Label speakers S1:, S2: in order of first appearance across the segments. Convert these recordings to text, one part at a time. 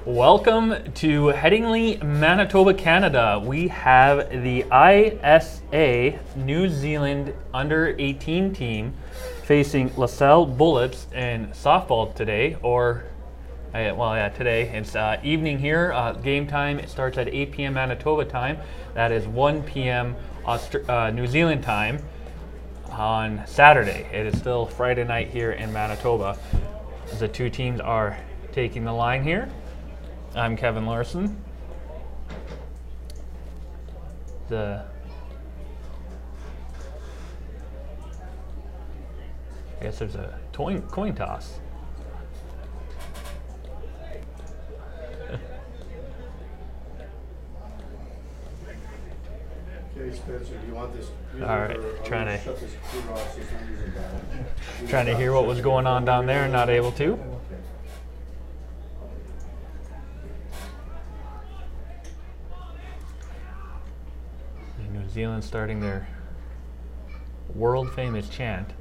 S1: Welcome to Headingley, Manitoba, Canada. We have the ISA New Zealand under 18 team facing Salle Bullets in softball today, today. It's evening here. Game time starts at 8 p.m. Manitoba time. That is 1 p.m. New Zealand time on Saturday. It is still Friday night here in Manitoba. The two teams are taking the line here. I'm Kevin Larson. I guess there's a coin toss.
S2: Okay, Spencer, do you want this?
S1: All right, trying to hear what was going on down there and not able to. New Zealand starting their world famous chant.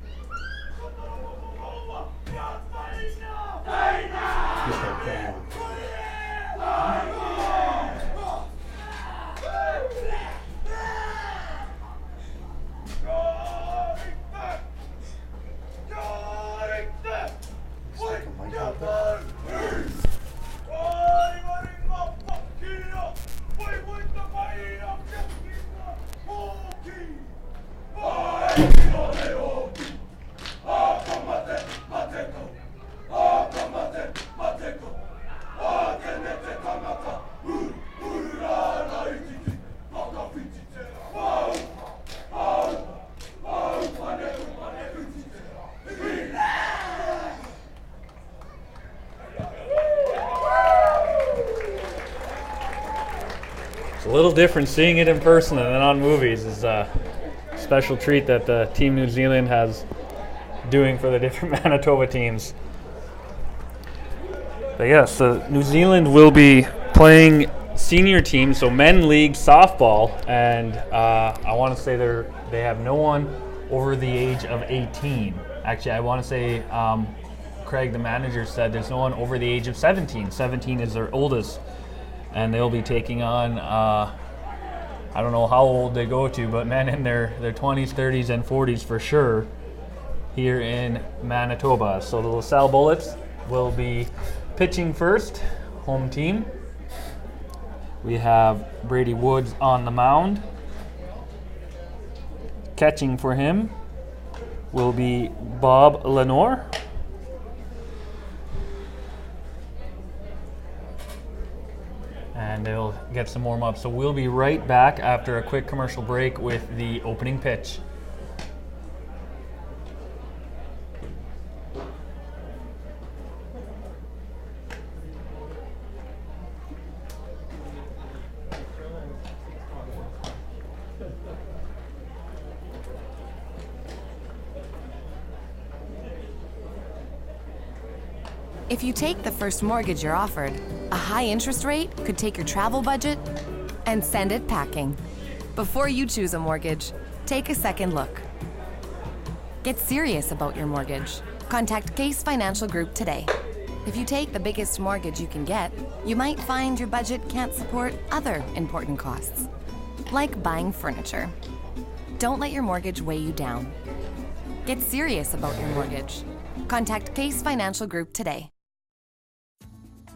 S1: A little different seeing it in person than on movies. Is a special treat that the Team New Zealand has doing for the different Manitoba teams. But yes, New Zealand will be playing senior team, so men league softball, and I want to say they have no one over the age of 18. Actually, I want to say Craig, the manager, said there's no one over the age of 17. 17 is their oldest. And they'll be taking on, I don't know how old they go to, but men in their 20s, 30s, and 40s for sure here in Manitoba. So the Salle Bullets will be pitching first, home team. We have Brady Woods on the mound. Catching for him will be Bob Lenore. And they'll get some warm-up. So we'll be right back after a quick commercial break with the opening pitch.
S3: If you take the first mortgage you're offered, a high interest rate could take your travel budget and send it packing. Before you choose a mortgage, take a second look. Get serious about your mortgage. Contact Case Financial Group today. If you take the biggest mortgage you can get, you might find your budget can't support other important costs, like buying furniture. Don't let your mortgage weigh you down. Get serious about your mortgage. Contact Case Financial Group today.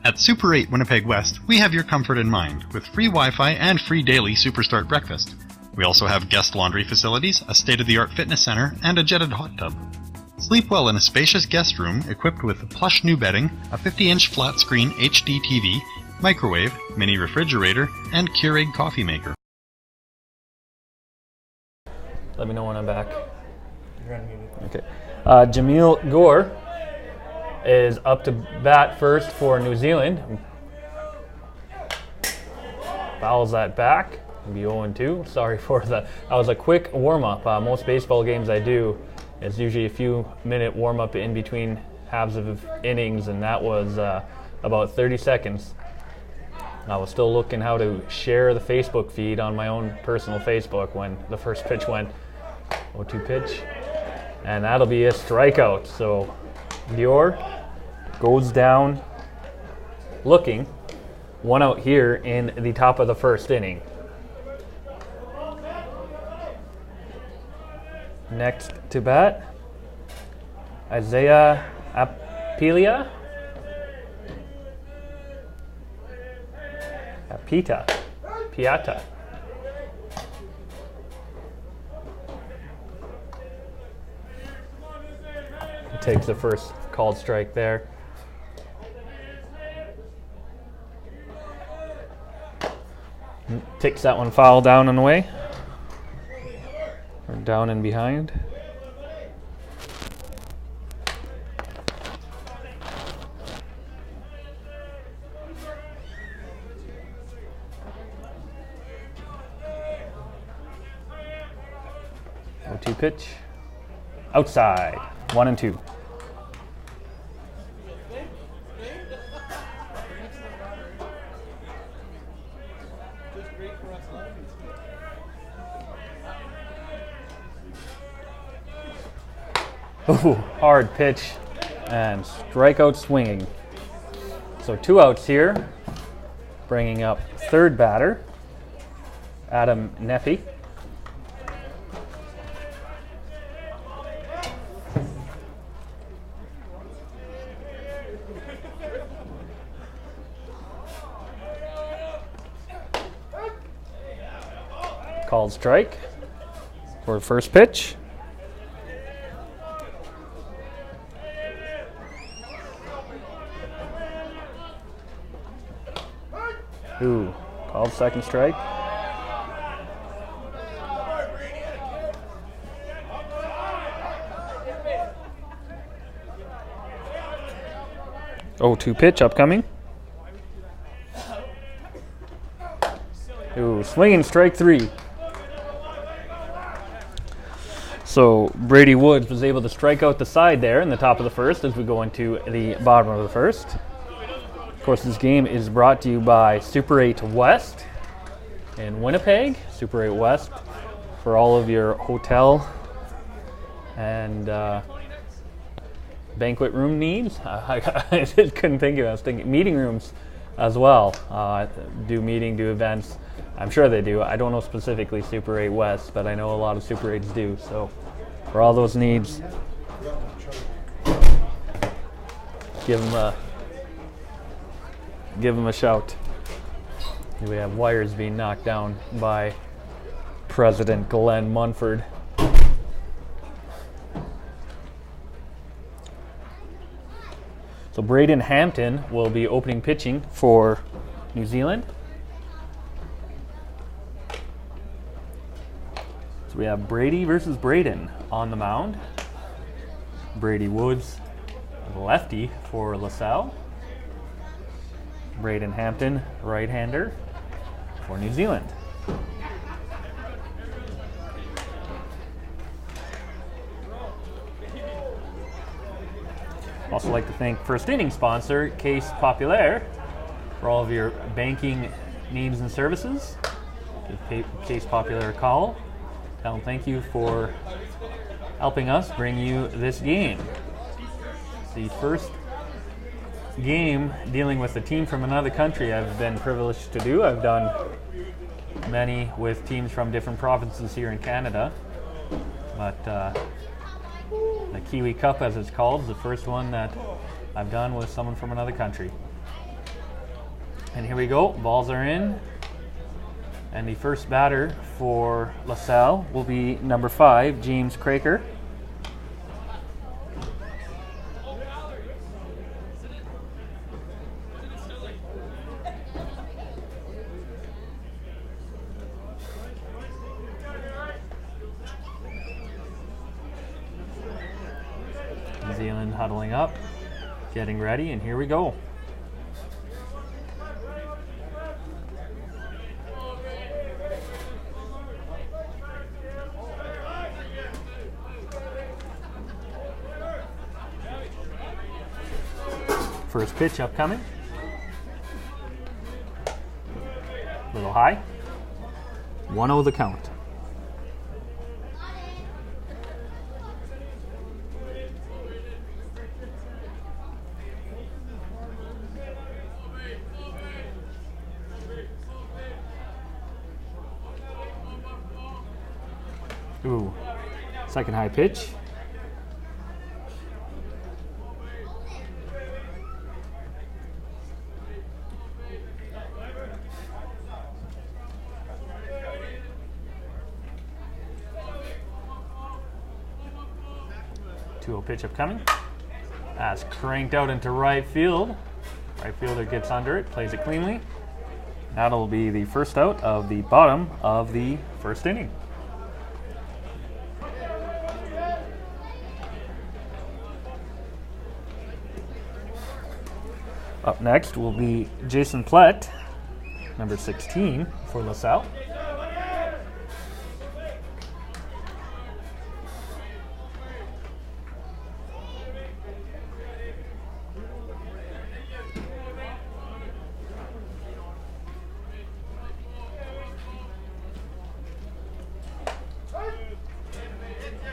S4: At Super 8 Winnipeg West, we have your comfort in mind, with free Wi-Fi and free daily Superstart breakfast. We also have guest laundry facilities, a state-of-the-art fitness center, and a jetted hot tub. Sleep well in a spacious guest room equipped with plush new bedding, a 50-inch flat-screen HD TV, microwave, mini refrigerator, and Keurig coffee maker.
S1: Let me know when I'm back. Okay. Jamil Gore is up to bat first for New Zealand. Fouls that back. Be 0-2. Sorry for that was a quick warm-up. Most baseball games I do, it's usually a few minute warm-up in between halves of innings, and that was about 30 seconds. I was still looking how to share the Facebook feed on my own personal Facebook when the first pitch went. 0-2 pitch. And that'll be a strikeout. So Dior goes down looking. 1 out here in the top of the first inning. Next to bat, Isaiah Piata. He takes the first called strike there. Takes that one foul down and away. Or down and behind. O2 pitch. Outside. 1-2. Ooh, hard pitch and strikeout swinging. So 2 outs here, bringing up third batter, Adam Neppy. Called strike for the first pitch. Ooh, called second strike. O2 pitch upcoming. Ooh, swinging strike 3. So Brady Woods was able to strike out the side there in the top of the first as we go into the bottom of the first. Of course, this game is brought to you by Super 8 West in Winnipeg. Super 8 West for all of your hotel and banquet room needs. I just couldn't think of it. I was thinking meeting rooms as well. Do events. I'm sure they do. I don't know specifically Super 8 West, but I know a lot of Super 8s do. So for all those needs, give them a shout. We have wires being knocked down by President Glenn Munford. So Braden Hampton will be opening pitching for New Zealand. So we have Brady versus Braden on the mound. Brady Woods, lefty for LaSalle. Braden Hampton, right-hander for New Zealand. Also like to thank first inning sponsor Case Populaire for all of your banking needs and services. Give Case Populaire a call. Tell them thank you for helping us bring you this game. The first game dealing with a team from another country I've been privileged to do. I've done many with teams from different provinces here in Canada, but the Kiwi Cup, as it's called, is the first one that I've done with someone from another country. And here we go, balls are in, and the first batter for LaSalle will be number 5, James Craker. New Zealand huddling up, getting ready, and here we go. First pitch upcoming. Little high. 1-0 the count. Ooh. Second high pitch. Two-0 pitch upcoming. That's cranked out into right field. Right fielder gets under it, plays it cleanly. That'll be the first out of the bottom of the first inning. Up next will be Jason Plett, number 16 for LaSalle.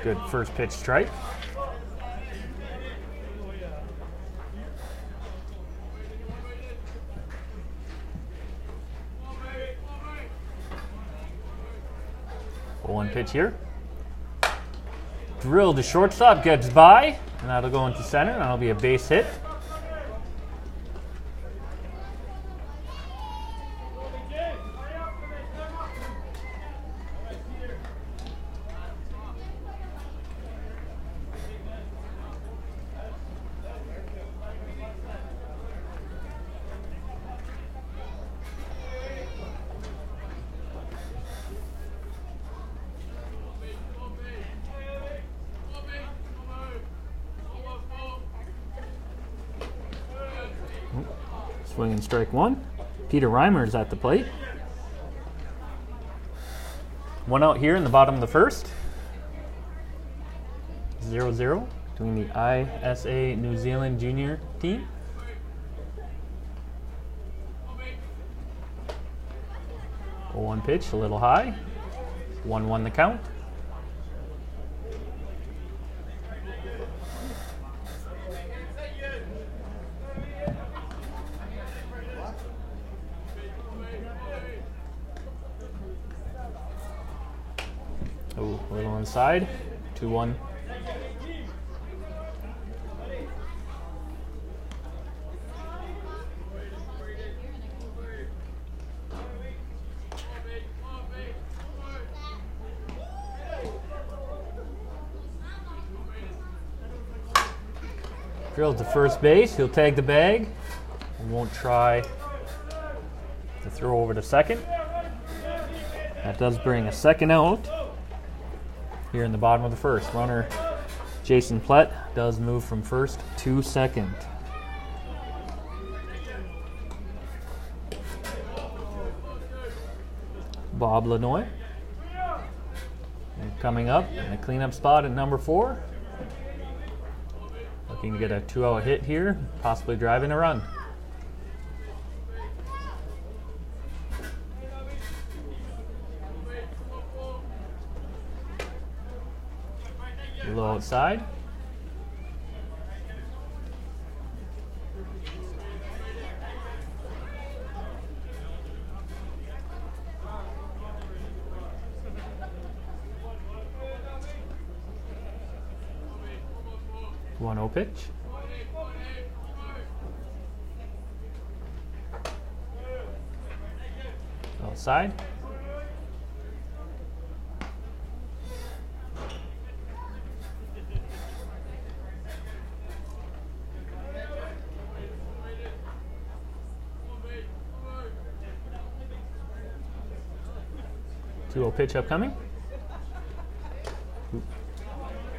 S1: Good first pitch strike. One pitch here. Drilled to shortstop, gets by, and that'll go into center, and that'll be a base hit. Swinging strike one. Peter Reimer's at the plate. One out here in the bottom of the first. 0-0 between the ISA New Zealand junior team. One pitch, a little high. 1-1 the count. Oh, a little inside. 2-1. Drilled to first base. He'll tag the bag. Won't try to throw over to second. That does bring a second out. Here in the bottom of the first, runner Jason Plett does move from first to second. Bob Lanoy and coming up in the cleanup spot at number 4. Looking to get a 2-out hit here, possibly driving a run. A little outside. One 0 pitch. Outside. Two-0 pitch upcoming.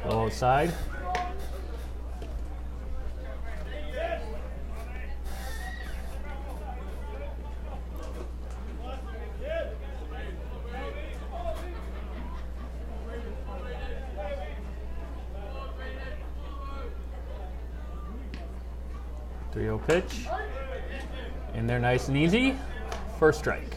S1: Go outside. Three-0 pitch. In there nice and easy. First strike.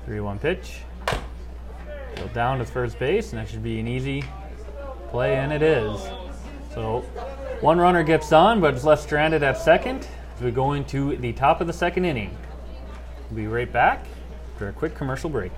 S1: Three-one pitch. Go down to first base, and that should be an easy Play, and it is. So one runner gets on, but is left stranded at second. We're going to the top of the second inning. We'll be right back after a quick commercial break.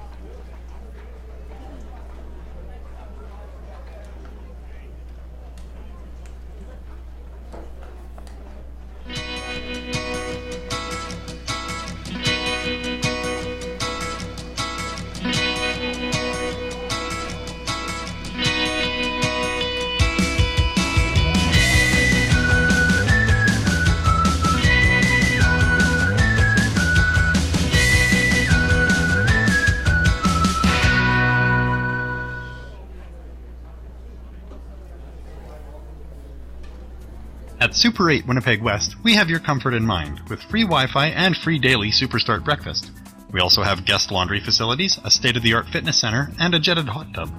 S4: At Super 8 Winnipeg West, we have your comfort in mind with free Wi-Fi and free daily Superstart breakfast. We also have guest laundry facilities, a state-of-the-art fitness center, and a jetted hot tub.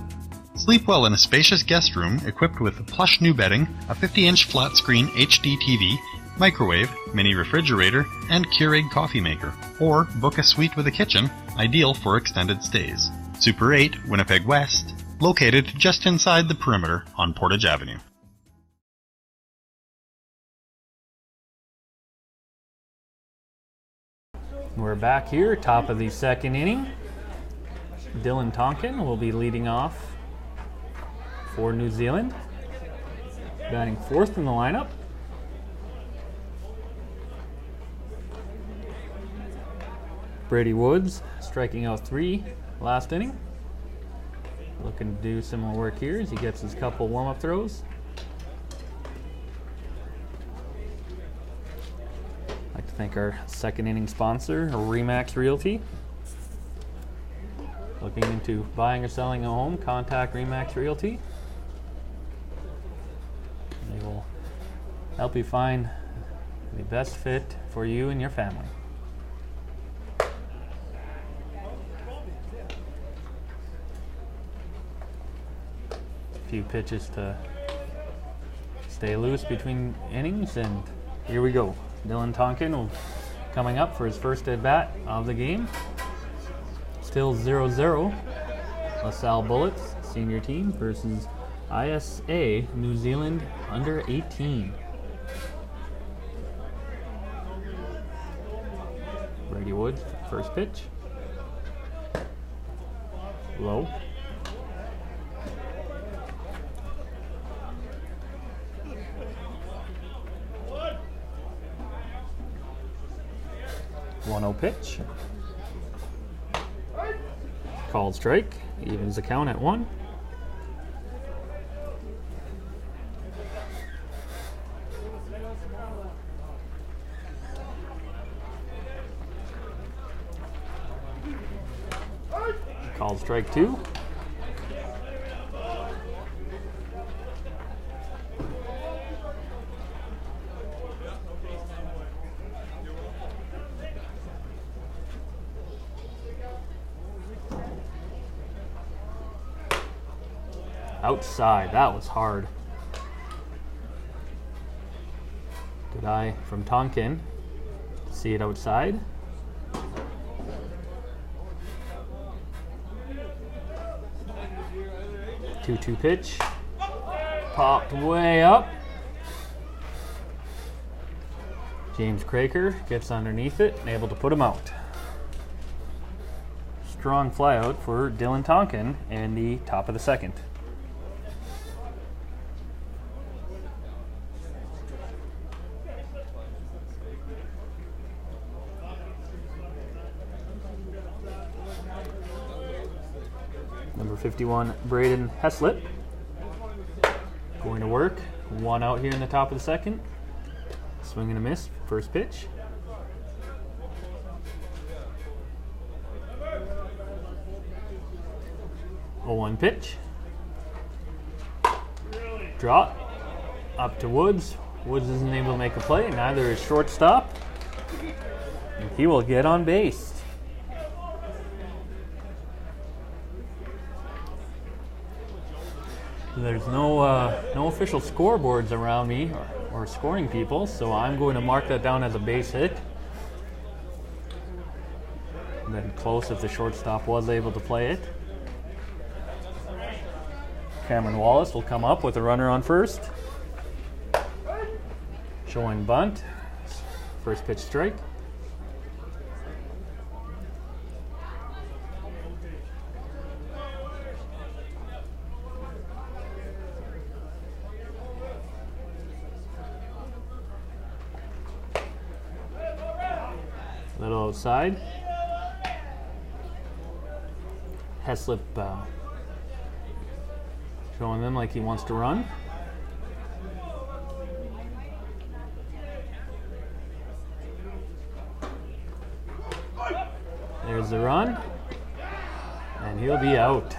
S4: Sleep well in a spacious guest room equipped with plush new bedding, a 50-inch flat-screen HD TV, microwave, mini refrigerator, and Keurig coffee maker. Or book a suite with a kitchen, ideal for extended stays. Super 8 Winnipeg West, located just inside the perimeter on Portage Avenue.
S1: We're back here, top of the second inning. Dylan Tonkin will be leading off for New Zealand. Batting fourth in the lineup. Brady Woods striking out 3 last inning. Looking to do similar work here as he gets his couple warm-up throws. I'd like to thank our second inning sponsor, Remax Realty. Looking into buying or selling a home, contact Remax Realty. They will help you find the best fit for you and your family. A few pitches to stay loose between innings, and here we go. Dylan Tonkin coming up for his first at bat of the game. Still 0-0. LaSalle Bullets, senior team, versus ISA, New Zealand, under 18. Brady Woods, first pitch. Low. One-0 pitch. Called strike. Evens the count at 1. Called strike 2. Outside, that was hard. Good eye from Tonkin. See it outside. Two-two pitch. Popped way up. James Craker gets underneath it and able to put him out. Strong fly out for Dylan Tonkin in the top of the second. Number 51, Braden Heslett. Going to work. 1 out here in the top of the second. Swing and a miss. First pitch. A 1 pitch. Drop. Up to Woods. Woods isn't able to make a play. Neither is shortstop. And he will get on base. There's no official scoreboards around me or scoring people, so I'm going to mark that down as a base hit. And then close if the shortstop was able to play it. Cameron Wallace will come up with a runner on first. Showing bunt. First pitch strike. Little outside. Heslip showing them like he wants to run. There's the run. And he'll be out.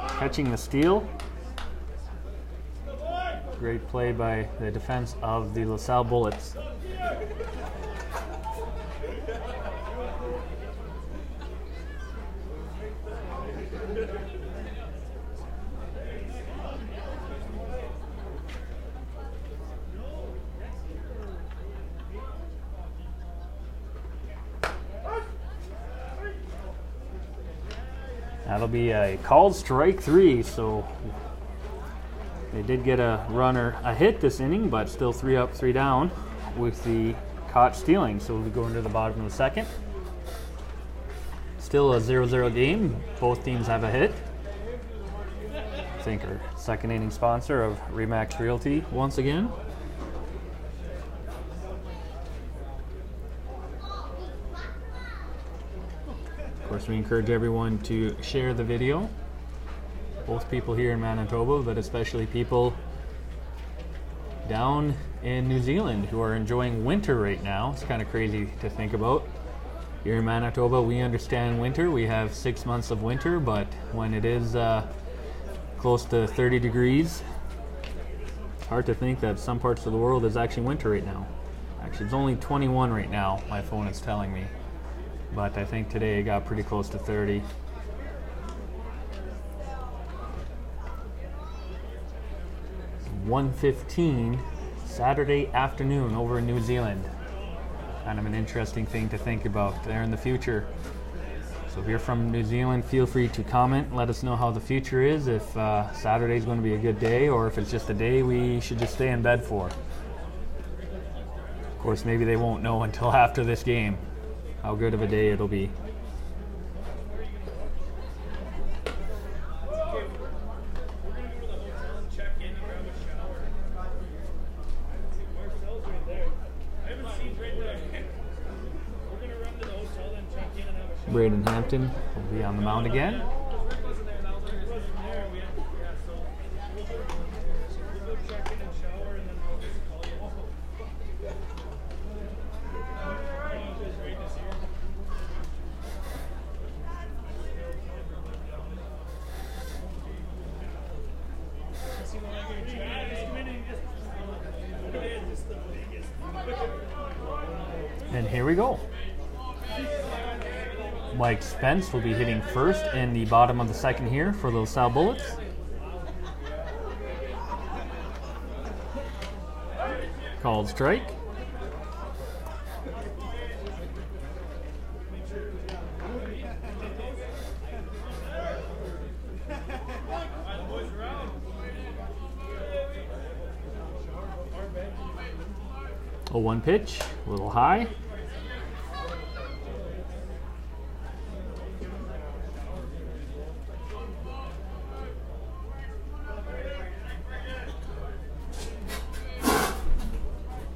S1: Catching the steal. Great play by the defense of the LaSalle Bullets. That'll be a called strike 3, so they did get a hit this inning, but still 3 up, 3 down with the caught stealing. So we'll be going to the bottom of the second. Still a 0-0 game. Both teams have a hit. I think our second inning sponsor of Remax Realty once again. Of course, we encourage everyone to share the video. Both people here in Manitoba, but especially people down in New Zealand who are enjoying winter right now. It's kind of crazy to think about. Here in Manitoba, we understand winter. We have 6 months of winter, but when it is close to 30 degrees, it's hard to think that some parts of the world is actually winter right now. Actually, it's only 21 right now, my phone is telling me. But I think today it got pretty close to 30. It's 1:15 Saturday afternoon over in New Zealand. Kind of an interesting thing to think about there in the future. So if you're from New Zealand, feel free to comment. Let us know how the future is, if Saturday's going to be a good day or if it's just a day we should just stay in bed for. Of course, maybe they won't know until after this game how good of a day it'll be. Braden Hampton will be on the mound again. And here we go. Mike Spence will be hitting first in the bottom of the second here for the LaSalle Bullets. Called strike. A 1 pitch, a little high.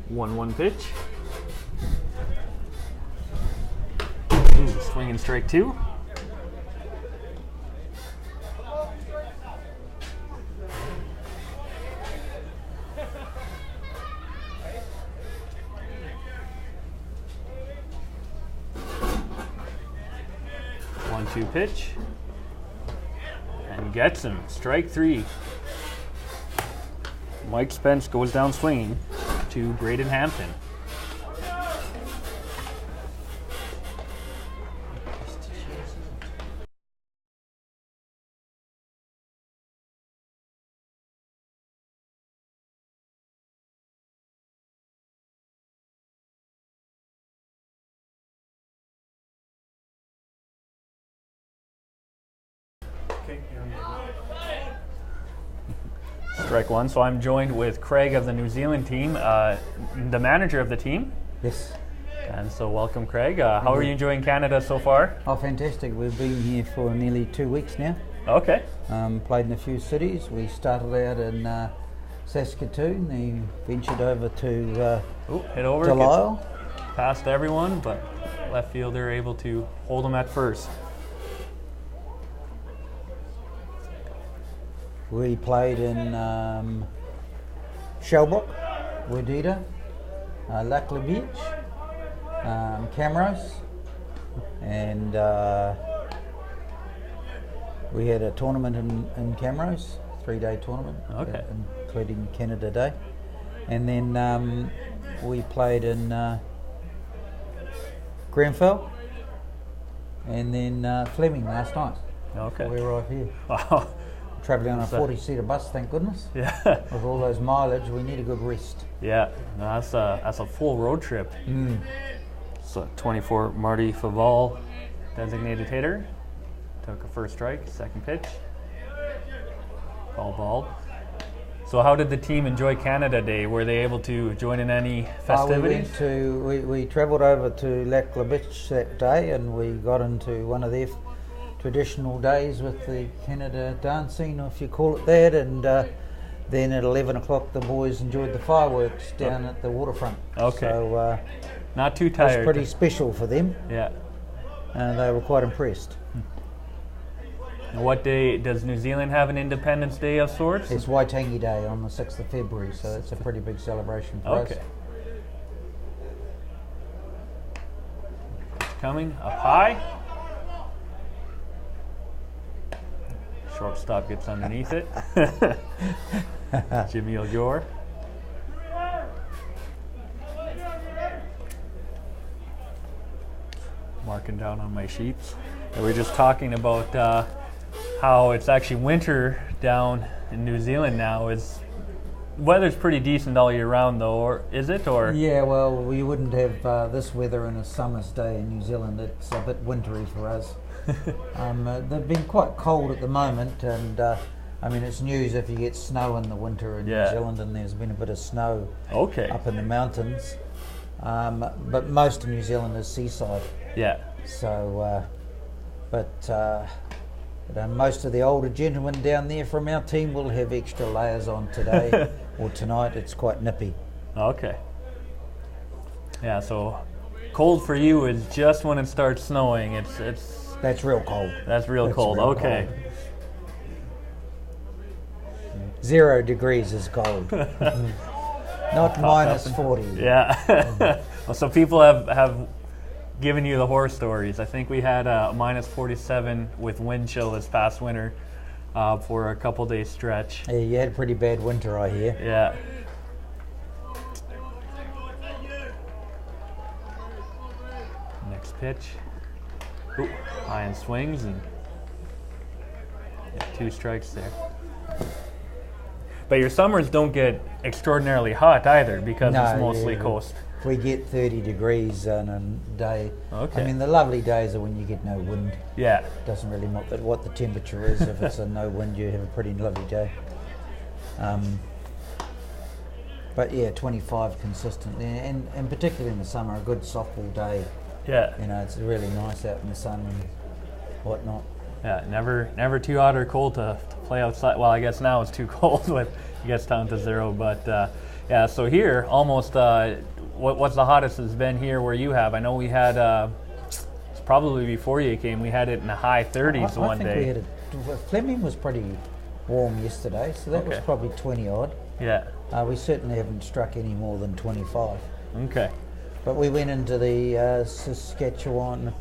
S1: One pitch. Ooh, swing and strike 2. One-two pitch. And gets him. Strike 3. Mike Spence goes down swinging to Braden Hampton.
S2: Okay,
S1: Strike one. So I'm joined with Craig of the New Zealand team, the manager of the team.
S2: Yes.
S1: And so welcome, Craig. How are you enjoying Canada so far?
S2: Oh, fantastic. We've been here for nearly 2 weeks now.
S1: Okay.
S2: Played in a few cities. We started out in Saskatoon, then ventured over to
S1: Hit over.
S2: Salle.
S1: Past everyone, but left fielder able to hold them at first.
S2: We played in Shellbrook, Werdita, Lackla Beach, Camrose, and we had a tournament in Camrose, 3-day tournament,
S1: Okay.
S2: Including Canada Day. And then we played in Grenfell, and then Fleming last night.
S1: Okay.
S2: We're right here.
S1: Wow.
S2: Travelling on a 40-seater bus, thank goodness.
S1: Yeah.
S2: With all those mileage, we need a good rest.
S1: Yeah. No, that's a full road trip. So 24 Marty Faval, designated hitter. Took a first strike, second pitch. Ball. So how did the team enjoy Canada Day? Were they able to join in any festivities?
S2: We travelled over to Lackla Beach that day, and we got into one of their traditional days with the Canada dancing, if you call it that, and then at 11 o'clock the boys enjoyed the fireworks down at the waterfront.
S1: Okay.
S2: So
S1: Not too
S2: it was
S1: tired.
S2: pretty special for them,
S1: Yeah.
S2: and they were quite impressed.
S1: And what day does New Zealand have an Independence Day of sorts?
S2: It's Waitangi Day on the 6th of February, so it's a pretty big celebration for us.
S1: Okay. Coming up high. Shortstop gets underneath it. Jimmy O'Gore. Marking down on my sheets. And we're just talking about how it's actually winter down in New Zealand now. Weather's pretty decent all year round, though, or is it? Or
S2: Yeah, well, we wouldn't have this weather in a summer's day in New Zealand. It's a bit wintry for us. They've been quite cold at the moment, and I mean, it's news if you get snow in the winter in
S1: Yeah.
S2: New Zealand, and there's been a bit of snow
S1: Okay.
S2: up in the mountains. But most of New Zealand is seaside,
S1: Yeah.
S2: so most of the older gentlemen down there from our team will have extra layers on today or tonight. It's quite nippy.
S1: Okay. Yeah, so cold for you is just when it starts snowing.
S2: That's real cold.
S1: That's real
S2: That's
S1: cold.
S2: real
S1: Okay.
S2: cold. 0 degrees is cold. Not minus 40.
S1: Yeah. Well, so people have given you the horror stories. I think we had minus 47 with wind chill this past winter for a couple days stretch.
S2: Yeah, you had a pretty bad winter, I hear.
S1: Yeah. Next pitch. Ooh, iron swings and 2 strikes there. But your summers don't get extraordinarily hot either because
S2: No,
S1: it's mostly
S2: yeah.
S1: coast.
S2: We get 30 degrees in a day.
S1: Okay.
S2: I mean, the lovely days are when you get no wind.
S1: Yeah.
S2: Doesn't really matter what the temperature is. If it's a no wind, you have a pretty lovely day. But yeah, 25 consistently, and particularly in the summer, a good softball day.
S1: Yeah.
S2: You know, it's really nice out in the sun and whatnot.
S1: Yeah, never too hot or cold to play outside. Well, I guess now it's too cold when it gets down to 0. But yeah, so here almost. What's the hottest it's been here where you have? I know we had. It's probably before you came. We had it in the high 30s one
S2: I think
S1: day.
S2: we had Fleming was pretty warm yesterday, so that was
S1: Okay.
S2: probably 20 odd.
S1: Yeah.
S2: We certainly haven't struck any more than 25.
S1: Okay.
S2: But we went into the Saskatoon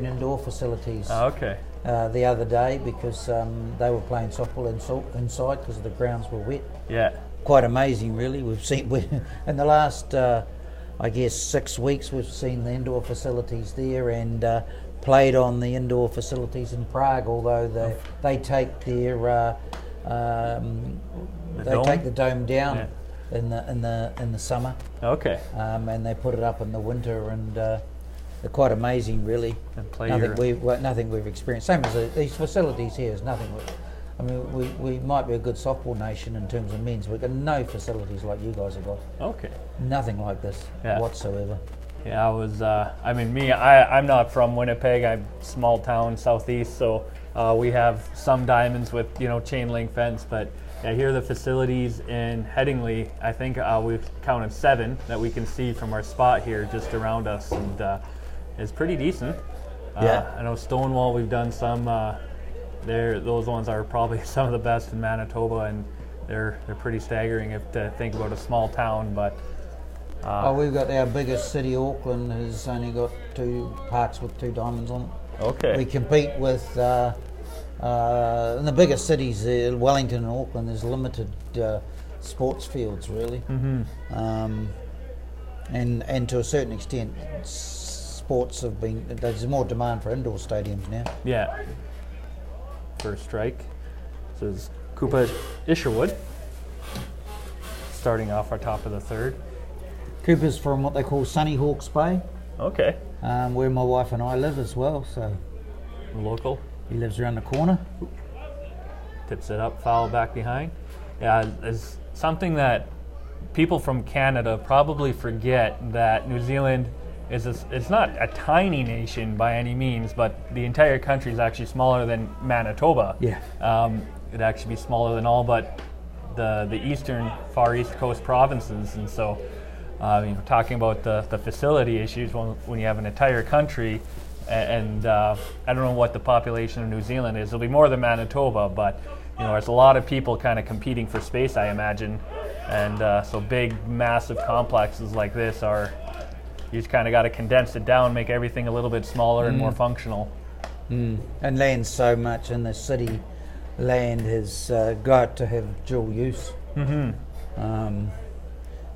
S2: indoor facilities
S1: Okay.
S2: the other day because they were playing softball inside because the grounds were wet.
S1: Yeah.
S2: Quite amazing, really. We've seen in the last, I guess, 6 weeks, we've seen the indoor facilities there and played on the indoor facilities in Prague. Although they take their take the dome down in the summer.
S1: Okay.
S2: And they put it up in the winter, and they're quite amazing, really.
S1: And play
S2: Nothing we've experienced. Same as these facilities here is nothing I mean, we might be a good softball nation in terms of men's. We've got no facilities like you guys have got.
S1: Okay.
S2: Nothing like this whatsoever.
S1: Yeah, I'm not from Winnipeg. I'm small town southeast, so we have some diamonds with chain link fence, but here the facilities in Headingley, I think we've counted 7 that we can see from our spot here just around us, and it's pretty decent. I know Stonewall, we've done some. Those ones are probably some of the best in Manitoba, and they're pretty staggering if to think about a small town, but.
S2: We've got our biggest city, Auckland, has only got 2 parks with 2 diamonds on it.
S1: Okay.
S2: We compete with, in the biggest cities, Wellington and Auckland, there's limited sports fields, really. Mm-hmm. And to a certain extent, sports have been, there's more demand for indoor stadiums now.
S1: Yeah. First strike. This is Koopa Isherwood, starting off our top of the 3rd.
S2: Cooper's from what they call Sunny Hawks Bay.
S1: Okay.
S2: Where my wife and I live as well, so.
S1: Local.
S2: He lives around the corner.
S1: Tips it up, foul back behind. Yeah, it's something that people from Canada probably forget, that New Zealand it's not a tiny nation by any means, but the entire country is actually smaller than Manitoba.
S2: Yeah.
S1: It'd actually be smaller than all but the eastern, far east coast provinces, and so talking about the facility issues when you have an entire country, and I don't know what the population of New Zealand is. It'll be more than Manitoba, but there's a lot of people kind of competing for space, I imagine, and so big, massive complexes like this you just kind of got to condense it down, make everything a little bit smaller and more functional.
S2: And land so much in the city, land has got to have dual use. Mm-hmm.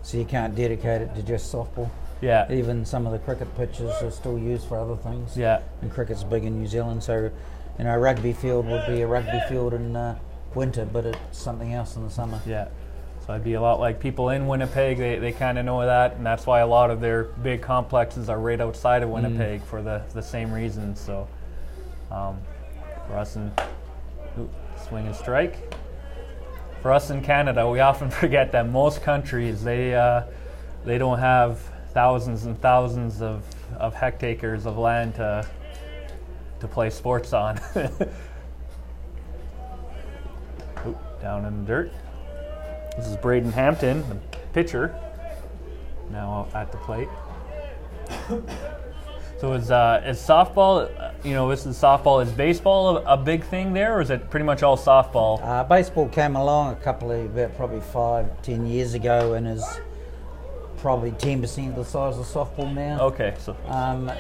S2: So you can't dedicate it to just softball.
S1: Yeah.
S2: Even some of the cricket pitches are still used for other things.
S1: Yeah.
S2: And cricket's big in New Zealand, so a rugby field would be a rugby field in winter, but it's something else in the summer.
S1: Yeah. So I'd be a lot like people in Winnipeg. They kind of know that, and that's why a lot of their big complexes are right outside of Winnipeg for the same reason. So for us swing and strike. For us in Canada, we often forget that most countries, they don't have thousands and thousands of hectares of land to play sports on. Down in the dirt. This is Braden Hampton, the pitcher, now at the plate. So is softball, this is softball, is baseball a big thing there, or is it pretty much all softball?
S2: Baseball came along about probably 5-10 years ago, and is probably 10% the size of softball now.
S1: Okay, so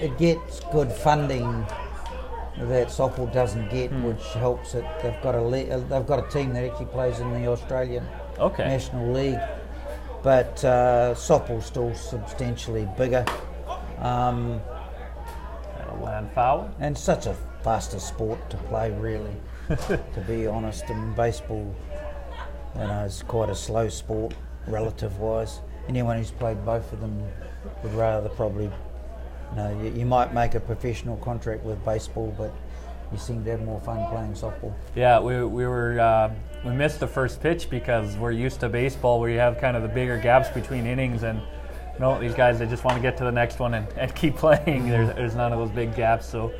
S2: it gets good funding that softball doesn't get, which helps it. They've got a team that actually plays in the Australian National League, but softball's still substantially bigger.
S1: Land foul.
S2: And such a faster sport to play, really, to be honest. And baseball, is quite a slow sport, relative-wise. Anyone who's played both of them would rather probably, you might make a professional contract with baseball, but you seem to have more fun playing softball. Yeah,
S1: we missed the first pitch because we're used to baseball where you have kind of the bigger gaps between innings, and these guys, they just want to get to the next one and keep playing. There's none of those big gaps, so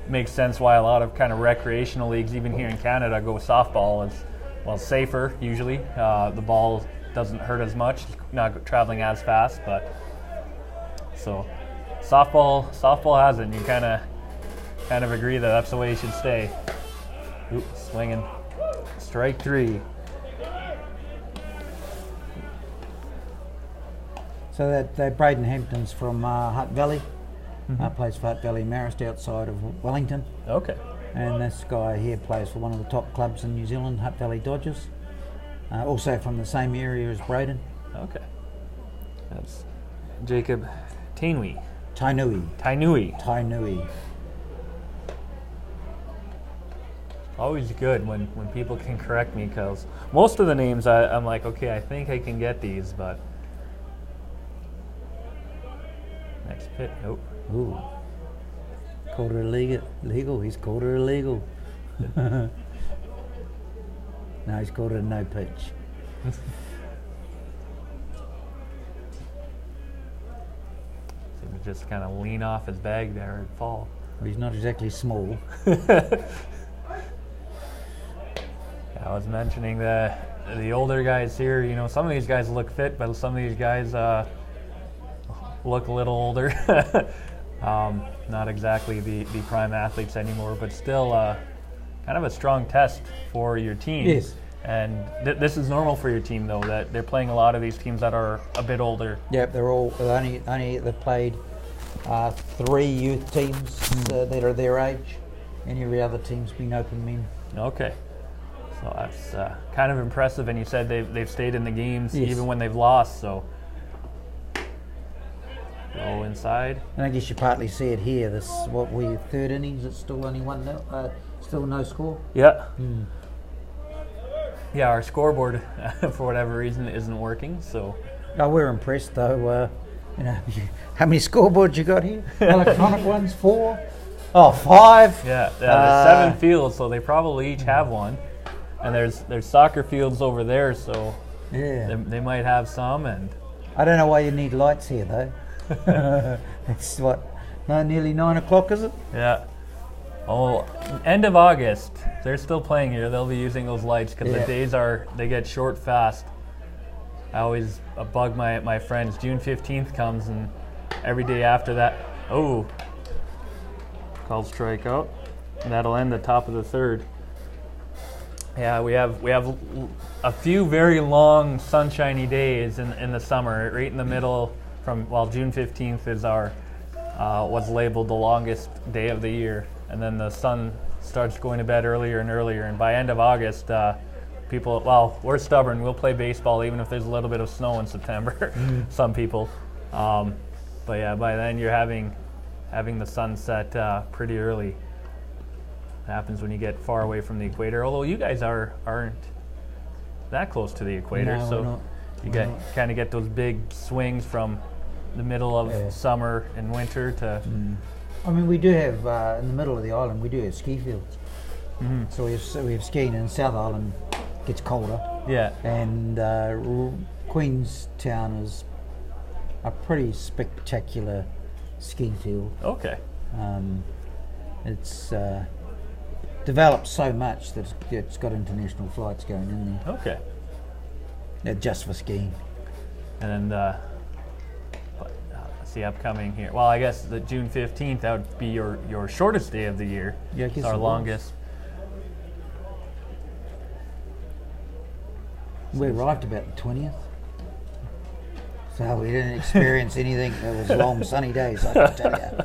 S1: makes sense why a lot of kind of recreational leagues, even here in Canada, go softball. It's safer usually. The ball doesn't hurt as much, not traveling as fast, but so softball has it, and you kind of agree that that's the way it should stay. Swinging, strike 3.
S2: So that Braden Hampton's from Hutt Valley, plays for Hutt Valley Marist outside of Wellington.
S1: Okay.
S2: And this guy here plays for one of the top clubs in New Zealand, Hutt Valley Dodgers. Also from the same area as Braden.
S1: Okay. That's Jacob Tainui.
S2: Tainui.
S1: Always good when people can correct me, because most of the names I'm like, okay, I think I can get these, but next pit, nope.
S2: Ooh. Called her illegal. He's called her illegal. No, he's called it a no pitch.
S1: So he just kind of lean off his bag there and fall.
S2: Well, he's not exactly small.
S1: I was mentioning the older guys here, you know, some of these guys look fit, but some of these guys look a little older. Not exactly the prime athletes anymore, but still kind of a strong test for your team.
S2: Yes.
S1: And this is normal for your team, though, that they're playing a lot of these teams that are a bit older.
S2: Yep, they're all only they've played 3 youth teams that are their age, and every other team's been open men.
S1: Okay. So that's kind of impressive, and you said they've stayed in the games
S2: Yes.
S1: even when they've lost, so go inside.
S2: And I guess you partly see it here. This what we third innings. It's still only 1-0. Still no score.
S1: Yeah. Yeah, our scoreboard for whatever reason isn't working. So.
S2: Oh, we're impressed though. You know, how many scoreboards you got here? Electronic ones, 4. Oh, 5.
S1: Yeah, there's 7 fields, so they probably each have one. And there's soccer fields over there, so
S2: Yeah.
S1: they might have some. And
S2: I don't know why you need lights here though. It's nearly 9 o'clock, is it?
S1: yeah. Oh, end of August. They're still playing here. They'll be using those lights because the days they get short fast. I always bug my friends. June 15th comes, and every day after that, called strikeout. And that'll end the top of the third. Yeah, we have a few very long sunshiny days in the summer, right in the middle. June 15th is was labeled the longest day of the year, and then the sun starts going to bed earlier and earlier. And by end of August, we're stubborn. We'll play baseball even if there's a little bit of snow in September. Some people, but yeah, by then you're having the sun set pretty early. It happens when you get far away from the equator. Although you guys aren't that close to the equator,
S2: No,
S1: so
S2: we're not.
S1: you kind of get those big swings from the middle of summer and winter to.
S2: I mean, we do have in the middle of the island. We do have ski fields. So we have skiing in South Island. Gets colder.
S1: Yeah.
S2: And Queenstown is a pretty spectacular ski field.
S1: Okay.
S2: It's developed so much that it's got international flights going in there.
S1: Okay.
S2: Just for skiing.
S1: And then let's see, upcoming here. Well, I guess the June 15th, that would be your shortest day of the year.
S2: Yeah, I guess
S1: it's our
S2: it was.
S1: longest.
S2: We arrived about the 20th. So we didn't experience anything. It was long sunny days, I can tell you.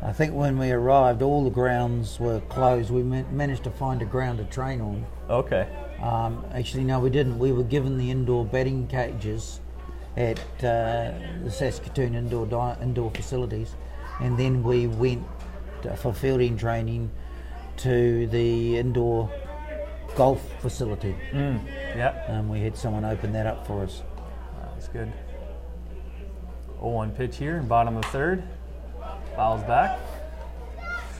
S2: I think when we arrived, all the grounds were closed. We managed to find a ground to train on.
S1: Okay.
S2: Actually, no, we didn't. We were given the indoor batting cages at the Saskatoon indoor facilities, and then we went for fielding training to the indoor golf facility.
S1: Yeah.
S2: We had someone open that up for us.
S1: That's good. 0-1 pitch here in bottom of third. Fouls back.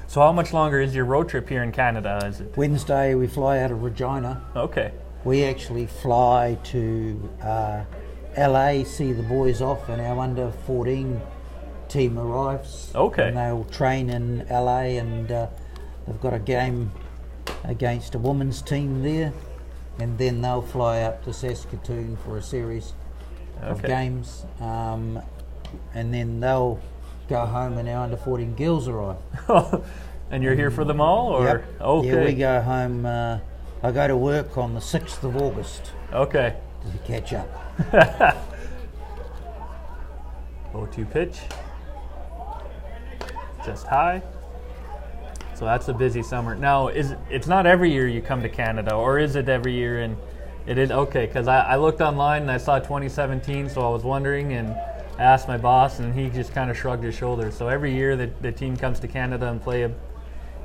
S1: So how much longer is your road trip here in Canada? Is it?
S2: Wednesday we fly out of Regina.
S1: Okay.
S2: We actually fly to LA, see the boys off, and our under 14 team arrives.
S1: Okay.
S2: And they'll train in LA, and they've got a game against a women's team there, and then they'll fly up to Saskatoon for a series of games, and then they'll go home and our under 14 girls arrive.
S1: And you're here for them all, or?
S2: Yep.
S1: Okay.
S2: Yeah, we go home. I go to work on the 6th of August
S1: Okay.
S2: to catch up.
S1: 0-2 pitch. Just high. So that's a busy summer. Now, it's not every year you come to Canada, or is it every year? And it is okay, because I looked online and I saw 2017, so I was wondering, and I asked my boss, and he just kind of shrugged his shoulders. So every year the team comes to Canada and play a.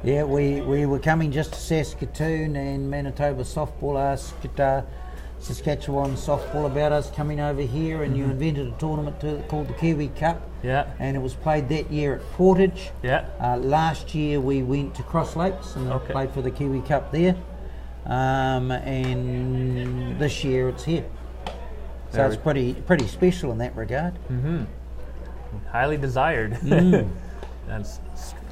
S2: Yeah, we were coming just to Saskatoon, and Manitoba softball asked Saskatchewan softball about us coming over here, and you invented a tournament called the Kiwi Cup.
S1: Yeah.
S2: And it was played that year at Portage.
S1: Yeah.
S2: Last year we went to Cross Lakes and played for the Kiwi Cup there. and this year it's here. So it's pretty special in that regard.
S1: Mm-hmm. Highly desired. That's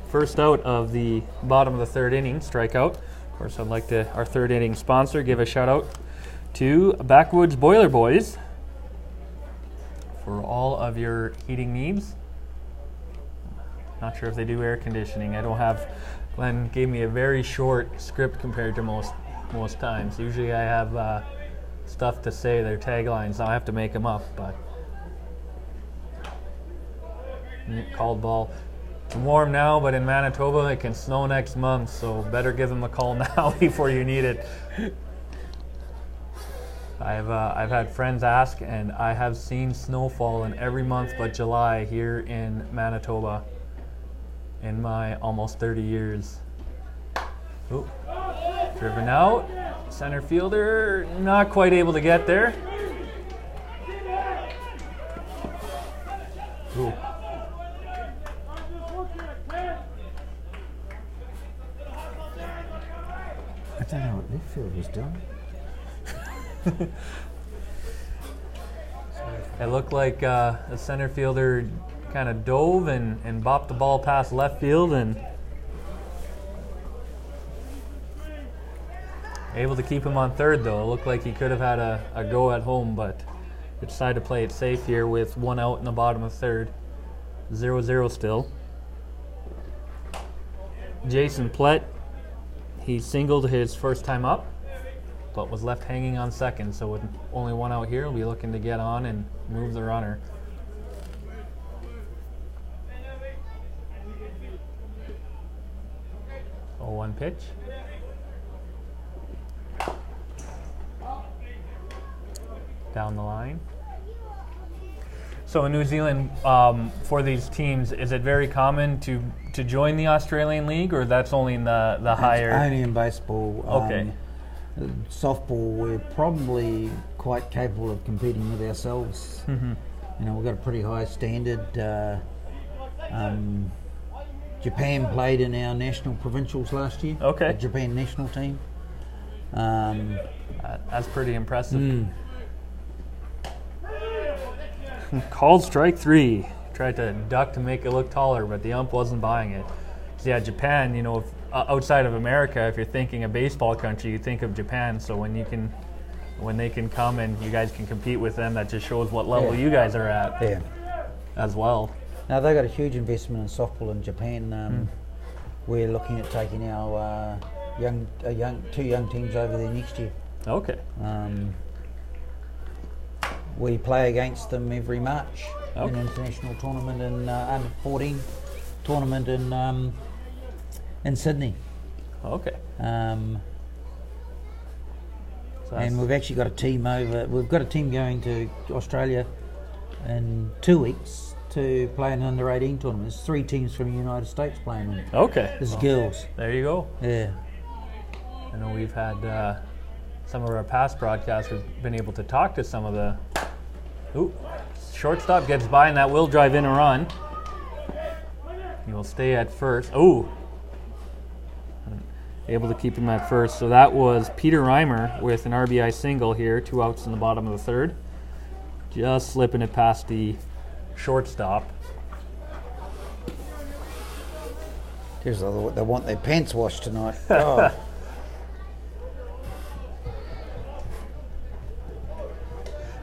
S1: first out of the bottom of the third inning, strikeout. Of course, I'd like to, our third inning sponsor, give a shout out to Backwoods Boiler Boys for all of your heating needs. Not sure if they do air conditioning. I don't have, Glenn gave me a very short script compared to most times. Usually I have stuff to say, their taglines. Now I have to make them up, but called ball. It's warm now, but in Manitoba it can snow next month, so better give them a call now before you need it. I've had friends ask, and I have seen snowfall in every month but July here in Manitoba in my almost 30 years. Ooh. Driven out, center fielder not quite able to get there. Ooh.
S2: I don't know what left field was doing.
S1: It looked like the center fielder kind of dove and bopped the ball past left field and able to keep him on third, though. It looked like he could have had a go at home, but he decided to play it safe here with one out in the bottom of third. 0-0 still. Jason Plett, he singled his first time up, but was left hanging on second, so with only one out here, we'll be looking to get on and move the runner. Oh, 1 pitch. Down the line. So in New Zealand, for these teams, is it very common to join the Australian League, or that's only in the higher?
S2: Only in baseball.
S1: Okay.
S2: Softball, we're probably quite capable of competing with ourselves.
S1: Mm-hmm.
S2: You know, we've got a pretty high standard. Japan played in our national provincials last year.
S1: Okay.
S2: The Japan national team.
S1: That's pretty impressive. Called strike 3. Tried to duck to make it look taller, but the ump wasn't buying it. So yeah, Japan, you know, outside of America, if you're thinking a baseball country, you think of Japan. So when they can come and you guys can compete with them, that just shows what level you guys are at as well.
S2: Now they've got a huge investment in softball in Japan. We're looking at taking our two young teams over there next year.
S1: Okay.
S2: We play against them every March in an international tournament in under 14 tournament in Sydney.
S1: Okay.
S2: And we've actually got a team over. We've got a team going to Australia in 2 weeks to play an under 18 tournament. There's 3 teams from the United States playing in it.
S1: Okay.
S2: This is girls.
S1: There you go.
S2: Yeah.
S1: I know we've had some of our past broadcasts have been able to talk to some of the. Ooh, shortstop gets by, and that will drive in a run. He will stay at first. Oh, able to keep him at first. So that was Peter Reimer with an RBI single here, 2 outs in the bottom of the third. Just slipping it past the shortstop.
S2: Here's they want their pants washed tonight. Oh.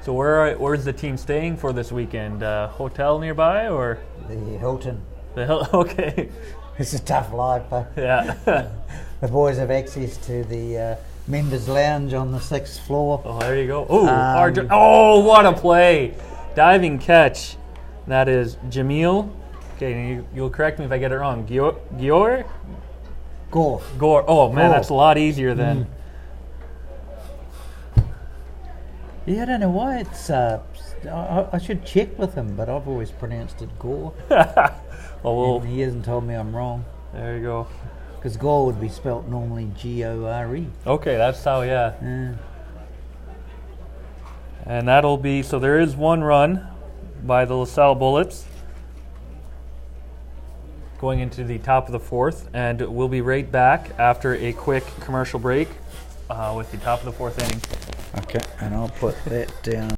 S1: So where's the team staying for this weekend? Hotel nearby or?
S2: The Hilton.
S1: The Hilton. Okay.
S2: It's a tough life, but
S1: yeah.
S2: The boys have access to the members' lounge on the 6th floor.
S1: Oh, there you go. Oh, what a play! Diving catch. That is Jamil. Okay, you'll correct me if I get it wrong. Gore. Oh man, that's a lot easier than.
S2: Yeah, I don't know why it's. I should check with him, but I've always pronounced it Gore. And he hasn't told me I'm wrong.
S1: There you go.
S2: Because Gore would be spelt normally Gore.
S1: Okay, that's how. Yeah. And that'll be so. There is one run by the LaSalle Bullets going into the top of the 4th, and we'll be right back after a quick commercial break with the top of the fourth inning.
S2: Okay, and I'll put that down.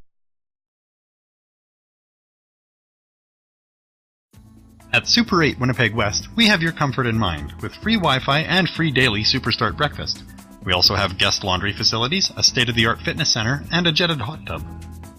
S4: At Super 8 Winnipeg West, we have your comfort in mind with free Wi-Fi and free daily Superstart breakfast. We also have guest laundry facilities, a state-of-the-art fitness center, and a jetted hot tub.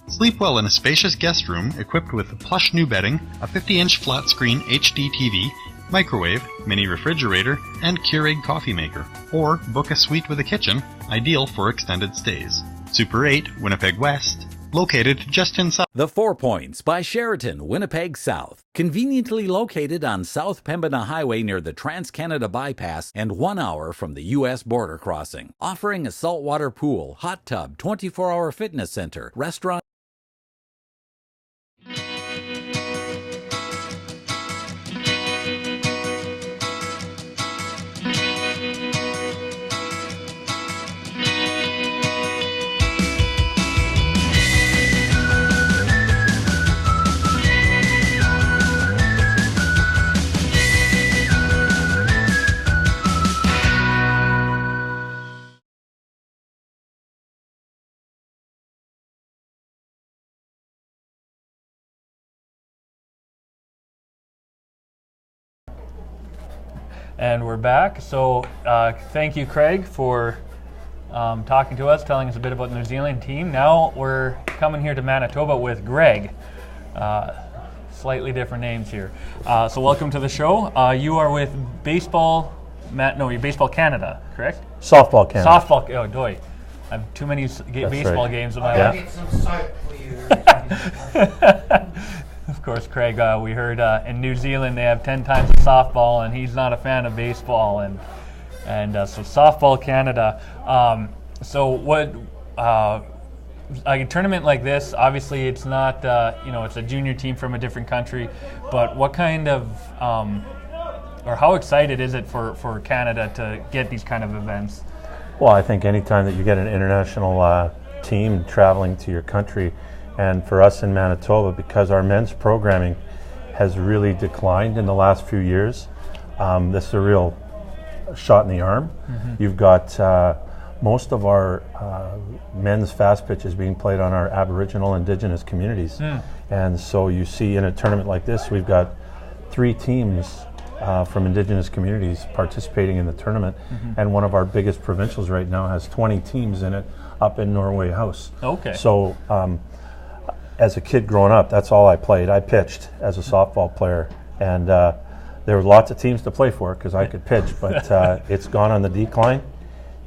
S4: Sleep well in a spacious guest room equipped with plush new bedding, a 50-inch flat-screen HD TV, microwave, mini refrigerator, and Keurig coffee maker. Or book a suite with a kitchen, ideal for extended stays. Super 8 Winnipeg West, located just inside.
S5: The 4 Points by Sheraton, Winnipeg South. Conveniently located on South Pembina Highway near the Trans-Canada Bypass and 1 hour from the U.S. border crossing. Offering a saltwater pool, hot tub, 24-hour fitness center, restaurant.
S1: And we're back. So thank you, Craig, for talking to us, telling us a bit about the New Zealand team. Now we're coming here to Manitoba with Greg. Slightly different names here. So welcome to the show. You are with Baseball Canada, correct?
S6: Softball Canada.
S1: Softball. Oh, doy. I have too many baseball games in my life.
S2: Get some soap for you.
S1: Of course, Craig, we heard in New Zealand they have 10 times the softball, and he's not a fan of baseball, and so Softball Canada. So what a tournament like this? Obviously, it's not it's a junior team from a different country, but what kind of or how excited is it for Canada to get these kind of events?
S6: Well, I think anytime that you get an international team traveling to your country. And for us in Manitoba, because our men's programming has really declined in the last few years, this is a real shot in the arm. Mm-hmm. You've got most of our men's fast pitches being played on our Aboriginal Indigenous communities. Mm. And so you see in a tournament like this, we've got 3 teams from Indigenous communities participating in the tournament. Mm-hmm. And one of our biggest provincials right now has 20 teams in it up in Norway House.
S1: Okay.
S6: So as a kid growing up, that's all I played. I pitched as a softball player, and there were lots of teams to play for because I could pitch, but it's gone on the decline.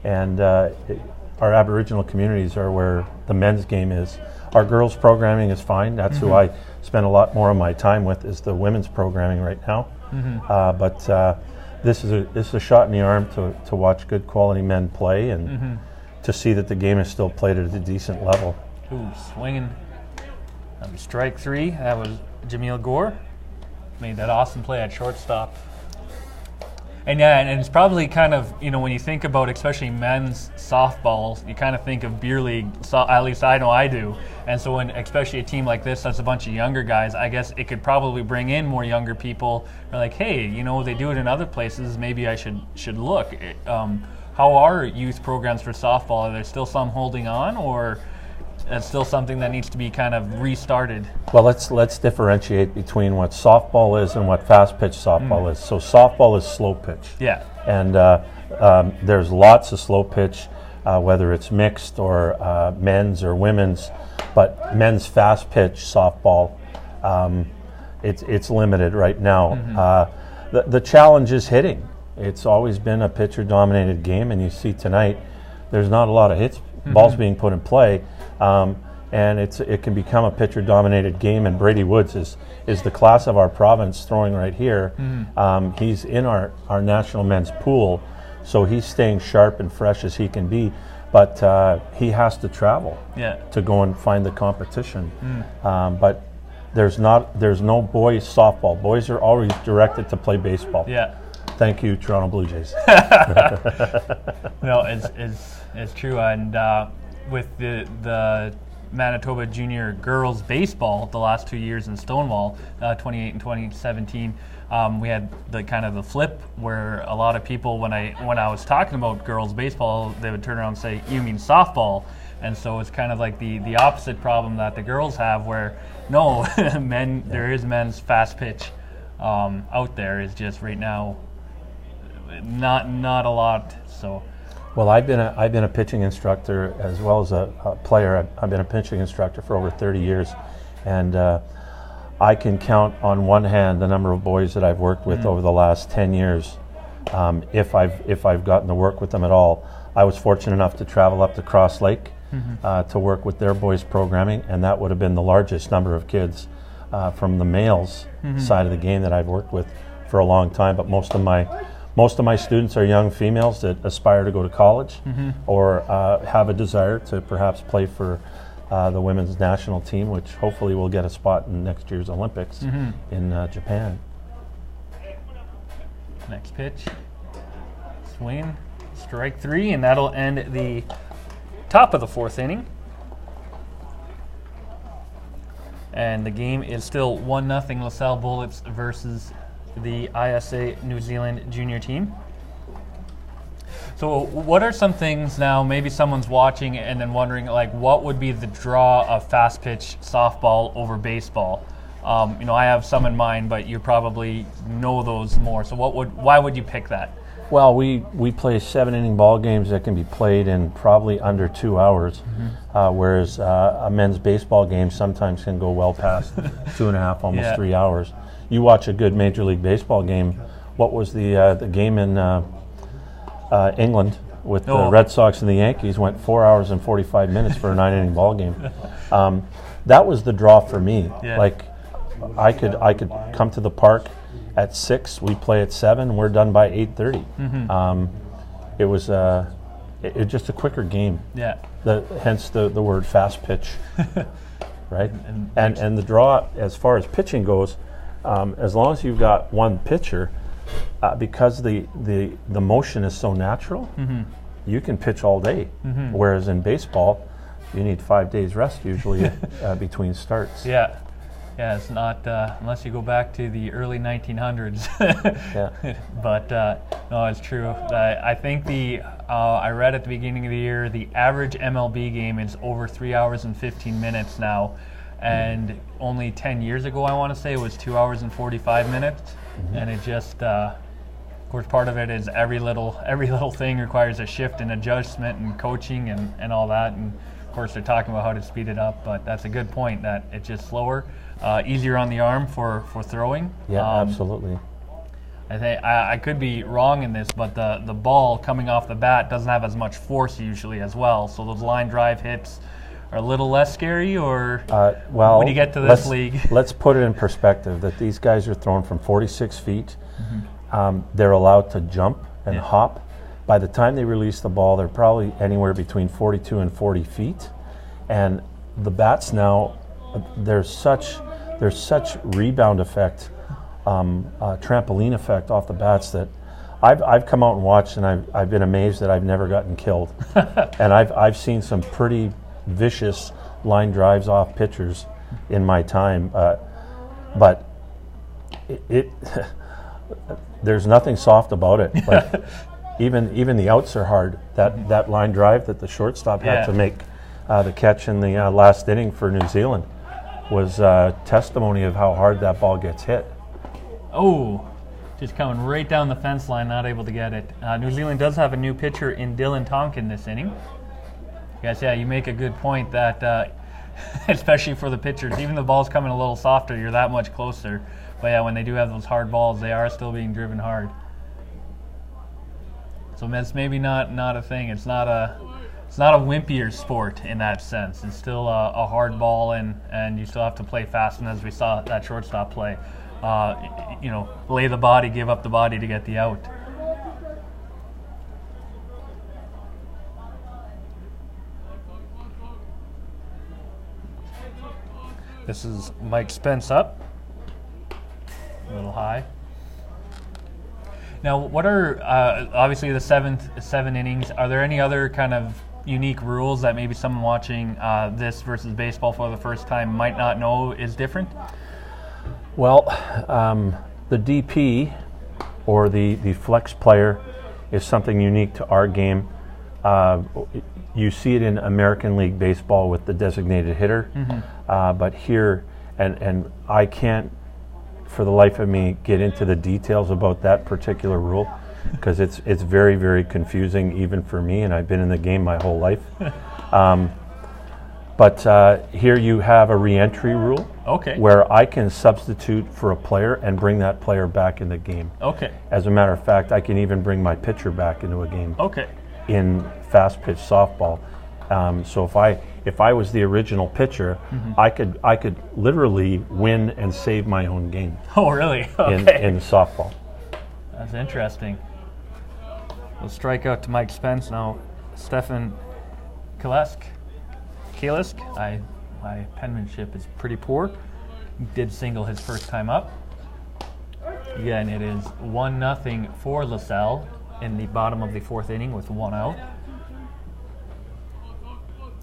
S6: And our Aboriginal communities are where the men's game is. Our girls' programming is fine. That's mm-hmm. who I spend a lot more of my time with, is the women's programming right now. Mm-hmm. But this is a shot in the arm to watch good quality men play and mm-hmm. to see that the game is still played at a decent level.
S1: Ooh, swinging. Strike 3, that was Jamil Gore. Made that awesome play at shortstop. And yeah, and it's probably kind of, when you think about especially men's softball, you kind of think of beer league, at least I know I do. And so when especially a team like this that's a bunch of younger guys, I guess it could probably bring in more younger people. Are like, hey, they do it in other places, maybe I should look. How are youth programs for softball? Are there still some holding on, or it's still something that needs to be kind of restarted?
S6: Well, let's differentiate between what softball is and what fast pitch softball is. So softball is slow pitch.
S1: Yeah.
S6: And there's lots of slow pitch, whether it's mixed or men's or women's. But men's fast pitch softball, it's limited right now. Mm-hmm. The challenge is hitting. It's always been a pitcher-dominated game, and you see tonight there's not a lot of hits, mm-hmm. balls being put in play. And it can become a pitcher-dominated game, and Brady Woods is the class of our province throwing right here. Mm-hmm. He's in our national men's pool, so he's staying sharp and fresh as he can be, but he has to travel to go and find the competition. Mm. But there's no boys softball. Boys are always directed to play baseball.
S1: Yeah.
S6: Thank you, Toronto Blue Jays.
S1: No, it's true, and with the Manitoba junior girls baseball the last 2 years in Stonewall, 28 and 2017. We had the kind of the flip where a lot of people, when I was talking about girls baseball, they would turn around and say, "You mean softball?" And so it's kind of like the opposite problem that the girls have, where no, there is men's fast pitch out there. Is just right now not a lot. So.
S6: Well, I've been a pitching instructor as well as a player. I've been a pitching instructor for over 30 years, and I can count on one hand the number of boys that I've worked with over the last 10 years, if I've gotten to work with them at all. I was fortunate enough to travel up to Cross Lake to work with their boys programming, and that would have been the largest number of kids from the males side of the game that I've worked with for a long time. But most of my students are young females that aspire to go to college or have a desire to perhaps play for the women's national team, which hopefully will get a spot in next year's Olympics in Japan.
S1: Next pitch, swing, strike three, and that'll end the top of the fourth inning. And the game is still 1-0 LaSalle Bullets versus the ISA New Zealand junior team. So what are some things now, maybe someone's watching and then wondering, like, what would be the draw of fast pitch softball over baseball? I have some in mind, but you probably know those more. So why would you pick that?
S6: Well, we play 7-inning ball games that can be played in probably under 2 hours, whereas a men's baseball game sometimes can go well past 2.5, almost 3 hours. You watch a good Major League Baseball game. What was the game in England with the Red Sox and the Yankees? Went 4 hours and 45 minutes for a 9-inning ball game. That was the draw for me.
S1: Yeah.
S6: Like, I could come to the park at 6. We play at 7. We're done by 8:30. It was just a quicker game.
S1: Yeah.
S6: Hence the word fast pitch. Right. And the draw as far as pitching goes. As long as you've got one pitcher, because the motion is so natural, you can pitch all day. Whereas in baseball, you need 5 days rest usually between starts.
S1: Yeah, it's not unless you go back to the early 1900s.
S6: Yeah.
S1: But no, it's true. I think I read at the beginning of the year the average MLB game is over 3 hours and 15 minutes now. And only 10 years ago, I want to say, it was 2 hours and 45 minutes. And it just, of course, part of it is every little thing requires a shift and adjustment and coaching and all that. And of course, they're talking about how to speed it up. But that's a good point, that it's just slower, easier on the arm for throwing.
S6: Yeah, absolutely.
S1: I think I could be wrong in this, but the ball coming off the bat doesn't have as much force usually as well. So those line drive hits are a little less scary, or
S6: well,
S1: when you get to this league?
S6: Let's put it in perspective that these guys are thrown from 46 feet. They're allowed to jump and hop. By the time they release the ball, they're probably anywhere between 42 and 40 feet. And the bats now, there's such rebound effect, trampoline effect off the bats that I've come out and watched, and I've been amazed that I've never gotten killed. And I've seen some pretty vicious line drives off pitchers in my time, but it there's nothing soft about it. Like, even the outs are hard. That line drive that the shortstop had to make the catch in the last inning for New Zealand was testimony of how hard that ball gets hit.
S1: Oh, just coming right down the fence line, not able to get it. New Zealand does have a new pitcher in Dylan Tonkin this inning. Yes, you make a good point that, especially for the pitchers, even the ball's coming a little softer, you're that much closer. But yeah, when they do have those hard balls, they are still being driven hard. So it's maybe not a thing. It's not a wimpier sport in that sense. It's still a hard ball, and you still have to play fast. And as we saw that shortstop play, lay the body, give up the body to get the out. This is Mike Spence up, a little high. Now, what are obviously the seven innings? Are there any other kind of unique rules that maybe someone watching this versus baseball for the first time might not know is different?
S6: Well, the DP or the flex player is something unique to our game. You see it in American League Baseball with the designated hitter, but here, and I can't for the life of me get into the details about that particular rule because it's very, very confusing even for me, and I've been in the game my whole life. But here you have a re-entry rule where I can substitute for a player and bring that player back in the game. As a matter of fact, I can even bring my pitcher back into a game in fast-pitch softball. So if I was the original pitcher, I could literally win and save my own game.
S1: Oh, really?
S6: In softball.
S1: That's interesting. We'll strike out to Mike Spence now. Stefan Kalisk. My penmanship is pretty poor. He did single his first time up. Again, it is 1-0 for LaSalle in the bottom of the fourth inning with 1 out.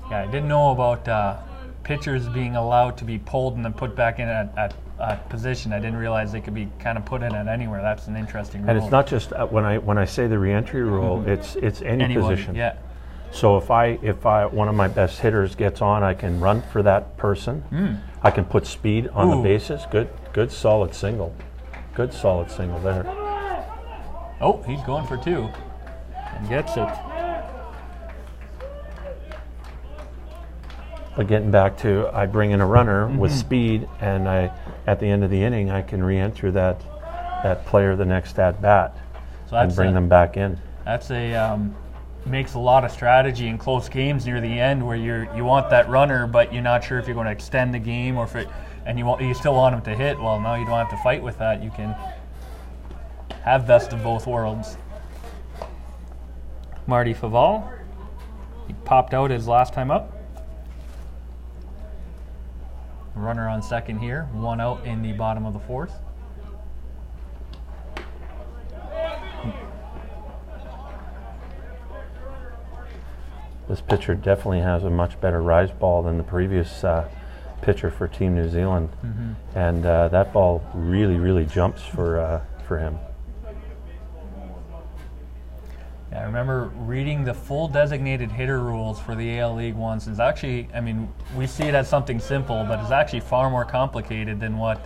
S1: Yeah, I didn't know about pitchers being allowed to be pulled and then put back in at position. I didn't realize they could be kind of put in at anywhere. That's an interesting rule.
S6: And it's not just when I say the re-entry rule, it's any
S1: Anybody,
S6: position.
S1: Yeah.
S6: So if one of my best hitters gets on, I can run for that person. I can put speed on the bases. Good solid single. Good solid single there.
S1: Oh, he's going for 2 and gets it.
S6: But getting back to, I bring in a runner with speed, and at the end of the inning, I can re-enter that player the next at bat and bring them back in. That's
S1: makes a lot of strategy in close games near the end where you want that runner, but you're not sure if you're going to extend the game or you still want him to hit. Well, now you don't have to fight with that. You can have best of both worlds. Marty Faval, he popped out his last time up. Runner on second here, 1 out in the bottom of the fourth.
S6: This pitcher definitely has a much better rise ball than the previous pitcher for Team New Zealand, and that ball really, really jumps for him.
S1: Yeah, I remember reading the full designated hitter rules for the AL League once. It's actually, we see it as something simple, but it's actually far more complicated than what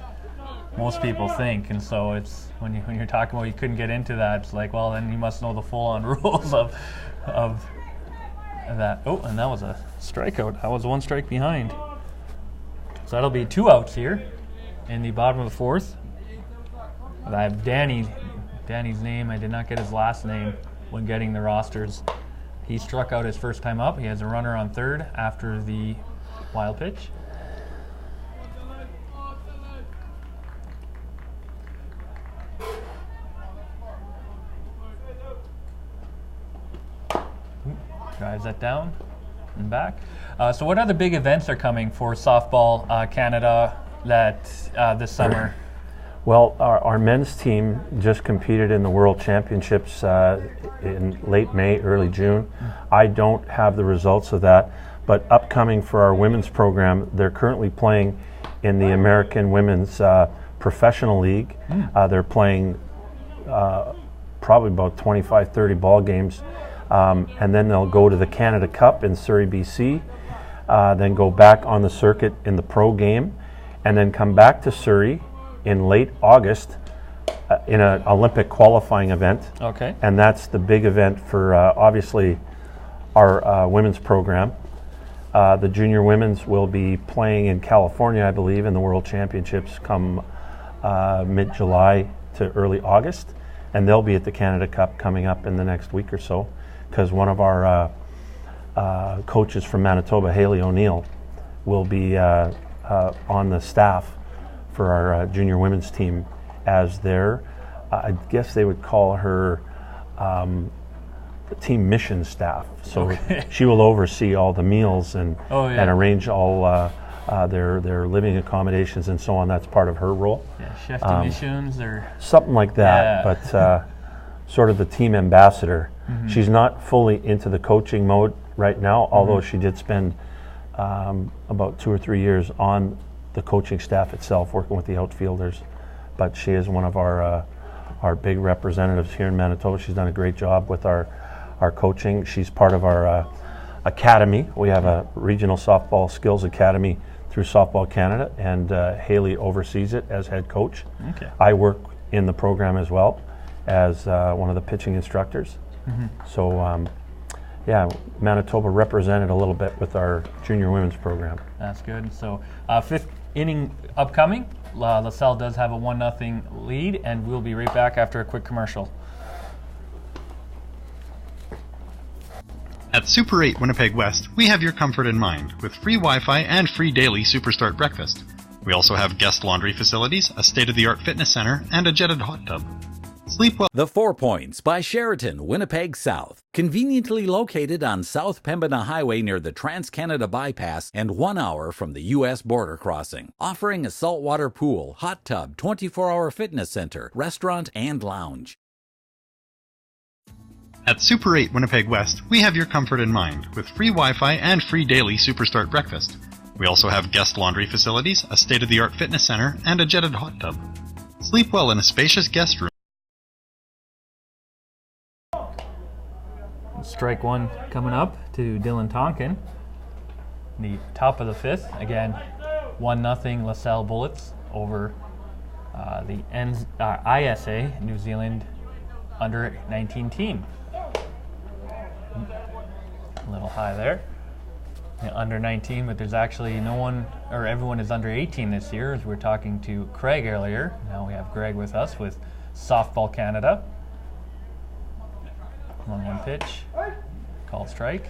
S1: most people think. And so it's when you're talking about you couldn't get into that, it's like, well, then you must know the full-on rules of that. Oh, and that was a strikeout. I was 1 strike behind. So that'll be 2 outs here in the bottom of the fourth. I have Danny's name. I did not get his last name when getting the rosters. He struck out his first time up. He has a runner on third after the wild pitch. Drives that down and back. So what other big events are coming for Softball Canada this summer?
S6: Well, our men's team just competed in the World Championships in late May, early June. I don't have the results of that, but upcoming for our women's program, they're currently playing in the American Women's Professional League. They're playing probably about 25, 30 ball games. And then they'll go to the Canada Cup in Surrey, BC, then go back on the circuit in the pro game, and then come back to Surrey in late August in an Olympic qualifying event.
S1: Okay.
S6: And that's the big event for, obviously, our women's program. The junior women's will be playing in California, I believe, in the World Championships come mid-July to early August, and they'll be at the Canada Cup coming up in the next week or so, because one of our coaches from Manitoba, Haley O'Neill, will be on the staff for our junior women's team as their, I guess they would call her team mission staff. So she will oversee all the meals and arrange all their living accommodations and so on. That's part of her role.
S1: Yeah, chef de missions or
S6: something like that. Yeah. But sort of the team ambassador. She's not fully into the coaching mode right now, although she did spend about 2 or 3 years on the coaching staff itself, working with the outfielders. But she is one of our big representatives here in Manitoba. She's done a great job with our coaching. She's part of our academy. We have a regional softball skills academy through Softball Canada, and Haley oversees it as head coach.
S1: Okay.
S6: I work in the program as well as one of the pitching instructors. So yeah, Manitoba represented a little bit with our junior women's program.
S1: That's good. So 5th inning upcoming. LaSalle does have a 1-0 lead, and we'll be right back after a quick commercial.
S4: At Super 8 Winnipeg West, we have your comfort in mind with free Wi-Fi and free daily Superstart breakfast. We also have guest laundry facilities, a state-of-the-art fitness center, and a jetted hot tub. Sleep well.
S5: The 4 Points by Sheraton, Winnipeg South. Conveniently located on South Pembina Highway near the Trans-Canada Bypass and 1 hour from the U.S. border crossing. Offering a saltwater pool, hot tub, 24-hour fitness center, restaurant, and lounge.
S4: At Super 8 Winnipeg West, we have your comfort in mind with free Wi-Fi and free daily Superstart breakfast. We also have guest laundry facilities, a state-of-the-art fitness center, and a jetted hot tub. Sleep well in a spacious guest room.
S1: Strike one coming up to Dylan Tonkin. The top of the 5th. Again, 1-0 LaSalle Bullets over the ISA, New Zealand under 19 team. A little high there. Yeah, under 19, but there's actually no one, or everyone is under 18 this year, as we were talking to Craig earlier. Now we have Greg with us with Softball Canada. 1-1 pitch. Called strike.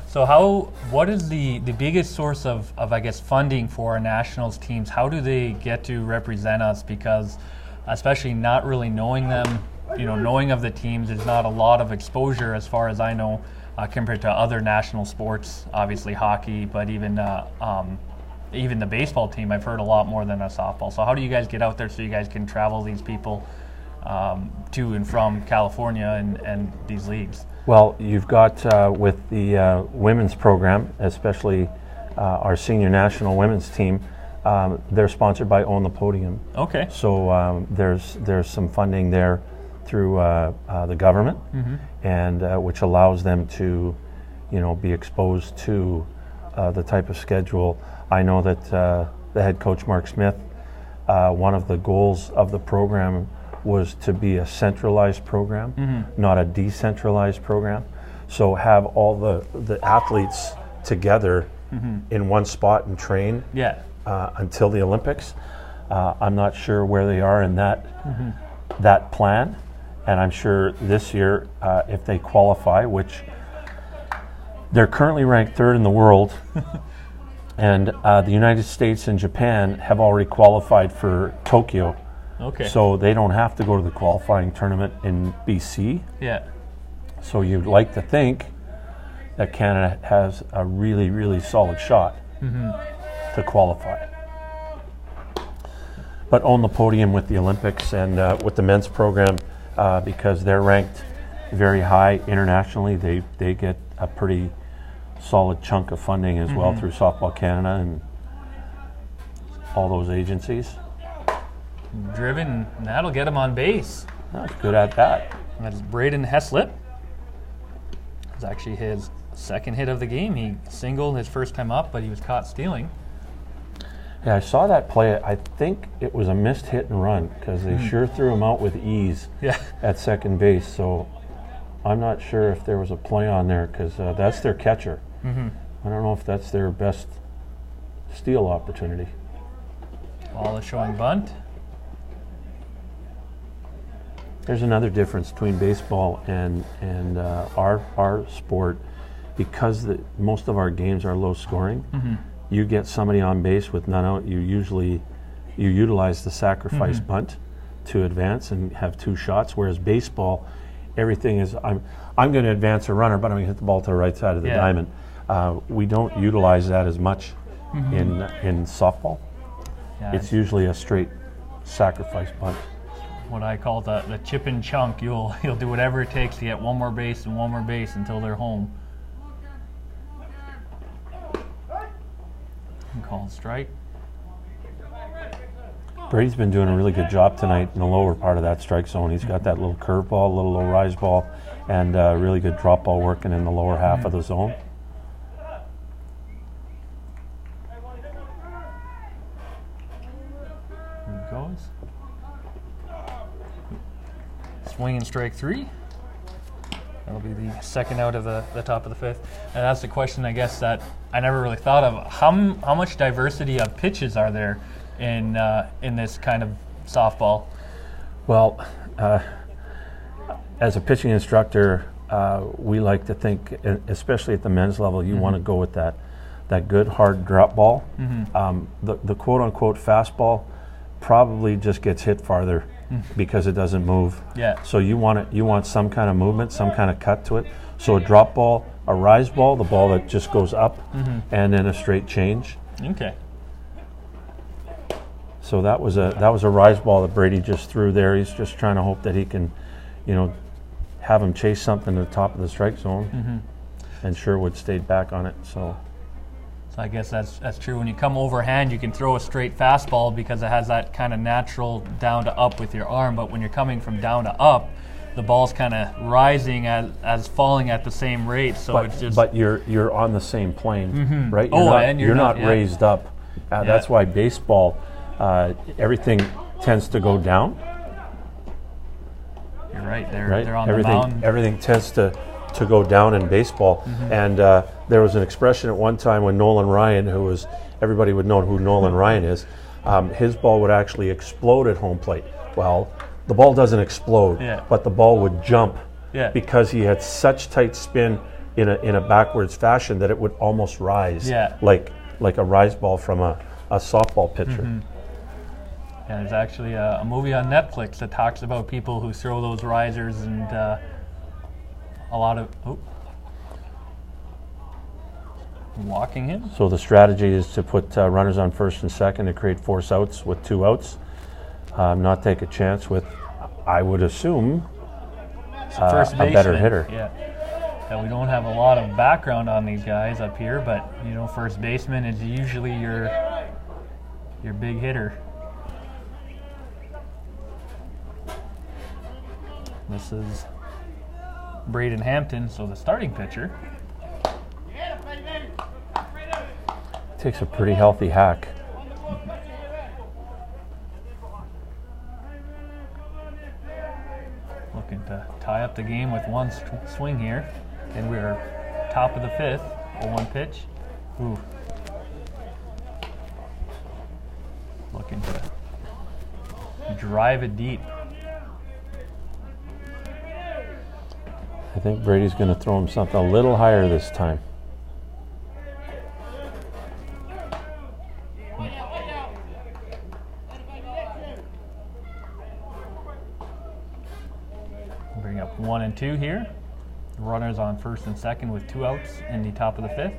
S1: So what is the biggest source of I guess funding for our nationals teams? How do they get to represent us? Because especially not really knowing them, knowing of the teams, there's not a lot of exposure as far as I know compared to other national sports, obviously hockey, but even the baseball team I've heard a lot more than a softball. So how do you guys get out there so you guys can travel these people to and from California and these leagues?
S6: Well, you've got with the women's program, especially our senior national women's team, they're sponsored by Own the Podium.
S1: Okay.
S6: So there's some funding there through the government, and which allows them to, be exposed to the type of schedule. I know that the head coach Mark Smith, one of the goals of the program was to be a centralized program, not a decentralized program. So have all the athletes together in one spot and train until the Olympics. I'm not sure where they are in that plan, and I'm sure this year, if they qualify, which they're currently ranked 3rd in the world, and the United States and Japan have already qualified for Tokyo.
S1: Okay.
S6: So they don't have to go to the qualifying tournament in BC.
S1: Yeah.
S6: So you'd like to think that Canada has a really, really solid shot to qualify. But Own the Podium with the Olympics and with the men's program, because they're ranked very high internationally, they get a pretty solid chunk of funding as well through Softball Canada and all those agencies.
S1: Driven, and that'll get him on base.
S6: That's good at that.
S1: That's Braden Heslip. It's actually his second hit of the game. He singled his first time up, but he was caught stealing.
S6: Yeah, I saw that play. I think it was a missed hit and run because they sure threw him out with ease at second base. So I'm not sure if there was a play on there because that's their catcher. I don't know if that's their best steal opportunity.
S1: Ball is showing bunt.
S6: There's another difference between baseball and our sport, because most of our games are low scoring. You get somebody on base with none out, you utilize the sacrifice bunt to advance and have 2 shots. Whereas baseball, everything is I'm going to advance a runner, but I'm going to hit the ball to the right side of the diamond. We don't utilize that as much in softball.
S1: Yeah,
S6: it's usually a straight sacrifice bunt.
S1: what I call the chip and chunk. You'll do whatever it takes to get one more base and one more base until they're home. And called strike.
S6: Brady's been doing a really good job tonight in the lower part of that strike zone. He's got that little curve ball, little low rise ball, and really good drop ball working in the lower half of the zone.
S1: Here it goes. Swing and strike 3. That'll be the second out of the top of the 5th. And that's the question, I guess, that I never really thought of. How much diversity of pitches are there in this kind of softball?
S6: Well, as a pitching instructor, we like to think, especially at the men's level, you want to go with that good hard drop ball. The quote-unquote fastball probably just gets hit farther because it doesn't move.
S1: Yeah.
S6: So you want some kind of movement, some kind of cut to it. So a drop ball, a rise ball, the ball that just goes up, and then a straight change.
S1: Okay.
S6: So that was a rise ball that Brady just threw there. He's just trying to hope that he can, have him chase something to the top of the strike zone. And Sherwood stayed back on it. So
S1: I guess that's true. When you come overhand, you can throw a straight fastball because it has that kind of natural down to up with your arm. But when you're coming from down to up, the ball's kind of rising as falling at the same rate. So it's just.
S6: But you're on the same plane, right?
S1: You're
S6: not raised up. That's why baseball, everything tends to go down.
S1: You're right. They're on the mound.
S6: Everything tends to go down in baseball. And there was an expression at one time when Nolan Ryan, everybody would know who Nolan Ryan is, his ball would actually explode at home plate. Well, the ball doesn't explode, but the ball would jump because he had such tight spin in a backwards fashion that it would almost rise, like a rise ball from a softball pitcher.
S1: Yeah, there's actually a movie on Netflix that talks about people who throw those risers and a lot of walking him.
S6: So the strategy is to put runners on first and second to create force outs with 2 outs. Not take a chance with, I would assume,
S1: first
S6: a better hitter.
S1: Yeah, we don't have a lot of background on these guys up here, but first baseman is usually your big hitter. This is Braden Hampton, so the starting pitcher.
S6: Takes a pretty healthy hack.
S1: Looking to tie up the game with one swing here. And we're top of the 5th, 0-1 pitch. Ooh. Looking to drive it deep.
S6: I think Brady's going to throw him something a little higher this time.
S1: Bring up 1 and 2 here. Runners on first and second with 2 outs in the top of the 5th.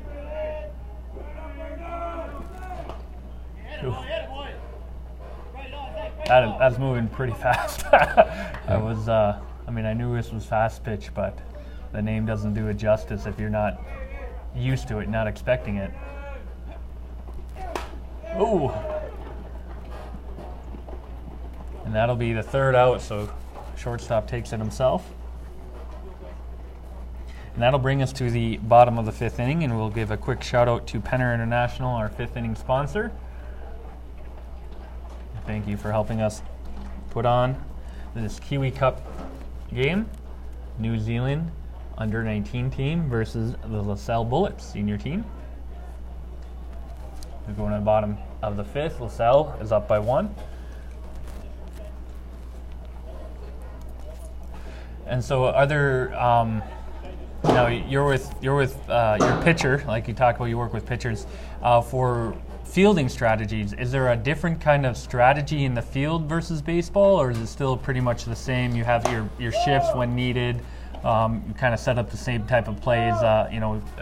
S1: Ooh. That's moving pretty fast. I knew this was fast pitch, but the name doesn't do it justice if you're not used to it, not expecting it. Ooh. And that'll be the 3rd out, so shortstop takes it himself. And that'll bring us to the bottom of the 5th inning, and we'll give a quick shout out to Penner International, our 5th inning sponsor. Thank you for helping us put on this Kiwi Cup game. New Zealand under 19 team versus the Salle Bullets senior team. We're going to the bottom of the 5th. LaSalle is up by 1. And so are there, you're with your pitcher, like you talk about, you work with pitchers, for fielding strategies. Is there a different kind of strategy in the field versus baseball, or is it still pretty much the same? You have your shifts when needed, kind of set up the same type of plays.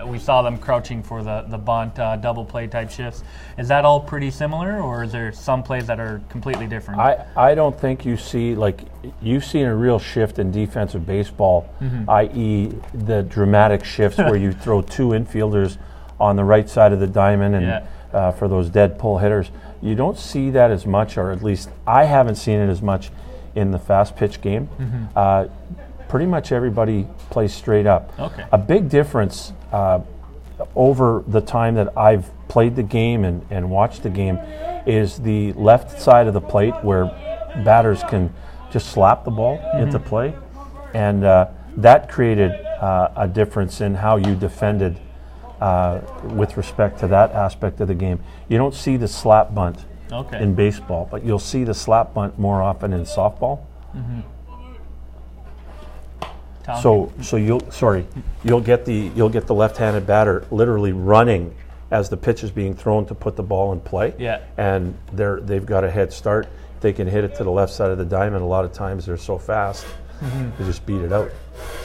S1: We saw them crouching for the bunt, double play type shifts. Is that all pretty similar, or is there some plays that are completely different?
S6: I don't think you've seen a real shift in defensive baseball, i.e. the dramatic shifts where you throw two infielders on the right side of the diamond and for those dead pull hitters. You don't see that as much, or at least I haven't seen it as much in the fast pitch game. Pretty much everybody plays straight up.
S1: Okay.
S6: A big difference over the time that I've played the game and watched the game is the left side of the plate where batters can just slap the ball into play. And that created a difference in how you defended with respect to that aspect of the game. You don't see the slap bunt in baseball, but you'll see the slap bunt more often in softball. So you'll get the left-handed batter literally running as the pitch is being thrown to put the ball in play.
S1: Yeah.
S6: And they've got a head start. They can hit it to the left side of the diamond. A lot of times they're so fast, they just beat it out.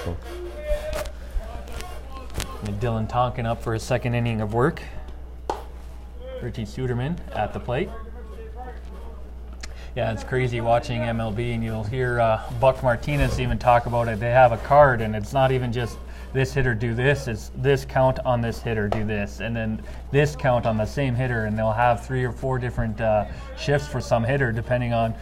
S6: So.
S1: And Dylan Tonkin up for his second inning of work. Richie Suderman at the plate. Yeah, it's crazy watching MLB, and you'll hear Buck Martinez even talk about it. They have a card, and it's not even just this hitter do this, it's this count on this hitter do this, and then this count on the same hitter, and they'll have 3 or 4 different shifts for some hitter depending on,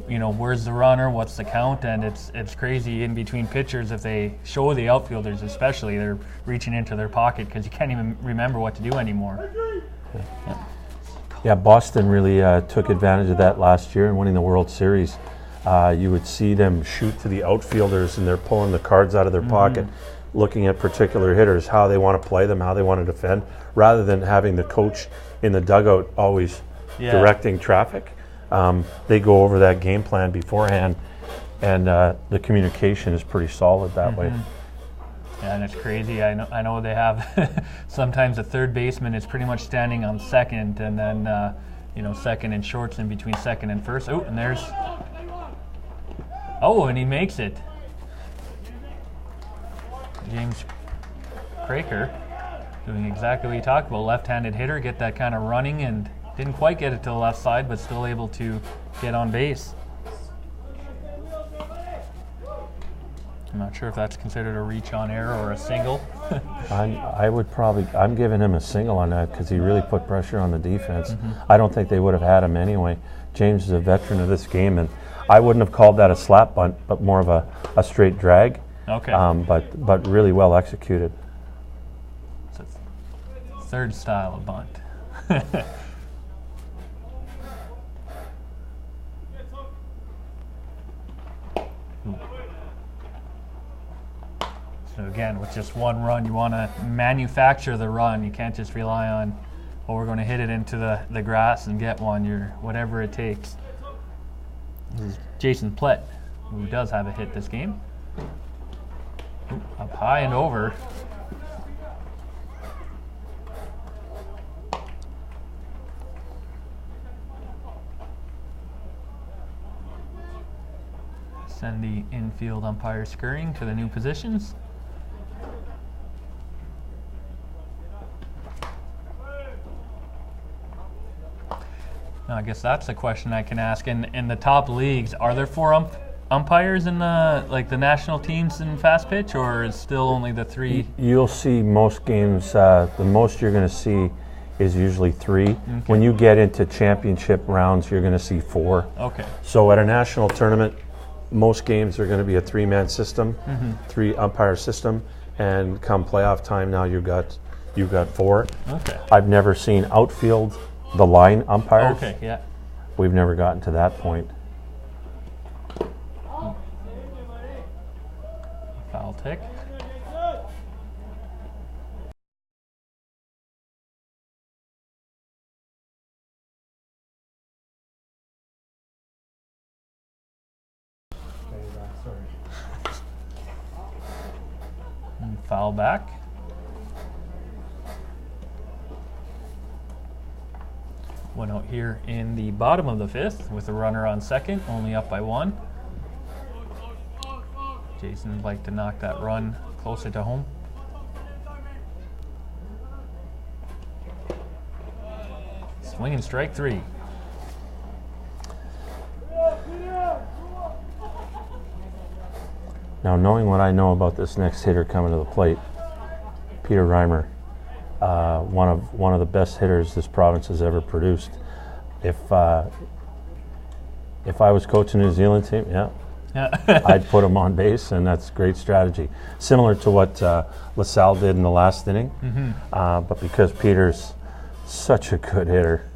S1: where's the runner, what's the count, and it's crazy in between pitchers. If they show the outfielders especially, they're reaching into their pocket because you can't even remember what to do anymore.
S6: Yeah, Boston really took advantage of that last year in winning the World Series. You would see them shoot to the outfielders, and they're pulling the cards out of their pocket, looking at particular hitters, how they want to play them, how they want to defend, rather than having the coach in the dugout always directing traffic. They go over that game plan beforehand, and the communication is pretty solid that way.
S1: Yeah, and it's crazy. I know they have sometimes a third baseman is pretty much standing on second, and then second and short's in between second and first. Oh, and there's and he makes it. James Craker doing exactly what he talked about. Left-handed hitter, get that kind of running, and didn't quite get it to the left side, but still able to get on base. I'm not sure if that's considered a reach on air or a single.
S6: I'm giving him a single on that because he really put pressure on the defense. I don't think they would have had him anyway. James is a veteran of this game, and I wouldn't have called that a slap bunt, but more of a straight drag.
S1: Okay.
S6: But really well executed.
S1: So third style of bunt. So again, with just one run, you want to manufacture the run. You can't just rely on, we're going to hit it into the grass and get one. Whatever it takes. This is Jason Plett, who does have a hit this game. Up high and over. Send the infield umpire scurrying to the new positions. Now, I guess that's a question I can ask. In the top leagues, are there 4 umpires in the national teams in fast pitch, or is still only the 3?
S6: You'll see most games. The most you're going to see is usually 3. When you get into championship rounds, you're going to see 4.
S1: Okay.
S6: So at a national tournament, most games are going to be a 3-man system, 3 umpire system, and come playoff time, now you've got 4.
S1: Okay.
S6: I've never seen outfield the line umpires.
S1: Okay. Yeah.
S6: We've never gotten to that point.
S1: Foul tick. And foul back. One out here in the bottom of the 5th with a runner on second, only up by 1. Jason would like to knock that run closer to home. Swing and strike 3.
S6: Now, knowing what I know about this next hitter coming to the plate, Peter Reimer, one of the best hitters this province has ever produced. If I was coaching the New Zealand team, I'd put him on base, and that's great strategy. Similar to what LaSalle did in the last inning, but because Peter's such a good hitter,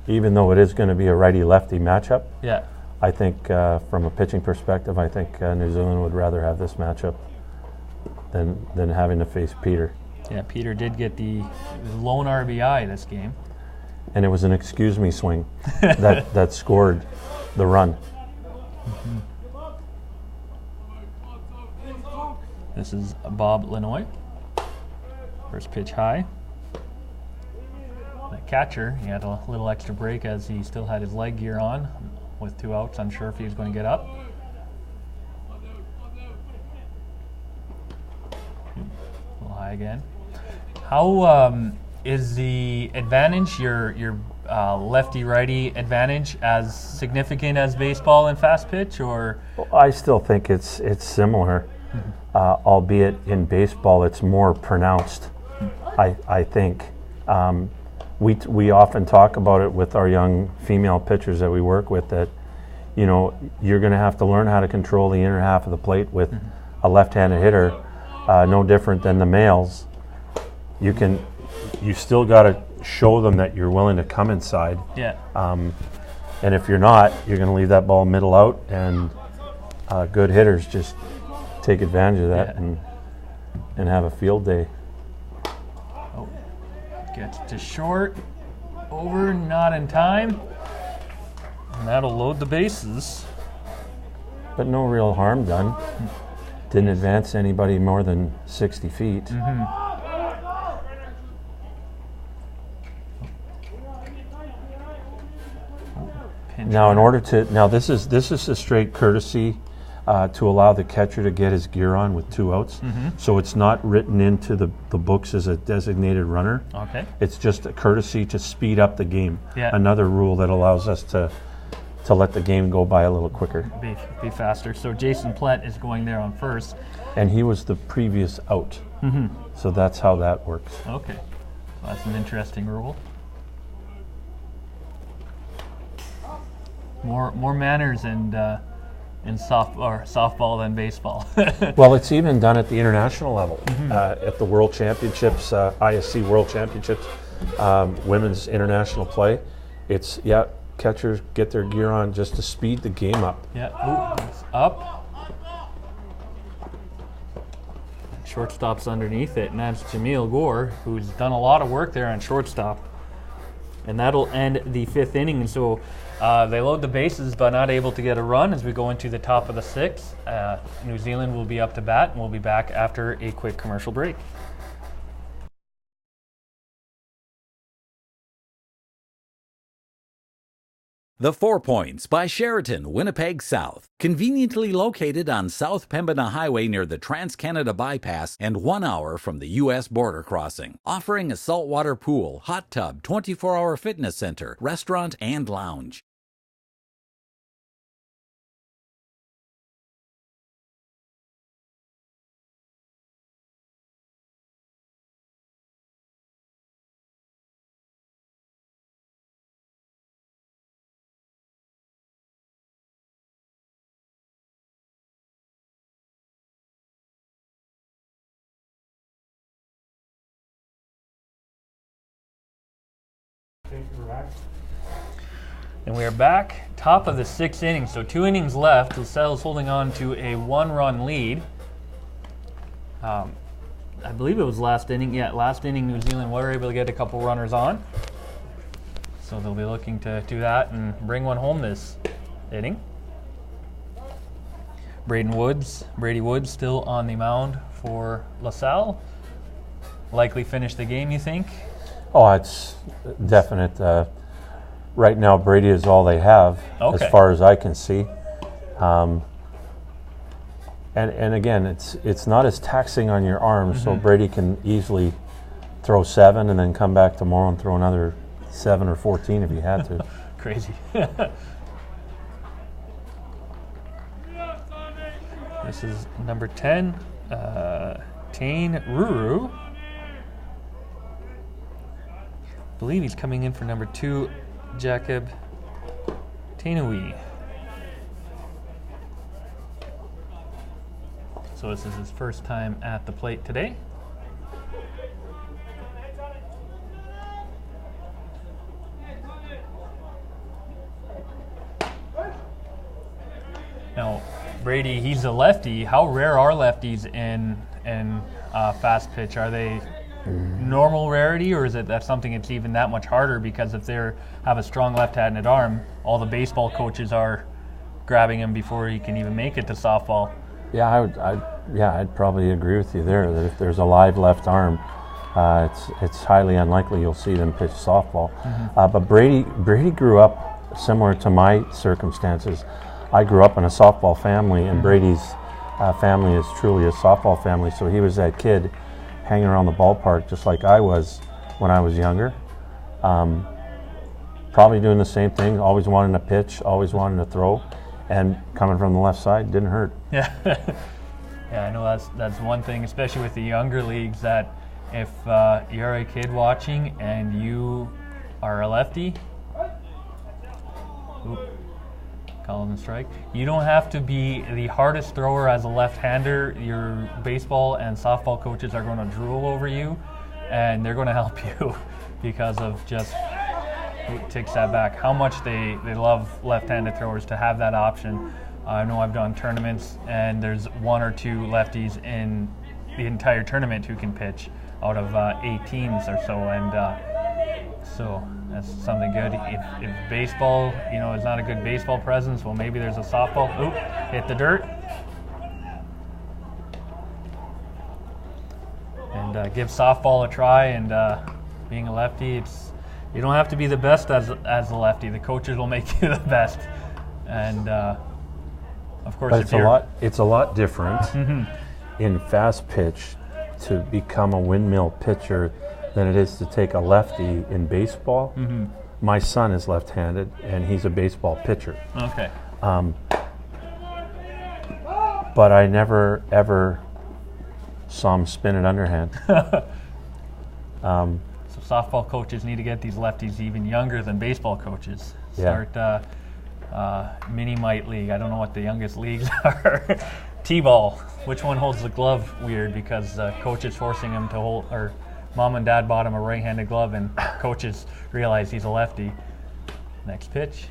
S6: even though it is going to be a righty-lefty matchup, I think from a pitching perspective, I think New Zealand would rather have this matchup than having to face Peter.
S1: Yeah, Peter did get the lone RBI this game.
S6: And it was an excuse me swing that scored the run.
S1: This is Bob Lanoy. First pitch high. The catcher, he had a little extra break as he still had his leg gear on with 2 outs, unsure if he was going to get up. A little high again. How is the advantage, your lefty-righty advantage, as significant as baseball and fast pitch, or?
S6: Well, I still think it's similar, albeit in baseball it's more pronounced. I think we often talk about it with our young female pitchers that we work with, that you're going to have to learn how to control the inner half of the plate with a left-handed hitter, no different than the males. You still got to show them that you're willing to come inside. And if you're not, you're going to leave that ball middle out, and good hitters just take advantage of that and have a field day.
S1: Oh, gets to short, over, not in time, and that'll load the bases.
S6: But no real harm done. Didn't advance anybody more than 60 feet. Now, this is a straight courtesy to allow the catcher to get his gear on with 2 outs. So it's not written into the books as a designated runner.
S1: Okay.
S6: It's just a courtesy to speed up the game.
S1: Yeah.
S6: Another rule that allows us to let the game go by a little quicker.
S1: Be faster. So Jason Plett is going there on first.
S6: And he was the previous out. So that's how that works.
S1: Okay. Well, that's an interesting rule. More manners in softball than baseball.
S6: Well, it's even done at the international level. At the World Championships, ISC World Championships, women's international play. It's catchers get their gear on just to speed the game up.
S1: It's up. Shortstop's underneath it, and that's Jameel Gore, who's done a lot of work there on shortstop. And that'll end the 5th inning. And so they load the bases, but not able to get a run as we go into the top of the 6th. New Zealand will be up to bat, and we'll be back after a quick commercial break.
S5: The 4 Points by Sheraton, Winnipeg South. Conveniently located on South Pembina Highway near the Trans-Canada Bypass and 1 hour from the U.S. border crossing. Offering a saltwater pool, hot tub, 24-hour fitness center, restaurant, and lounge.
S1: And we are back, top of the 6th inning. So 2 innings left. LaSalle is holding on to a 1-run lead. I believe it was last inning. Yeah, last inning New Zealand were able to get a couple runners on. So they'll be looking to do that and bring one home this inning. Brady Woods still on the mound for LaSalle. Likely finish the game, you think?
S6: Oh, it's definite. Right now, Brady is all they have, as far as I can see. And again, it's not as taxing on your arms, so Brady can easily throw 7 and then come back tomorrow and throw another 7 or 14 if he had to.
S1: Crazy. This is number 10, Tane Ruru. I believe he's coming in for number 2, Jacob Tainui. So this is his first time at the plate today. Now, Brady, he's a lefty. How rare are lefties in fast pitch? Are they normal rarity, or is it that something that's even that much harder because if they have a strong left-handed arm, all the baseball coaches are grabbing him before he can even make it to softball?
S6: Yeah, I'd probably agree with you there that if there's a live left arm, it's highly unlikely you'll see them pitch softball. But Brady grew up similar to my circumstances. I grew up in a softball family, and Brady's family is truly a softball family. So he was that kid hanging around the ballpark just like I was when I was younger. Probably doing the same thing, always wanting to pitch, always wanting to throw, and coming from the left side didn't hurt.
S1: Yeah, yeah, I know that's one thing, especially with the younger leagues, that if you're a kid watching and you are a lefty, calling a strike, you don't have to be the hardest thrower as a left-hander. Your baseball and softball coaches are going to drool over you, and they're going to help you because of just who takes that back. How much they love left-handed throwers to have that option. I know I've done tournaments, and there's 1 or 2 lefties in the entire tournament who can pitch out of 8 teams or so, and so that's something good. If baseball, is not a good baseball presence, well, maybe there's a softball. Oop, hit the dirt. And give softball a try. And being a lefty, you don't have to be the best as a lefty. The coaches will make you the best. And of course,
S6: but it's a lot different in fast pitch to become a windmill pitcher than it is to take a lefty in baseball. My son is left-handed, and he's a baseball pitcher.
S1: Okay.
S6: But I never, ever saw him spin it underhand.
S1: So softball coaches need to get these lefties even younger than baseball coaches. Start mini-mite league. I don't know what the youngest leagues are. T-ball. Which one holds the glove weird because coach is forcing him to hold, or mom and dad bought him a right-handed glove, and coaches realize he's a lefty. Next pitch.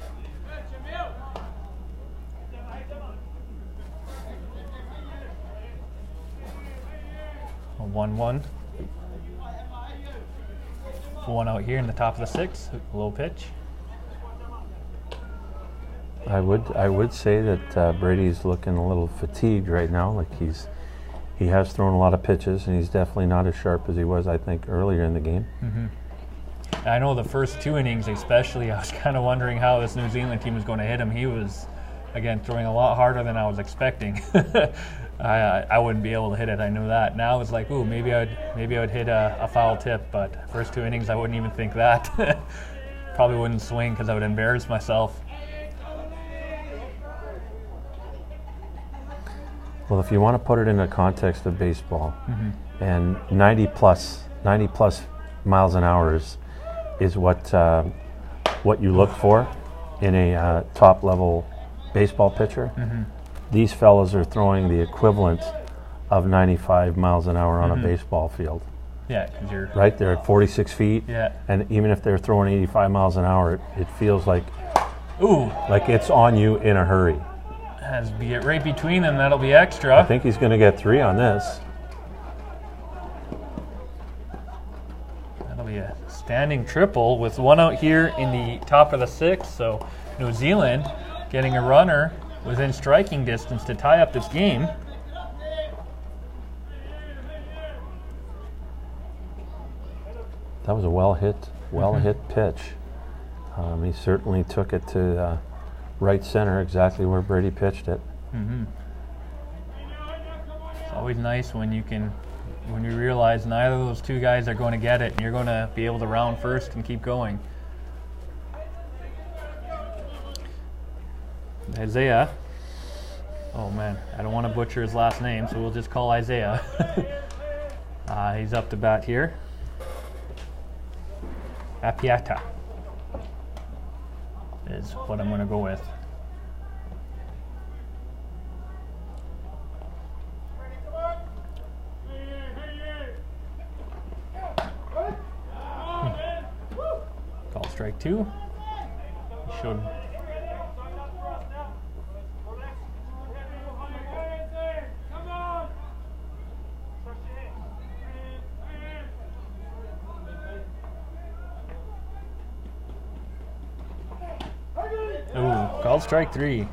S1: A 1-1. One out here in the top of the 6th. Low pitch.
S6: I would say that Brady's looking a little fatigued right now. Like he has thrown a lot of pitches, and he's definitely not as sharp as he was, I think, earlier in the game.
S1: I know the first 2 innings especially, I was kind of wondering how this New Zealand team was going to hit him. He was, again, throwing a lot harder than I was expecting. I wouldn't be able to hit it, I knew that. Now it's like, ooh, maybe I would hit a foul tip, but first 2 innings I wouldn't even think that. Probably wouldn't swing because I would embarrass myself.
S6: Well, if you want to put it in the context of baseball, and 90 plus miles an hour is what you look for in a top level baseball pitcher. These fellas are throwing the equivalent of 95 miles an hour on a baseball field.
S1: Yeah, because you're
S6: right there at 46 feet.
S1: Yeah.
S6: And even if they're throwing 85 miles an hour, it feels like it's on you in a hurry.
S1: Has to get right between them. That'll be extra.
S6: I think he's going to get 3 on this.
S1: That'll be a standing triple with 1 out here in the top of the 6th. So New Zealand getting a runner within striking distance to tie up this game.
S6: That was a well hit pitch. He certainly took it to right center, exactly where Brady pitched it.
S1: always nice when you realize neither of those two guys are going to get it, and you're going to be able to round first and keep going. Isaiah. Oh man, I don't want to butcher his last name, so we'll just call Isaiah. He's up to bat here. Apiata is what I'm going to go with. Call strike 2. He showed. Ooh, called strike 3.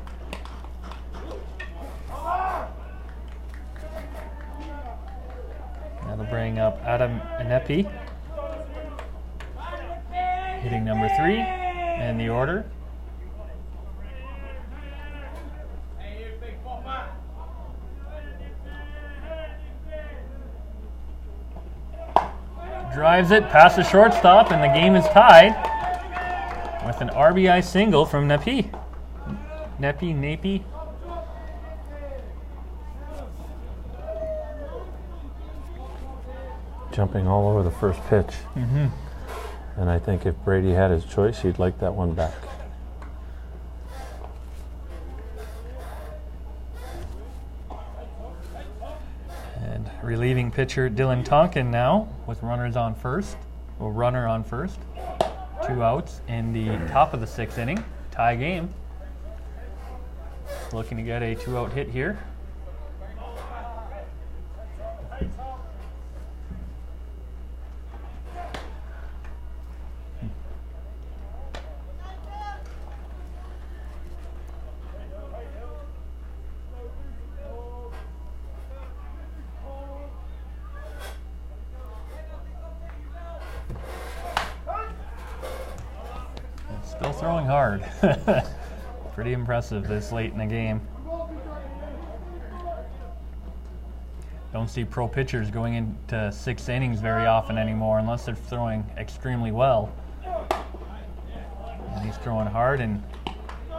S1: That'll bring up Adam Inepi, hitting number 3 in the order. Drives it past the shortstop, and the game is tied with an RBI single from Napi. Napi.
S6: Jumping all over the first pitch.
S1: Mm-hmm.
S6: And I think if Brady had his choice, he'd like that one back.
S1: And relieving pitcher Dylan Tonkin now with runners on first, or runner on first. 2 outs in the top of the 6th inning. Tie game. Looking to get a 2-out hit here. Still throwing hard. Pretty impressive this late in the game. Don't see pro pitchers going into 6 innings very often anymore unless they're throwing extremely well. And he's throwing hard and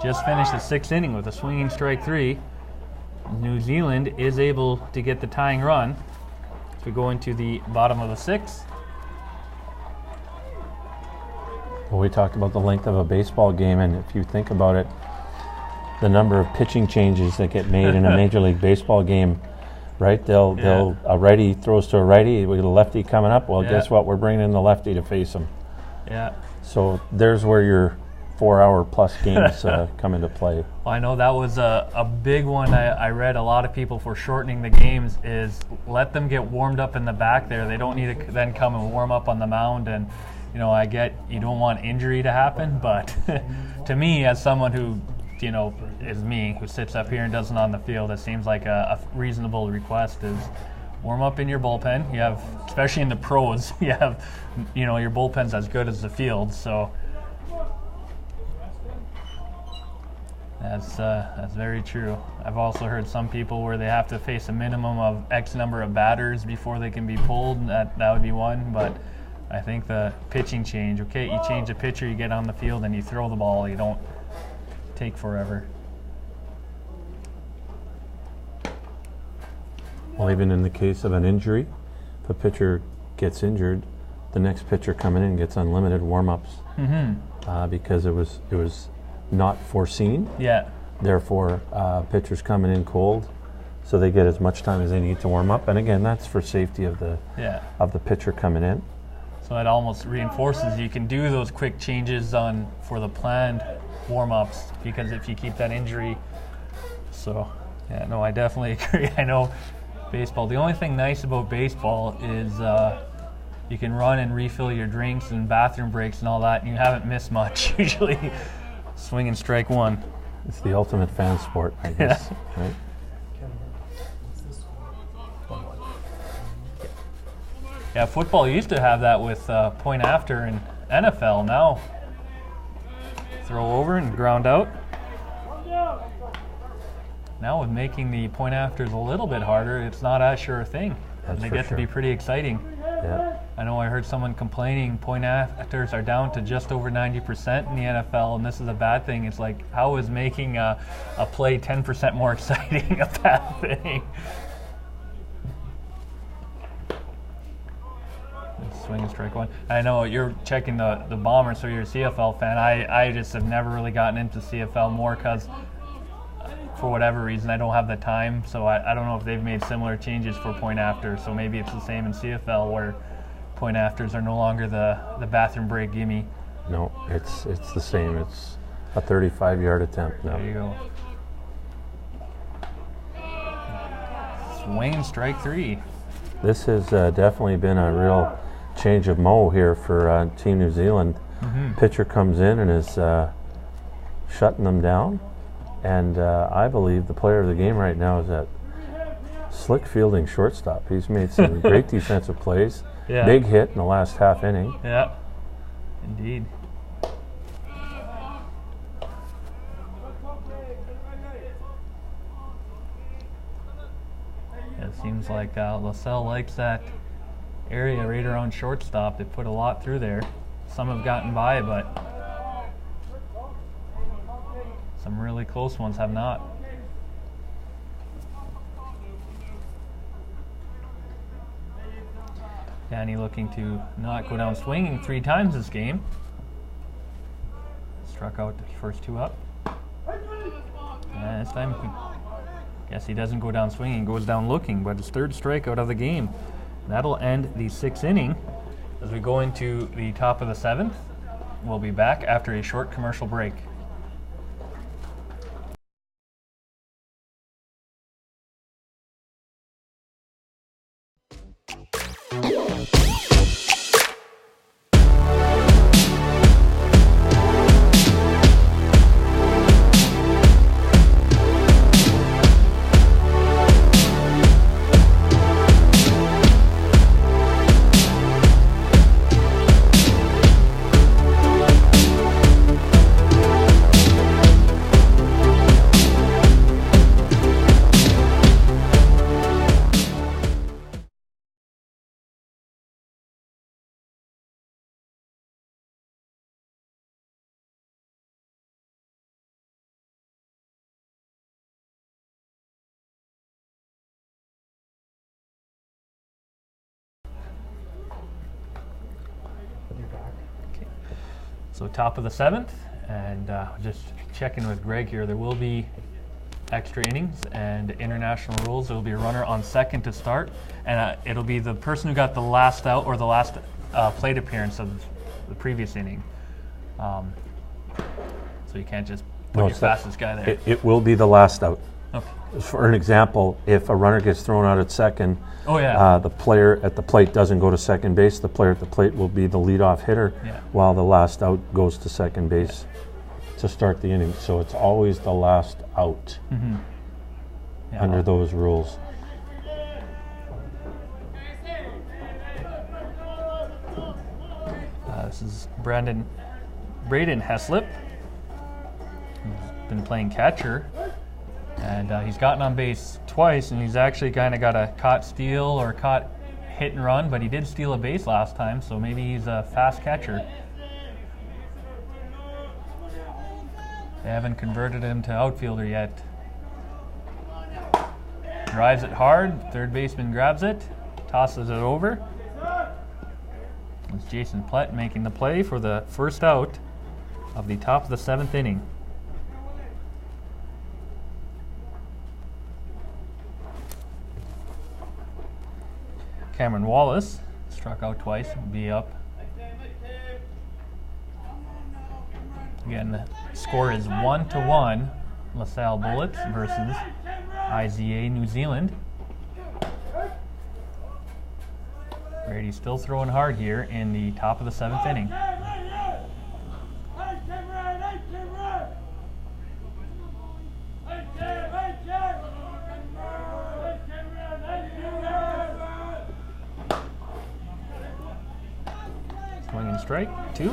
S1: just finished the 6th inning with a swinging strike 3. New Zealand is able to get the tying run as we go into the bottom of the 6th.
S6: Well, we talked about the length of a baseball game, and if you think about it, the number of pitching changes that get made in a Major League Baseball game, right? They'll a righty throws to a righty, we get a lefty coming up. Well, guess what? We're bringing in the lefty to face him.
S1: Yeah.
S6: So there's where your 4-hour plus games come into play.
S1: Well, I know that was a big one. I read a lot of people for shortening the games is let them get warmed up in the back there. They don't need to then come and warm up on the mound. And you know, I get you don't want injury to happen, but to me, as someone who, you know, is me, who sits up here and does it on the field, it seems like a reasonable request is warm up in your bullpen. You have, especially in the pros, you have, you know, your bullpen's as good as the field, so that's very true. I've also heard some people where they have to face a minimum of X number of batters before they can be pulled, and that would be one, but I think the pitching change, okay, you change the pitcher, you get on the field and you throw the ball, you don't take forever.
S6: Well, even in the case of an injury, if a pitcher gets injured, the next pitcher coming in gets unlimited warm-ups because it was not foreseen.
S1: Yeah.
S6: Therefore, pitchers coming in cold, so they get as much time as they need to warm up. And again, that's for safety of the pitcher coming in.
S1: So it almost reinforces you can do those quick changes for the planned warm-ups, because if you keep that injury. So, yeah, no, I definitely agree. I know baseball, the only thing nice about baseball is you can run and refill your drinks and bathroom breaks and all that, and you haven't missed much usually. Swing and strike 1.
S6: It's the ultimate fan sport, I guess, right?
S1: Yeah, football used to have that with point after in NFL. Now, throw over and ground out. now with making the point afters a little bit harder, it's not as sure a thing.
S6: That's
S1: They
S6: for
S1: get to
S6: sure.
S1: be pretty exciting.
S6: Yeah.
S1: I know I heard someone complaining point afters are down to just over 90% in the NFL, and this is a bad thing. It's like, how is making a play 10% more exciting a bad thing? Swing and strike one. I know you're checking the Bombers, so you're a CFL fan. I just have never really gotten into CFL more because for whatever reason I don't have the time. So I don't know if they've made similar changes for point after. So maybe it's the same in CFL where point afters are no longer the bathroom break gimme.
S6: No, it's the same. It's a 35-yard attempt now.
S1: There you go. Swing and strike three.
S6: This has definitely been a real change of mo here for Team New Zealand. Pitcher comes in and is shutting them down, and I believe the player of the game right now is that slick fielding shortstop. He's made some great defensive plays.
S1: Yeah.
S6: Big hit in the last half inning.
S1: Yeah, indeed. It seems like LaSalle likes that area right around shortstop. They put a lot through there. Some have gotten by, but some really close ones have not. Danny looking to not go down swinging 3 times this game. Struck out the first 2 up. And this time, guess he doesn't go down swinging, goes down looking, but his 3rd strikeout of the game. That'll end the 6th inning. As we go into the top of the 7th, we'll be back after a short commercial break. So top of the 7th, and just checking with Greg here, there will be extra innings and international rules. There will be a runner on second to start, and it'll be the person who got the last out or the last plate appearance of the previous inning. So you can't just put your fastest guy there.
S6: It will be the last out.
S1: Okay.
S6: For an example, if a runner gets thrown out at second,
S1: Oh, yeah.
S6: the player at the plate doesn't go to second base. The player at the plate will be the leadoff hitter,
S1: Yeah.
S6: while the last out goes to second base to start the inning. So it's always the last out
S1: Yeah.
S6: under those rules.
S1: This is Braden Heslip. He's been playing catcher, and he's gotten on base twice, and he's actually kind of got a caught steal or caught hit and run, but he did steal a base last time, so maybe he's a fast catcher. They haven't converted him to outfielder yet. Drives it hard, third baseman grabs it, tosses it over. It's Jason Plett making the play for the first out of the top of the 7th inning. Cameron Wallace struck out twice, will be up. Again, the score is 1-1, LaSalle Bullets versus IZA New Zealand. Brady's still throwing hard here in the top of the 7th inning. Swing and strike, 2.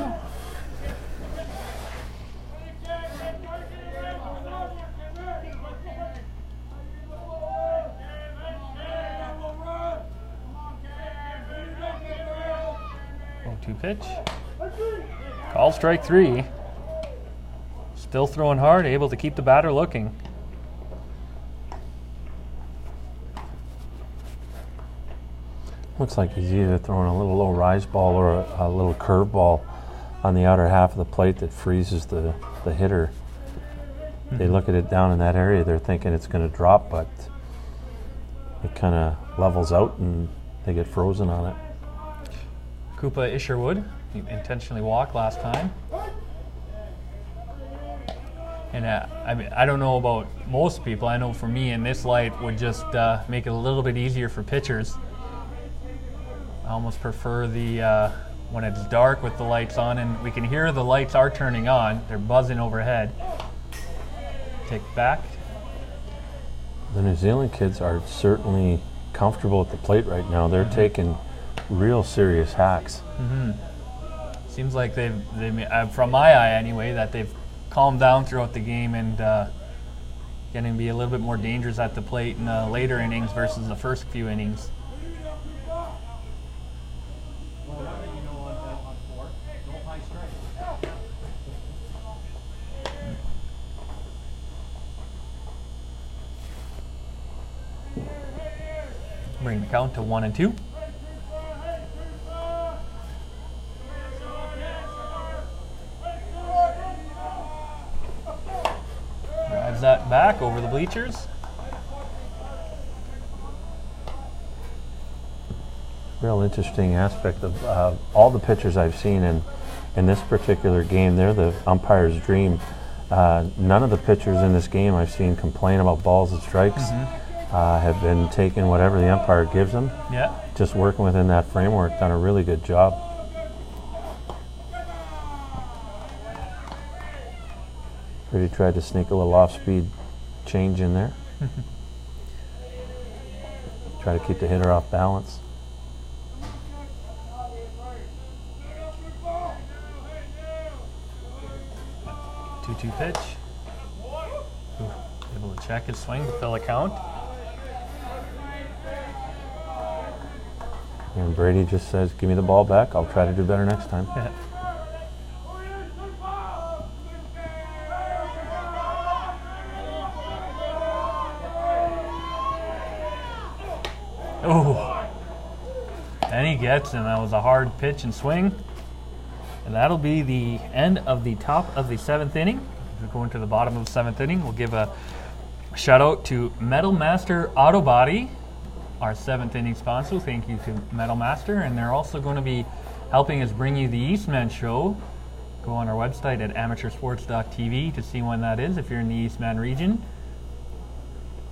S1: 2-2 pitch. Call strike 3. Still throwing hard, able to keep the batter looking.
S6: Looks like he's either throwing a little low rise ball or a little curve ball on the outer half of the plate that freezes the hitter. They look at it down in that area, they're thinking it's going to drop, but it kind of levels out and they get frozen on it.
S1: Koopa Isherwood, he intentionally walked last time. And I mean, I don't know about most people. I know for me, in this light would just make it a little bit easier for pitchers. I almost prefer the when it's dark with the lights on, and we can hear the lights are turning on. They're buzzing overhead. Take back.
S6: The New Zealand kids are certainly comfortable at the plate right now. They're taking real serious hacks.
S1: Seems like they've from my eye anyway, that they've calmed down throughout the game and getting to be a little bit more dangerous at the plate in the later innings versus the first few innings. Bring the count to 1-2. Drives that back over the bleachers.
S6: Real interesting aspect of all the pitchers I've seen in this particular game. They're the umpire's dream. None of the pitchers in this game I've seen complain about balls and strikes. Have been taking whatever the umpire gives them.
S1: Yeah.
S6: Just working within that framework, done a really good job. Brady tried to sneak a little off-speed change in there. Try to keep the hitter off balance.
S1: Two-two pitch. Ooh, able to check his swing to fill a count.
S6: And Brady just says, give me the ball back. I'll try to do better next time.
S1: Yeah. Oh, and he gets him. That was a hard pitch and swing. And that'll be the end of the top of the 7th inning. As we go into the bottom of the 7th inning, we'll give a shout out to Metal Master Auto Body, our 7th inning sponsor. Thank you to Metal Master, and they're also going to be helping us bring you the Eastman Show. Go on our website at amateursports.tv to see when that is if you're in the Eastman region.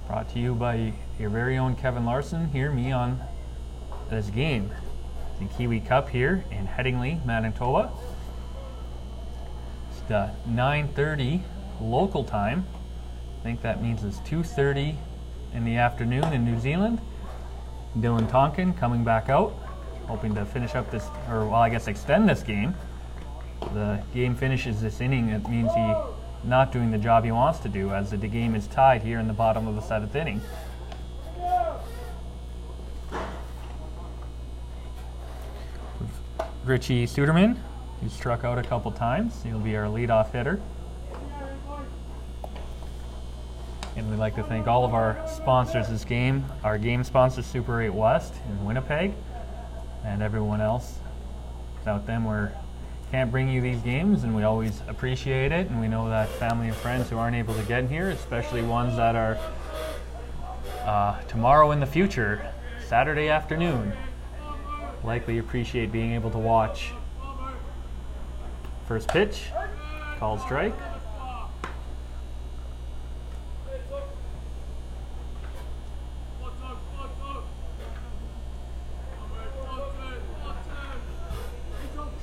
S1: Brought to you by your very own Kevin Larson, here, me on this game. The Kiwi Cup here in Headingley, Manitoba. It's 9:30 local time. I think that means it's 2:30 in the afternoon in New Zealand. Dylan Tonkin coming back out, hoping to finish up this, or well, I guess extend this game. The game finishes this inning, it means he not doing the job he wants to do, as the game is tied here in the bottom of the 7th inning. Richie Suderman, who struck out a couple times. He'll be our leadoff hitter. And we'd like to thank all of our sponsors this game, our game sponsor, Super 8 West in Winnipeg, and everyone else. Without them, we can't bring you these games, and we always appreciate it. And we know that family and friends who aren't able to get here, especially ones that are tomorrow in the future, Saturday afternoon, likely appreciate being able to watch. First pitch, called strike.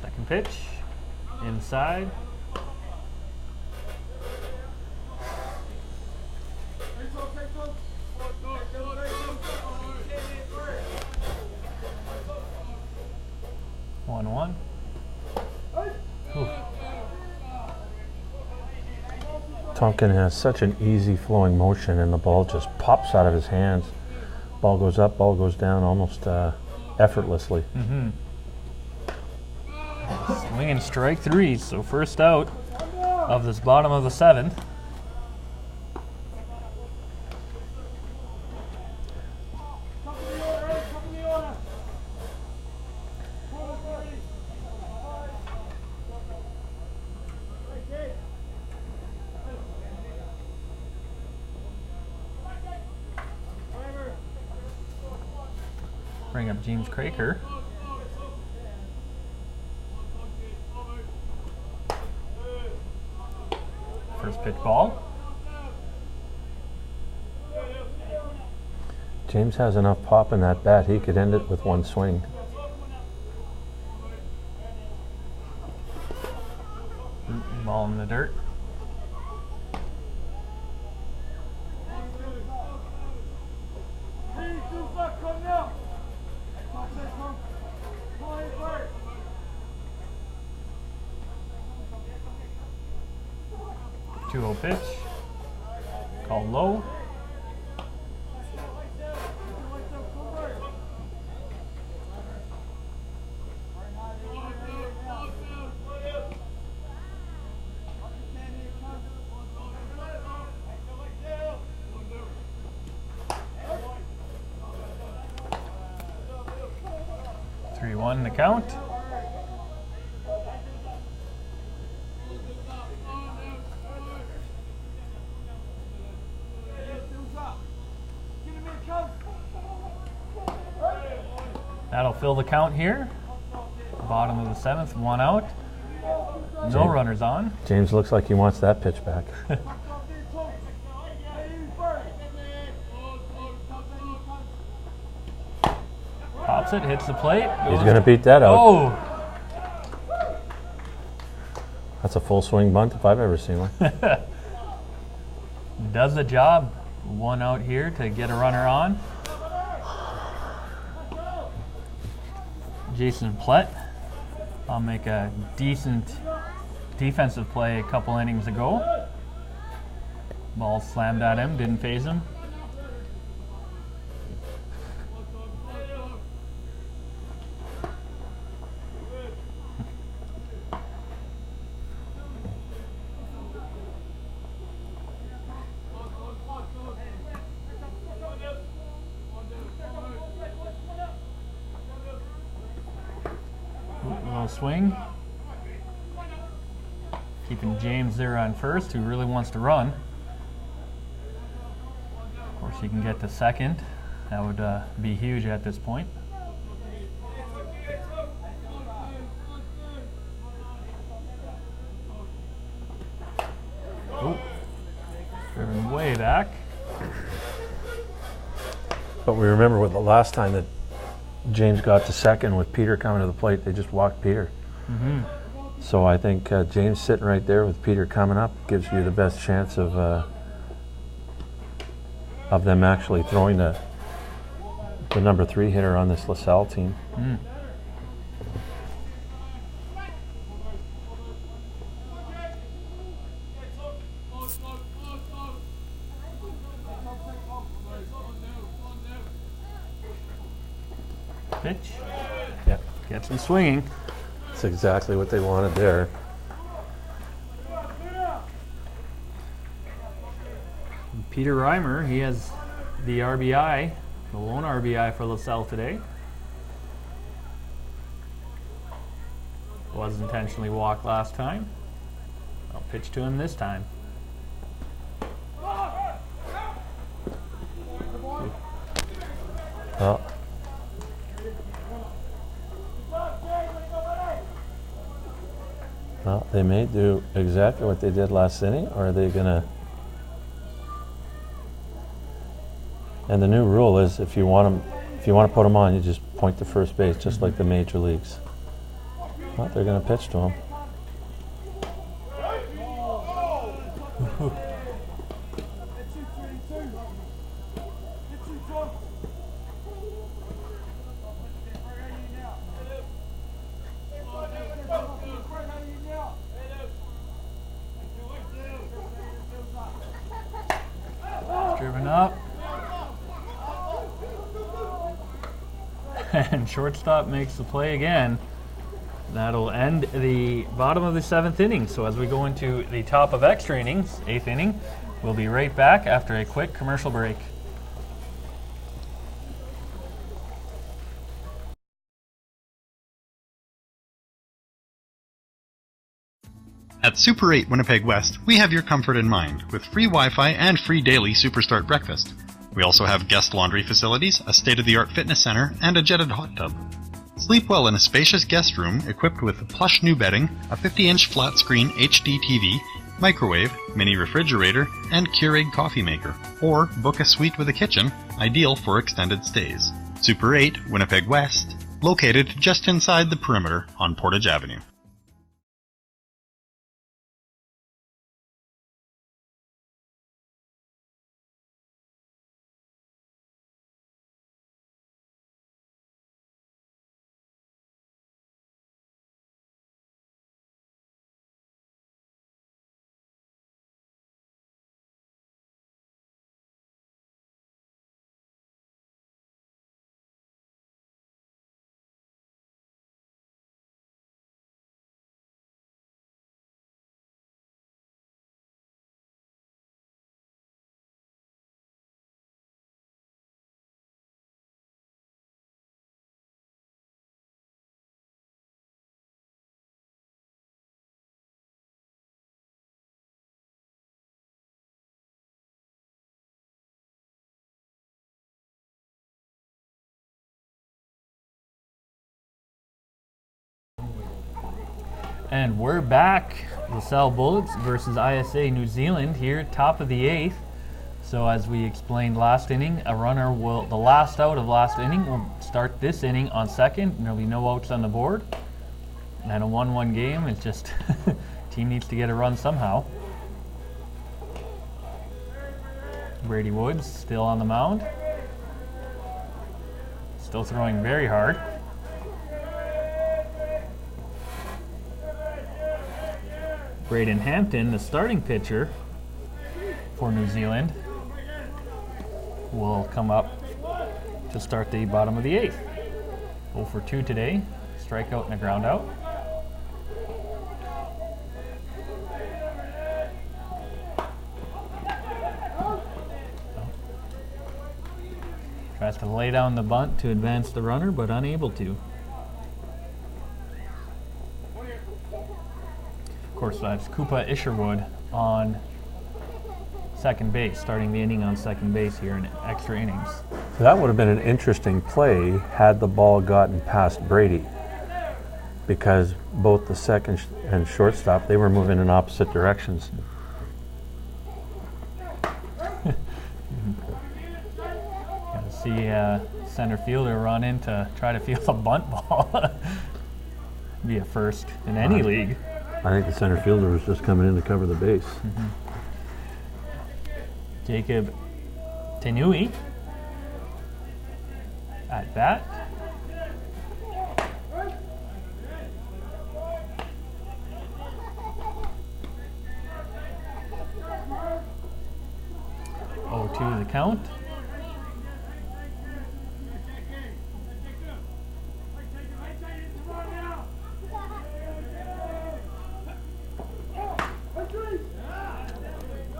S1: Second pitch, inside. One.
S6: Tonkin has such an easy flowing motion, and the ball just pops out of his hands. Ball goes up, ball goes down almost effortlessly.
S1: Swinging strike 3. So first out of this bottom of the 7th. Bring up James Craker. First pitch ball.
S6: James has enough pop in that bat, he could end it with one swing.
S1: Ball in the dirt. Two-oh pitch. Called low. One to count. That'll fill the count here. Bottom of the 7th, 1 out. No runners on.
S6: James looks like he wants that pitch back.
S1: Pops it, hits the plate.
S6: He's going to beat that out.
S1: Oh!
S6: That's a full swing bunt if I've ever seen one.
S1: Does the job. 1 out here to get a runner on. Jason Plett. I'll make a decent defensive play a couple innings ago. Ball slammed at him, didn't phase him. Swing. Keeping James there on first, who really wants to run. Of course, he can get to second. That would be huge at this point. Oh, driven way back.
S6: But we remember with the last time that James got to second with Peter coming to the plate, they just walked Peter.
S1: Mm-hmm.
S6: So I think James sitting right there with Peter coming up gives you the best chance of them actually throwing the number 3 hitter on this LaSalle team.
S1: Mm. Pitch.
S6: Yep.
S1: Gets him swinging.
S6: That's exactly what they wanted there.
S1: Peter Reimer, he has the RBI, the lone RBI for LaSalle today. Was intentionally walked last time. I'll pitch to him this time.
S6: Well, they may do exactly what they did last inning, or are they gonna? And the new rule is, if you want to put them on, you just point to first base, just like the major leagues. Well, they're gonna pitch to him.
S1: Driven up. And shortstop makes the play again. That'll end the bottom of the 7th inning. So as we go into the top of extra innings, 8th inning, we'll be right back after a quick commercial break.
S4: At Super 8 Winnipeg West, we have your comfort in mind with free Wi-Fi and free daily Superstart breakfast. We also have guest laundry facilities, a state-of-the-art fitness center, and a jetted hot tub. Sleep well in a spacious guest room equipped with plush new bedding, a 50-inch flat-screen HD TV, microwave, mini refrigerator, and Keurig coffee maker. Or book a suite with a kitchen, ideal for extended stays. Super 8 Winnipeg West, located just inside the perimeter on Portage Avenue.
S1: And we're back. The Salle Bullets versus ISA New Zealand here, top of the 8th. So as we explained last inning, a runner will, the last out of last inning, will start this inning on second. And there'll be no outs on the board. And a 1-1 game, it's just team needs to get a run somehow. Brady Woods still on the mound. Still throwing very hard. Braden Hampton, the starting pitcher for New Zealand, will come up to start the bottom of the 8th. 0 for 2 today, strikeout and a ground out. Tries to lay down the bunt to advance the runner, but unable to. Of course, that's Koopa Isherwood on second base, starting the inning on second base here in extra innings.
S6: So that would have been an interesting play had the ball gotten past Brady, because both the second and shortstop, they were moving in opposite directions.
S1: Gotta see center fielder run in to try to field a bunt ball. Be a first in any league.
S6: I think the center fielder was just coming in to cover the base.
S1: Jacob Tenui at bat. Oh, 2 the count.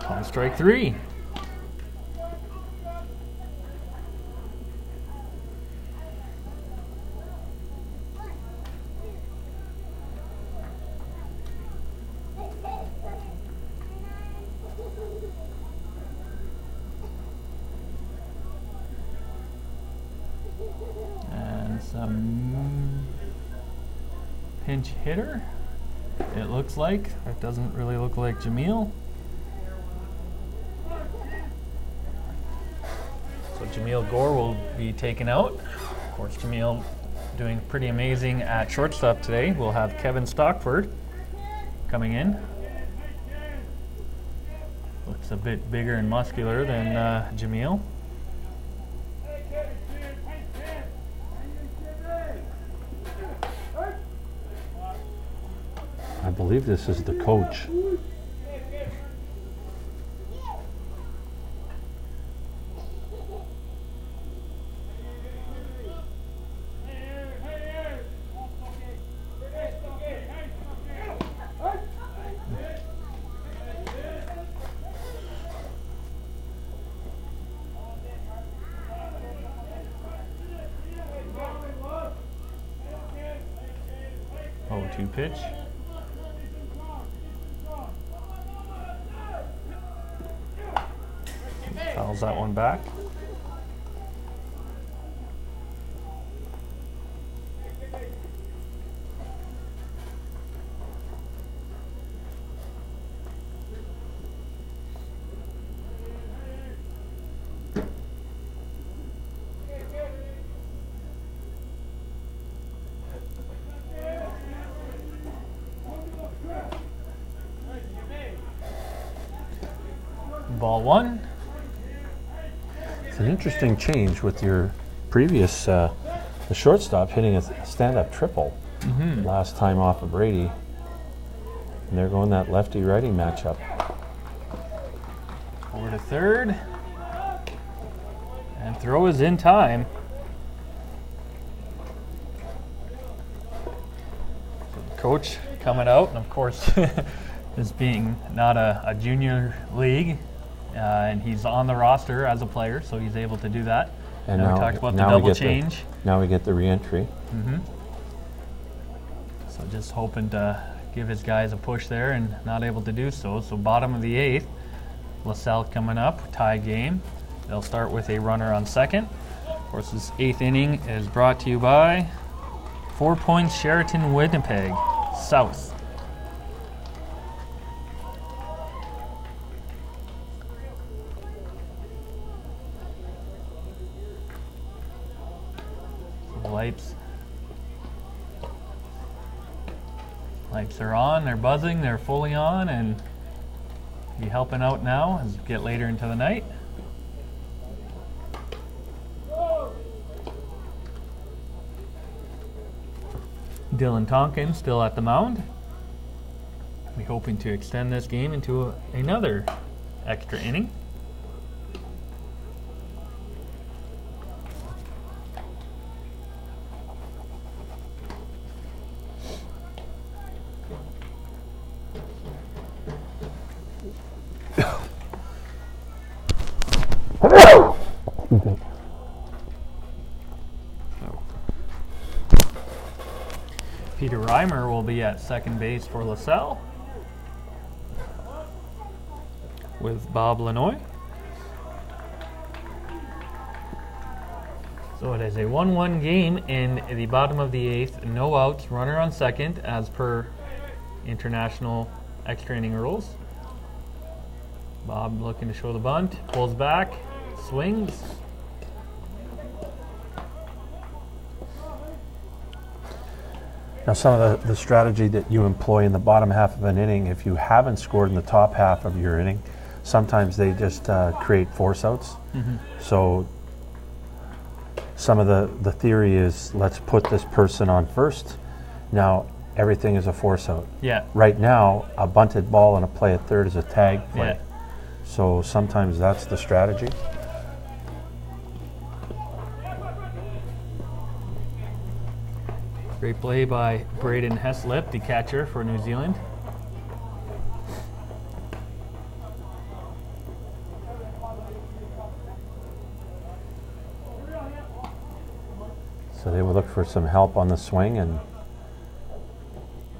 S1: On strike 3. And some pinch hitter, it looks like. It doesn't really look like Jamil. So Jamil Gore will be taken out. Of course, Jamil doing pretty amazing at shortstop today. We'll have Kevin Stockford coming in. Looks a bit bigger and muscular than Jamil.
S6: I believe this is the coach.
S1: 0-2 pitch. Fouls that one back. Ball one.
S6: It's an interesting change with your previous, the shortstop hitting a stand-up triple last time off of Brady. And they're going that lefty-righty matchup.
S1: Over to third. And throw is in time. So the coach coming out, and of course, this being not a junior league, and he's on the roster as a player, so he's able to do that.
S6: And
S1: we
S6: now,
S1: talked about the
S6: now we
S1: double
S6: get
S1: change.
S6: Now we get the re-entry.
S1: So just hoping to give his guys a push there and not able to do so. So bottom of the 8th, LaSalle coming up, tie game. They'll start with a runner on second. Of course, this 8th inning is brought to you by 4 Points Sheraton Winnipeg South. Lights are on, they're buzzing, they're fully on, and be helping out now as we get later into the night. Dylan Tonkin still at the mound. We're hoping to extend this game into another extra inning. Peter Reimer will be at second base for LaSalle with Bob Lanoy. So it is a 1-1 game in the bottom of the 8th. No outs, runner on second as per international extra inning rules. Bob looking to show the bunt, pulls back, swings.
S6: Now, some of the strategy that you employ in the bottom half of an inning, if you haven't scored in the top half of your inning, sometimes they just create force outs. So some of the theory is, let's put this person on first. Now, everything is a force out.
S1: Yeah.
S6: Right now, a bunted ball and a play at third is a tag play.
S1: Yeah.
S6: So sometimes that's the strategy.
S1: Great play by Braden Heslip, the catcher for New Zealand.
S6: So they will look for some help on the swing, and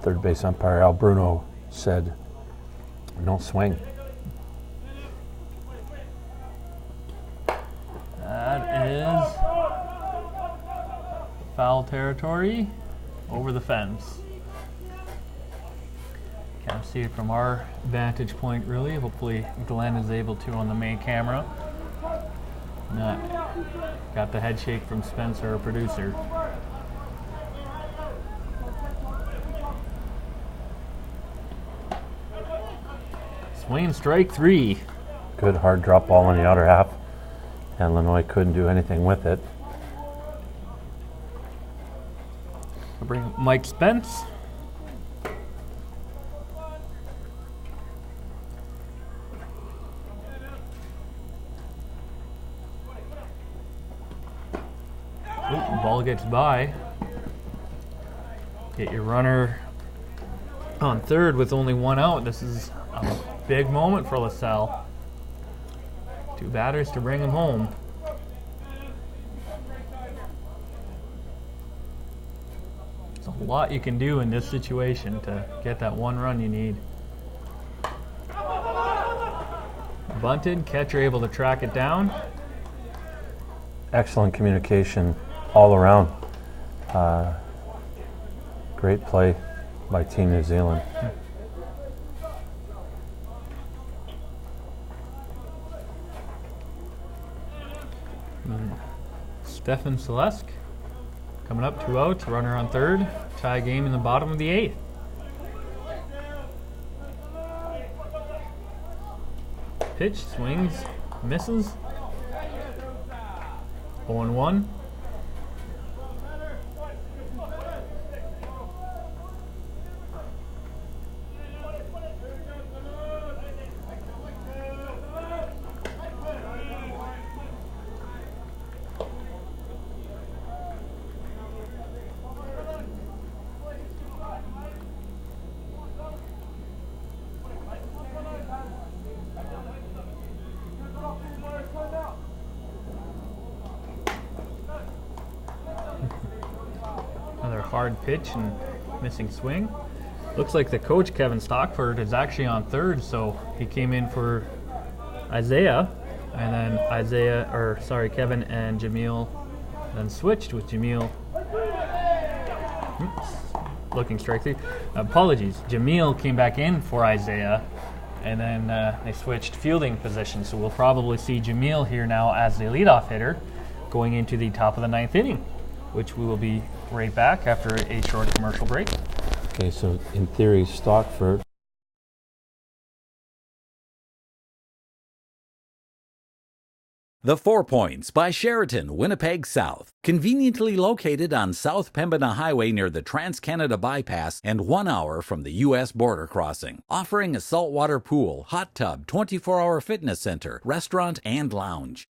S6: third base umpire Al Bruno said, no swing.
S1: That is foul territory. Over the fence. Can't see it from our vantage point really. Hopefully Glenn is able to on the main camera. Not got the head shake from Spencer, our producer. Swing strike 3.
S6: Good hard drop ball in the outer half, and Lanoy couldn't do anything with it.
S1: I'll bring Mike Spence. Oop, ball gets by. Get your runner on third with only 1 out. This is a big moment for LaSalle. 2 batters to bring him home. So a lot you can do in this situation to get that one run you need. Bunted, catcher able to track it down.
S6: Excellent communication all around. Great play by Team New Zealand.
S1: Stefan Selesk coming up, 2 outs, runner on third, tie game in the bottom of the 8th. Pitch, swings, misses. 0-1. Another hard pitch and missing swing. Looks like the coach, Kevin Stockford, is actually on third, so he came in for Isaiah, and then Kevin and Jamil then switched with Jamil. Looking strike three. Apologies. Jamil came back in for Isaiah, and then they switched fielding positions, so we'll probably see Jamil here now as the leadoff hitter going into the top of the 9th inning, which we will be right back after a short commercial break.
S6: Okay, so in theory, Stockford.
S5: The 4 Points by Sheraton, Winnipeg South. Conveniently located on South Pembina Highway near the Trans-Canada Bypass and 1 hour from the U.S. border crossing. Offering a saltwater pool, hot tub, 24-hour fitness center, restaurant, and lounge.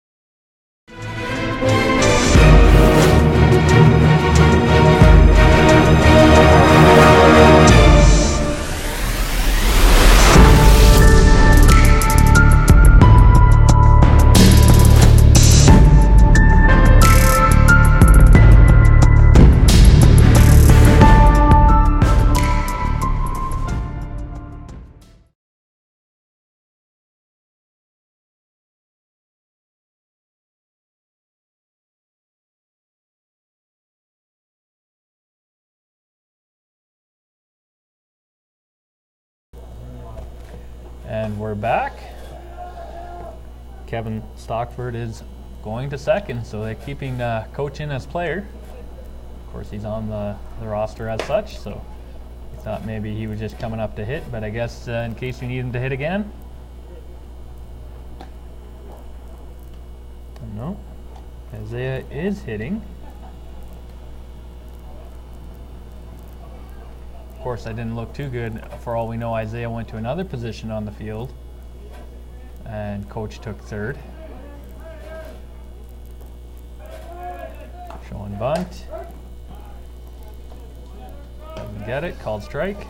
S1: And we're back. Kevin Stockford is going to second, so they're keeping Coach in as player. Of course, he's on the roster as such, so we thought maybe he was just coming up to hit, but I guess in case we need him to hit again. No. Isaiah is hitting. Of course, I didn't look too good. For all we know, Isaiah went to another position on the field, and Coach took third. Showing bunt. Doesn't get it. Called strike.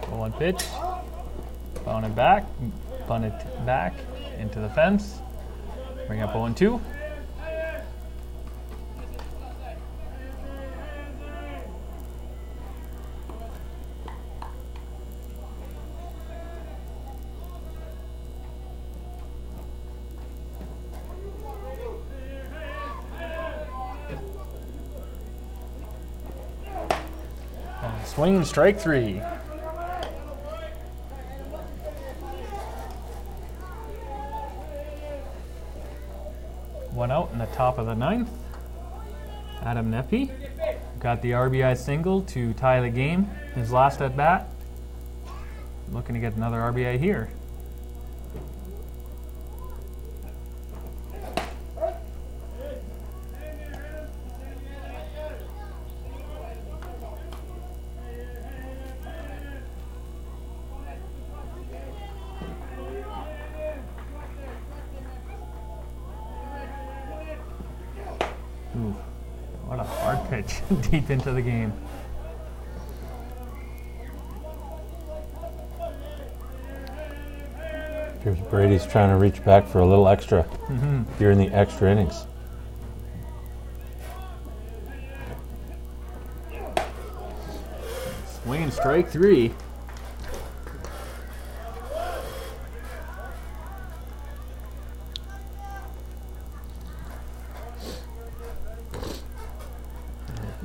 S1: One pitch. Bunt it back into the fence. Bring up 0-2. Swing and strike 3. One out in the top of the 9th. Adam Nepi got the RBI single to tie the game. His last at bat. Looking to get another RBI here. Ooh, what a hard pitch deep into the game.
S6: Here's Brady's trying to reach back for a little extra here in the extra innings.
S1: Swinging strike 3.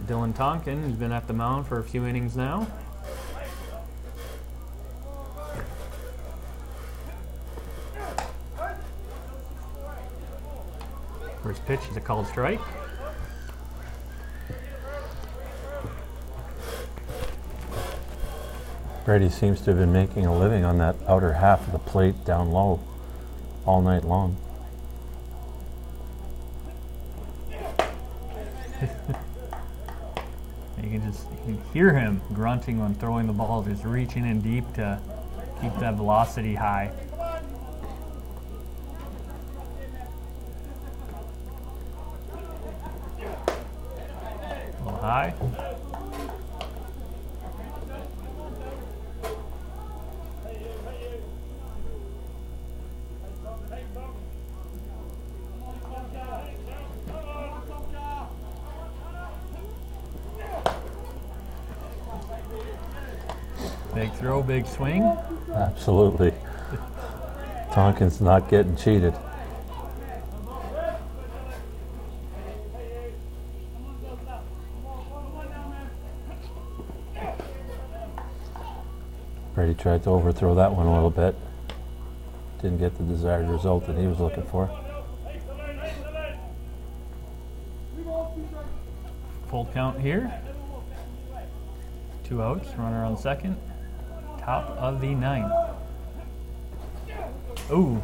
S1: Dylan Tonkin has been at the mound for a few innings now. First pitch is a called strike.
S6: Brady seems to have been making a living on that outer half of the plate down low all night long.
S1: You can hear him grunting when throwing the ball, just reaching in deep to keep that velocity high. A little high. Big throw, big swing.
S6: Absolutely. Tonkin's not getting cheated. Brady tried to overthrow that one a little bit. Didn't get the desired result that he was looking for.
S1: Full count here. 2 outs, runner on second. Top of the 9th. Ooh.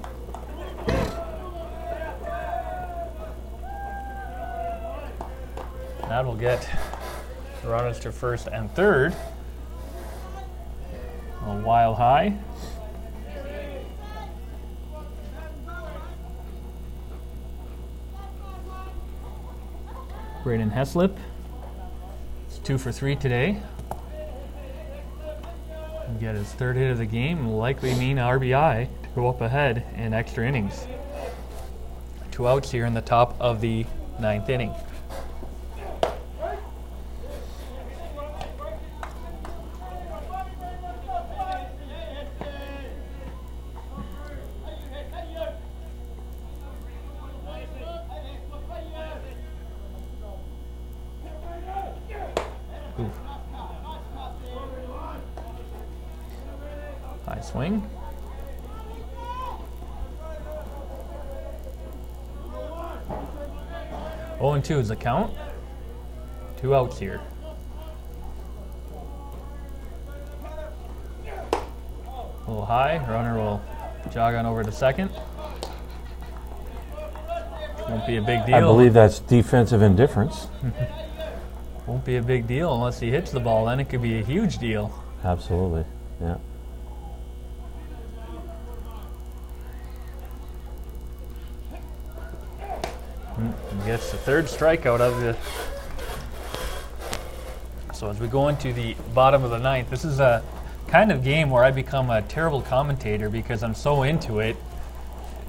S1: That will get runners to first and third. A wild high. Braden Heslip. It's 2 for 3 today. Get his 3rd hit of the game, likely mean RBI to go up ahead in extra innings. 2 outs here in the top of the 9th inning. Ooh. High swing. Oh, and 2 is the count. 2 outs here. A little high. Runner will jog on over to second. Won't be a big deal.
S6: I believe that's defensive indifference.
S1: Won't be a big deal unless he hits the ball. Then it could be a huge deal.
S6: Absolutely, yeah.
S1: Gets the 3rd strikeout of the. So as we go into the bottom of the 9th, this is a kind of game where I become a terrible commentator because I'm so into it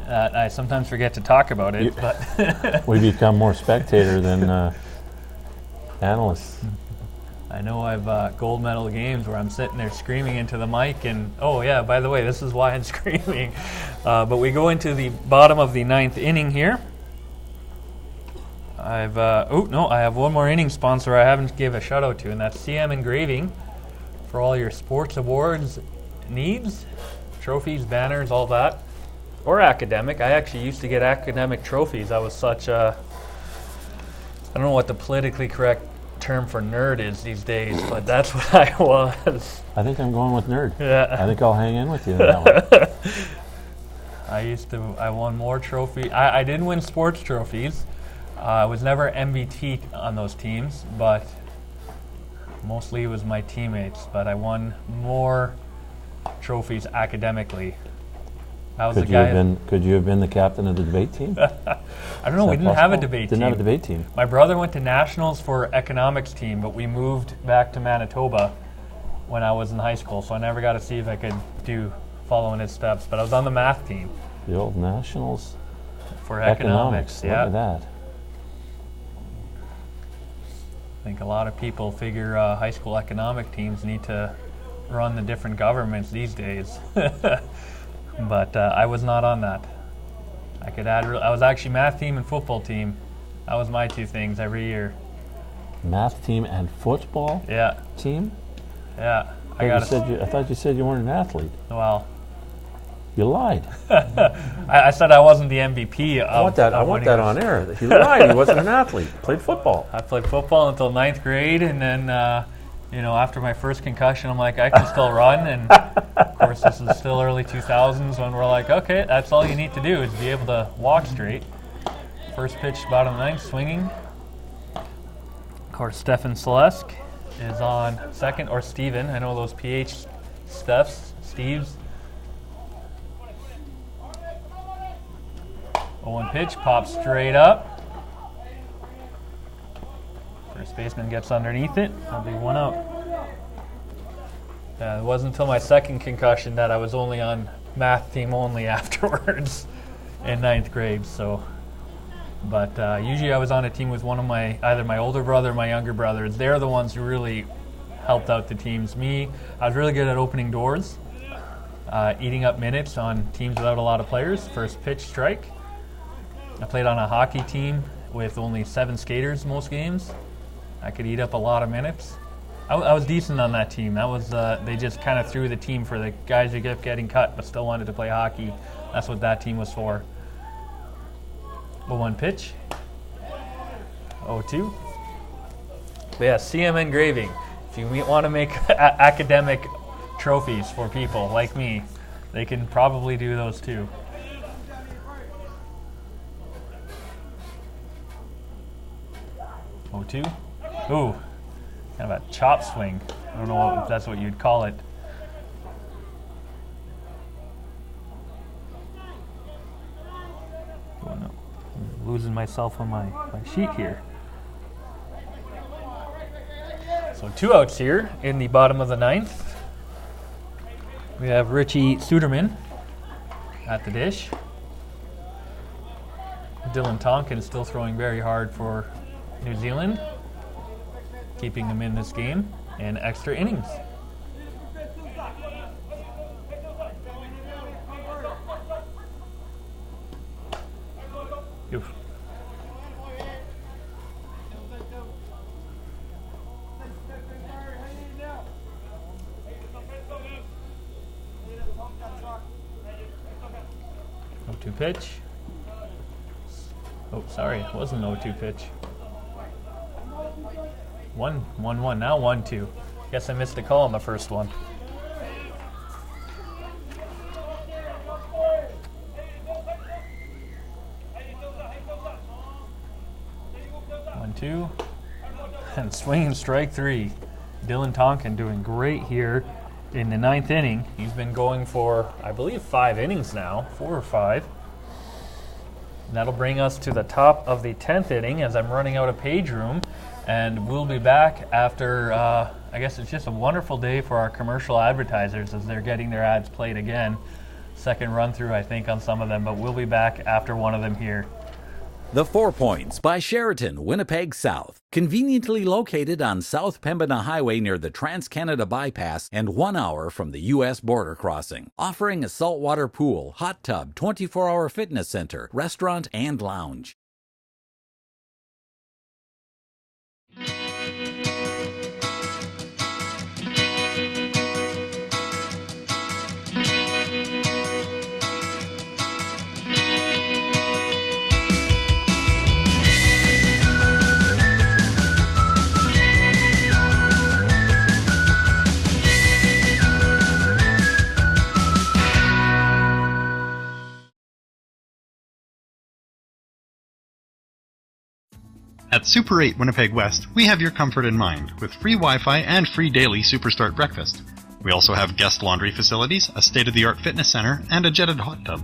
S1: that I sometimes forget to talk about it. But
S6: we become more spectator than analysts.
S1: I know I've gold medal games where I'm sitting there screaming into the mic and, oh yeah, by the way, this is why I'm screaming. But we go into the bottom of the 9th inning here. I have one more inning sponsor I haven't gave a shout out to, and that's CM Engraving for all your sports awards needs, trophies, banners, all that, or academic. I actually used to get academic trophies. I was such a, I don't know what the politically correct term for nerd is these days, but that's what I was.
S6: I think I'm going with nerd.
S1: Yeah.
S6: I think I'll hang in with you on that one.
S1: I won more trophies. I didn't win sports trophies. I was never MVT on those teams, but mostly it was my teammates. But I won more trophies academically. I was
S6: Could you have been the captain of the debate team?
S1: I don't know. We didn't have a debate team.
S6: Didn't have a debate team.
S1: My brother went to nationals for economics team, but we moved back to Manitoba when I was in high school, so I never got to see if I could do follow in his steps. But I was on the math team
S6: The old Nationals
S1: for economics.
S6: Look
S1: Yeah.
S6: at that.
S1: I think a lot of people figure high school economic teams need to run the different governments these days. But I was not on that. I was actually math team and football team. That was my two things every year.
S6: Math team and football
S1: Yeah,
S6: team?
S1: yeah.
S6: I thought you said you weren't an athlete.
S1: Well,
S6: You lied.
S1: I said I wasn't the MVP.
S6: I want that on air. He lied. He wasn't an athlete. Played football.
S1: I played football until 9th grade, and then, after my first concussion, I'm like, I can still run. And of course, this is still early 2000s when we're like, okay, that's all you need to do is be able to walk straight. First pitch, bottom of the ninth, swinging. Of course, Stefan Selesk is on second, or Steven. I know those PH Steves. 0-1 pitch, pops straight up. First baseman gets underneath it. That'll be 1 out. It wasn't until my second concussion that I was only on math team only afterwards in 9th grade. But usually I was on a team with either my older brother or my younger brothers. They're the ones who really helped out the teams. Me, I was really good at opening doors, eating up minutes on teams without a lot of players. First pitch, strike. I played on a hockey team with only 7 skaters most games. I could eat up a lot of minutes. I was decent on that team. That was they just kind of threw the team for the guys who kept getting cut but still wanted to play hockey. That's what that team was for. 0-1 pitch. 0-2. But yeah, CM engraving. If you want to make academic trophies for people like me, they can probably do those too. Two. Ooh, kind of a chop swing. I don't know if that's what you'd call it. Oh no, I'm losing myself on my sheet here. So 2 outs here in the bottom of the 9th. We have Richie Suderman at the dish. Dylan Tonkin is still throwing very hard for New Zealand, keeping them in this game in extra innings. Oof. No 2 pitch. Oh, sorry, it wasn't no 2 pitch. 1-1, now 1-2. Guess I missed a call on the first one. One, two, and swing and strike 3. Dylan Tonkin doing great here in the 9th inning. He's been going for, I believe, 5 innings now, 4 or 5. And that'll bring us to the top of the 10th inning as I'm running out of page room. And we'll be back after, I guess it's just a wonderful day for our commercial advertisers as they're getting their ads played again. Second run through, I think, on some of them, but we'll be back after one of them here.
S5: The 4 Points by Sheraton, Winnipeg South. Conveniently located on South Pembina Highway near the Trans-Canada Bypass and 1 hour from the U.S. border crossing. Offering a saltwater pool, hot tub, 24-hour fitness center, restaurant, and lounge.
S4: At Super 8 Winnipeg West, we have your comfort in mind, with free Wi-Fi and free daily Superstart breakfast. We also have guest laundry facilities, a state-of-the-art fitness center, and a jetted hot tub.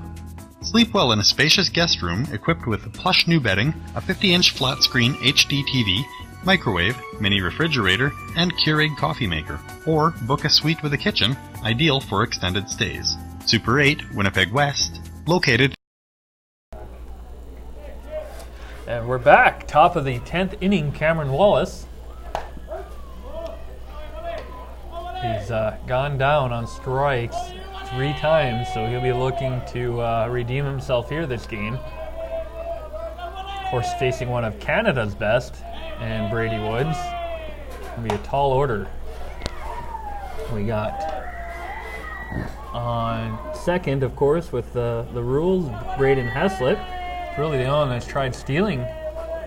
S4: Sleep well in a spacious guest room equipped with plush new bedding, a 50-inch flat-screen HD TV, microwave, mini refrigerator, and Keurig coffee maker. Or book a suite with a kitchen, ideal for extended stays. Super 8, Winnipeg West, located.
S1: And we're back. Top of the 10th inning, Cameron Wallace. He's gone down on strikes 3 times, so he'll be looking to redeem himself here this game. Of course, facing one of Canada's best, and Brady Woods. It'll be a tall order. We got on second, of course, with the rules, Braden Heslett. Really the only one that's tried stealing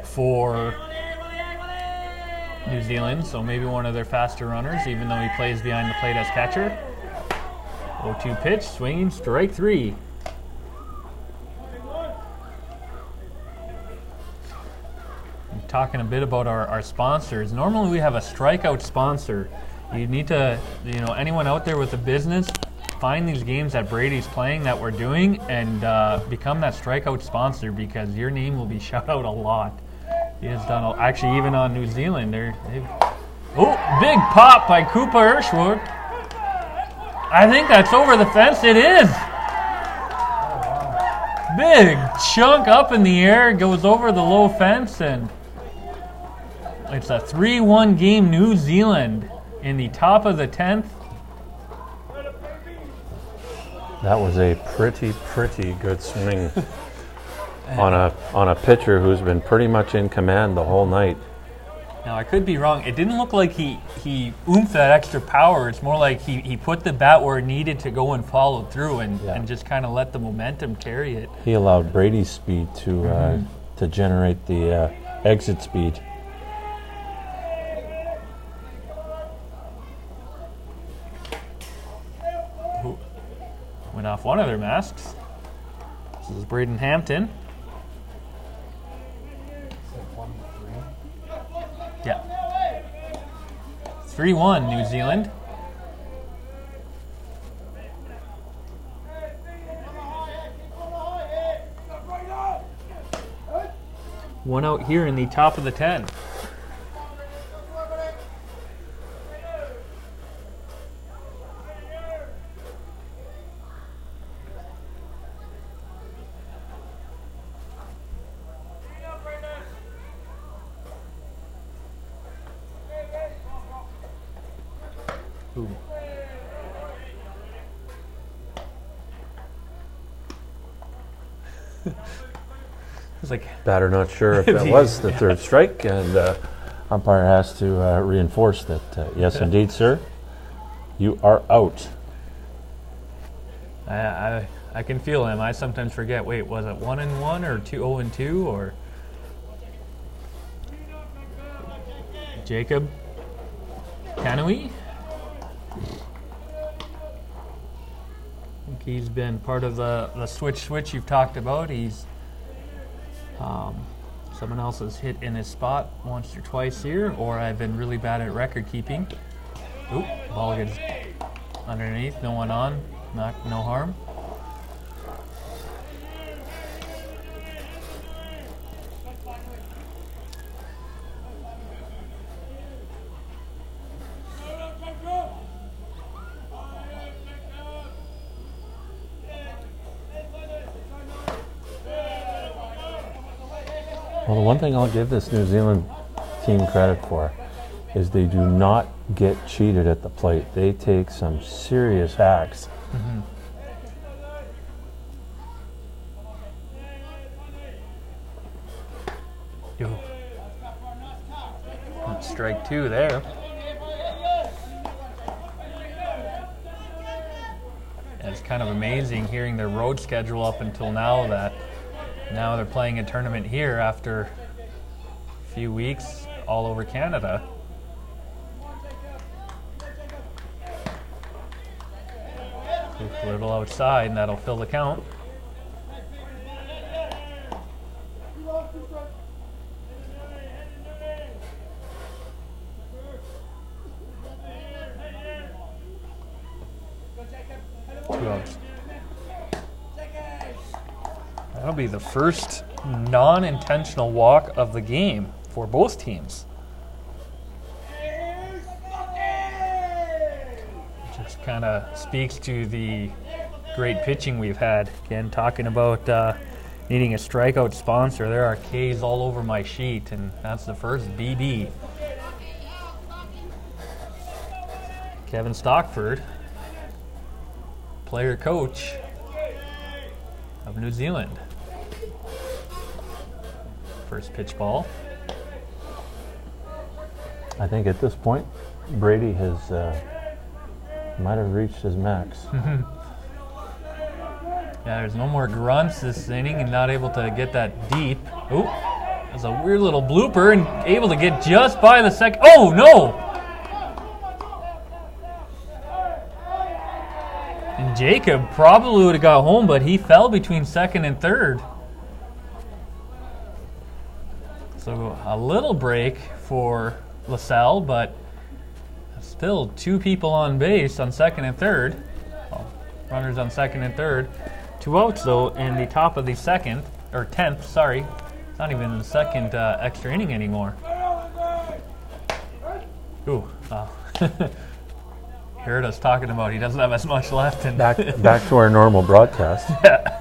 S1: for New Zealand, so maybe one of their faster runners, even though he plays behind the plate as catcher. 0-2 pitch, swinging, strike 3. I'm talking a bit about our sponsors. Normally we have a strikeout sponsor. You need to, anyone out there with a business, find these games that Brady's playing that we're doing and become that strikeout sponsor, because your name will be shout out a lot. He has done, actually even on New Zealand. Big pop by Koopa Hirschwood. I think that's over the fence. It is. Big chunk up in the air, goes over the low fence, and it's a 3-1 game, New Zealand in the top of the 10th.
S6: That was a pretty good swing on a pitcher who's been pretty much in command the whole night.
S1: Now, I could be wrong. It didn't look like he oomphed that extra power. It's more like he put the bat where it needed to go and followed through and just kind of let the momentum carry it.
S6: He allowed Brady's speed to generate the exit speed.
S1: Went off one of their masks. This is Braden Hampton. Yeah. 3-1 New Zealand. One out here in the top of the 10. Ooh. It's like
S6: Batter not sure if that was the third strike, and umpire has to reinforce that. Yes, indeed, sir. You are out.
S1: I can feel him. I sometimes forget. Wait, was it 1-1 or 0-2 or Jacob Kanui? I think he's been part of the switch you've talked about. He's someone else has hit in his spot once or twice here, or I've been really bad at record keeping. Oop, ball gets underneath, no one on, no harm.
S6: Well, the one thing I'll give this New Zealand team credit for is they do not get cheated at the plate. They take some serious hacks.
S1: Mm-hmm. Strike 2 there. And it's kind of amazing hearing their road schedule up until now, that now they're playing a tournament here after a few weeks all over Canada. A little outside, and that'll fill the count. That'll be the first non-intentional walk of the game for both teams. Just kind of speaks to the great pitching we've had. Again, talking about needing a strikeout sponsor. There are K's all over my sheet, and that's the first BB. Kevin Stockford, player coach of New Zealand. First pitch ball.
S6: I think at this point, Brady has might have reached his max.
S1: Yeah, there's no more grunts this inning and not able to get that deep. Oh, there's a weird little blooper and able to get just by the second. Oh, no! And Jacob probably would have got home, but he fell between second and third. So a little break for LaSalle, but still 2 people on base on second and third. Well, runners on second and third. 2 outs, though, in the top of the 10th, sorry. It's not even the second extra inning anymore. Ooh, heard us talking about he doesn't have as much left. And
S6: Back to our normal broadcast.
S1: Yeah.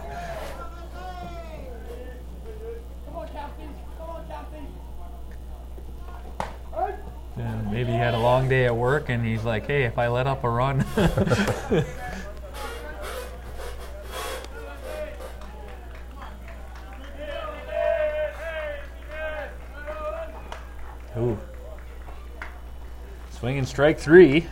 S1: And maybe he had a long day at work and he's like, hey, if I let up a run. Ooh. Swinging strike 3.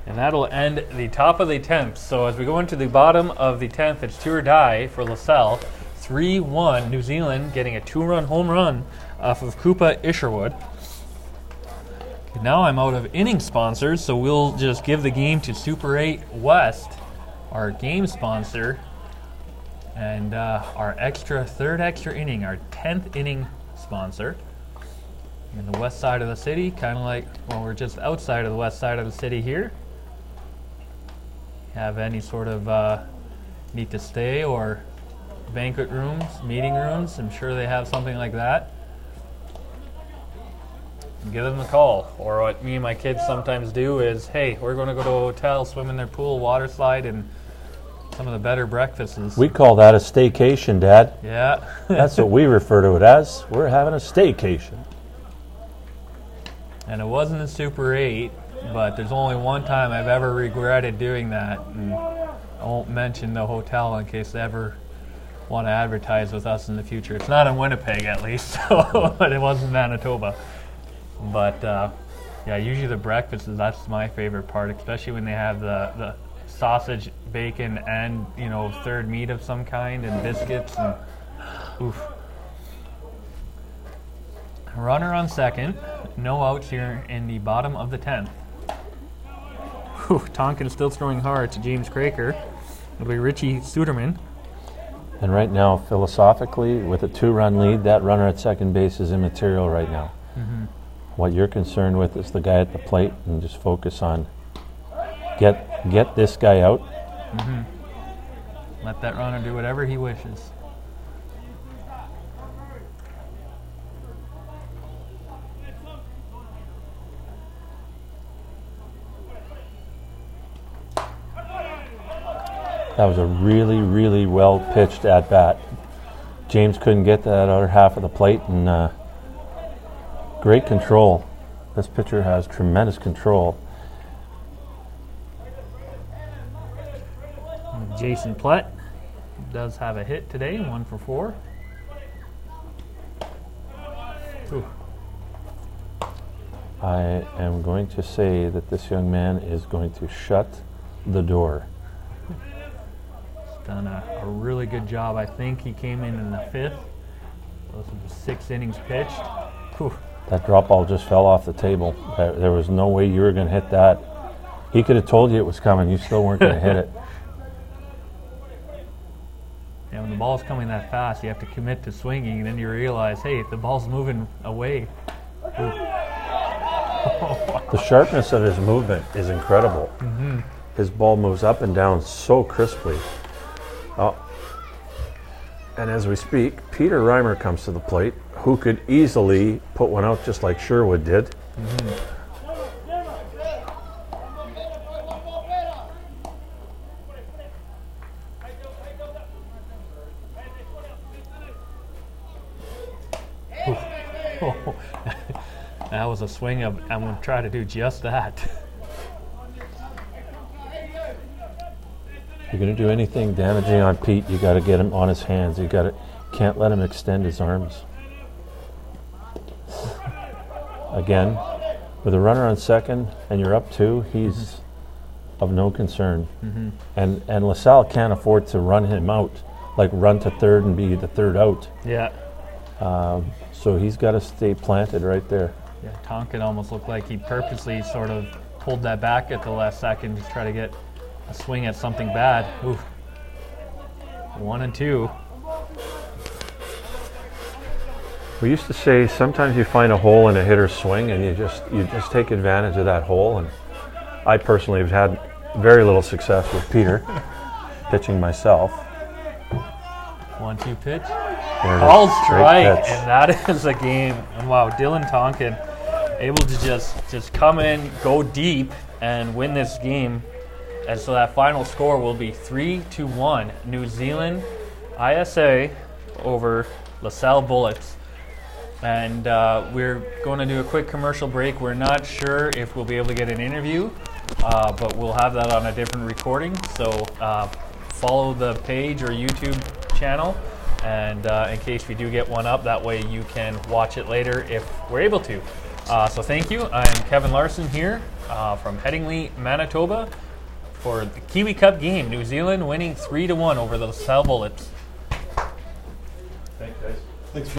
S1: And that'll end the top of the 10th. So as we go into the bottom of the 10th, it's 2 or die for LaSalle. 3-1, New Zealand getting a 2-run home run off of Koopa Isherwood. Okay, now I'm out of inning sponsors, so we'll just give the game to Super 8 West, our game sponsor, and our third extra inning, our 10th inning sponsor. In the west side of the city, kind of like, well, we're just outside of the west side of the city here. Have any sort of need to stay or banquet rooms, meeting rooms, I'm sure they have something like that. Give them a call. Or what me and my kids sometimes do is, hey, we're going to go to a hotel, swim in their pool, water slide, and some of the better breakfasts.
S6: We call that a staycation, Dad.
S1: Yeah.
S6: That's what we refer to it as. We're having a staycation.
S1: And it wasn't a Super 8, but there's only one time I've ever regretted doing that. And I won't mention the hotel in case they ever want to advertise with us in the future. It's not in Winnipeg, at least, so, but it was in Manitoba. But yeah, usually the breakfast that's my favorite part, especially when they have the sausage, bacon, and third meat of some kind, and biscuits. And oof. Runner on second, no outs here in the bottom of the 10th. Tonkin still throwing hard to James Craker. It'll be Richie Suderman.
S6: And right now, philosophically, with a 2-run lead, that runner at second base is immaterial right now.
S1: Mm-hmm.
S6: What you're concerned with is the guy at the plate, and just focus on get this guy out.
S1: Mm-hmm. Let that runner do whatever he wishes.
S6: That was a really, really well pitched at bat. James couldn't get that other half of the plate, and great control. This pitcher has tremendous control.
S1: Jason Plett does have a hit today, 1 for 4. Ooh.
S6: I am going to say that this young man is going to shut the door.
S1: Done a really good job. I think he came in the 5th. Those were 6 innings pitched. Whew.
S6: That drop ball just fell off the table. There was no way you were going to hit that. He could have told you it was coming. You still weren't going to hit it.
S1: Yeah, when the ball's coming that fast, you have to commit to swinging, and then you realize, hey, the ball's moving away.
S6: The sharpness of his movement is incredible.
S1: Mm-hmm.
S6: His ball moves up and down so crisply. Oh. And as we speak, Peter Reimer comes to the plate, who could easily put one out just like Sherwood did.
S1: Mm-hmm. That was a swing of, I'm going to try to do just that.
S6: If you're going to do anything damaging on Pete, you got to get him on his hands. Can't let him extend his arms. Again, with a runner on second and you're up 2, he's of no concern. And LaSalle can't afford to run him out, like run to third and be the third out.
S1: Yeah.
S6: So he's got to stay planted right there.
S1: Yeah, Tonkin almost looked like he purposely sort of pulled that back at the last second to try to get a swing at something bad. Oof. 1 and 2.
S6: We used to say sometimes you find a hole in a hitter's swing and you just take advantage of that hole. And I personally have had very little success with Peter pitching myself.
S1: 1-2 pitch.
S6: Called
S1: strike, and that is a game. And wow, Dylan Tonkin able to just come in, go deep, and win this game. And so that final score will be 3-1, New Zealand ISA over LaSalle Bullets. And we're going to do a quick commercial break. We're not sure if we'll be able to get an interview, but we'll have that on a different recording. So follow the page or YouTube channel, and in case we do get one up, that way you can watch it later if we're able to. So thank you. I'm Kevin Larson here from Headingley, Manitoba, for the Kiwi Cup game. New Zealand winning 3-1 over the LaSalle Bullets.
S6: Thanks, guys. Thanks.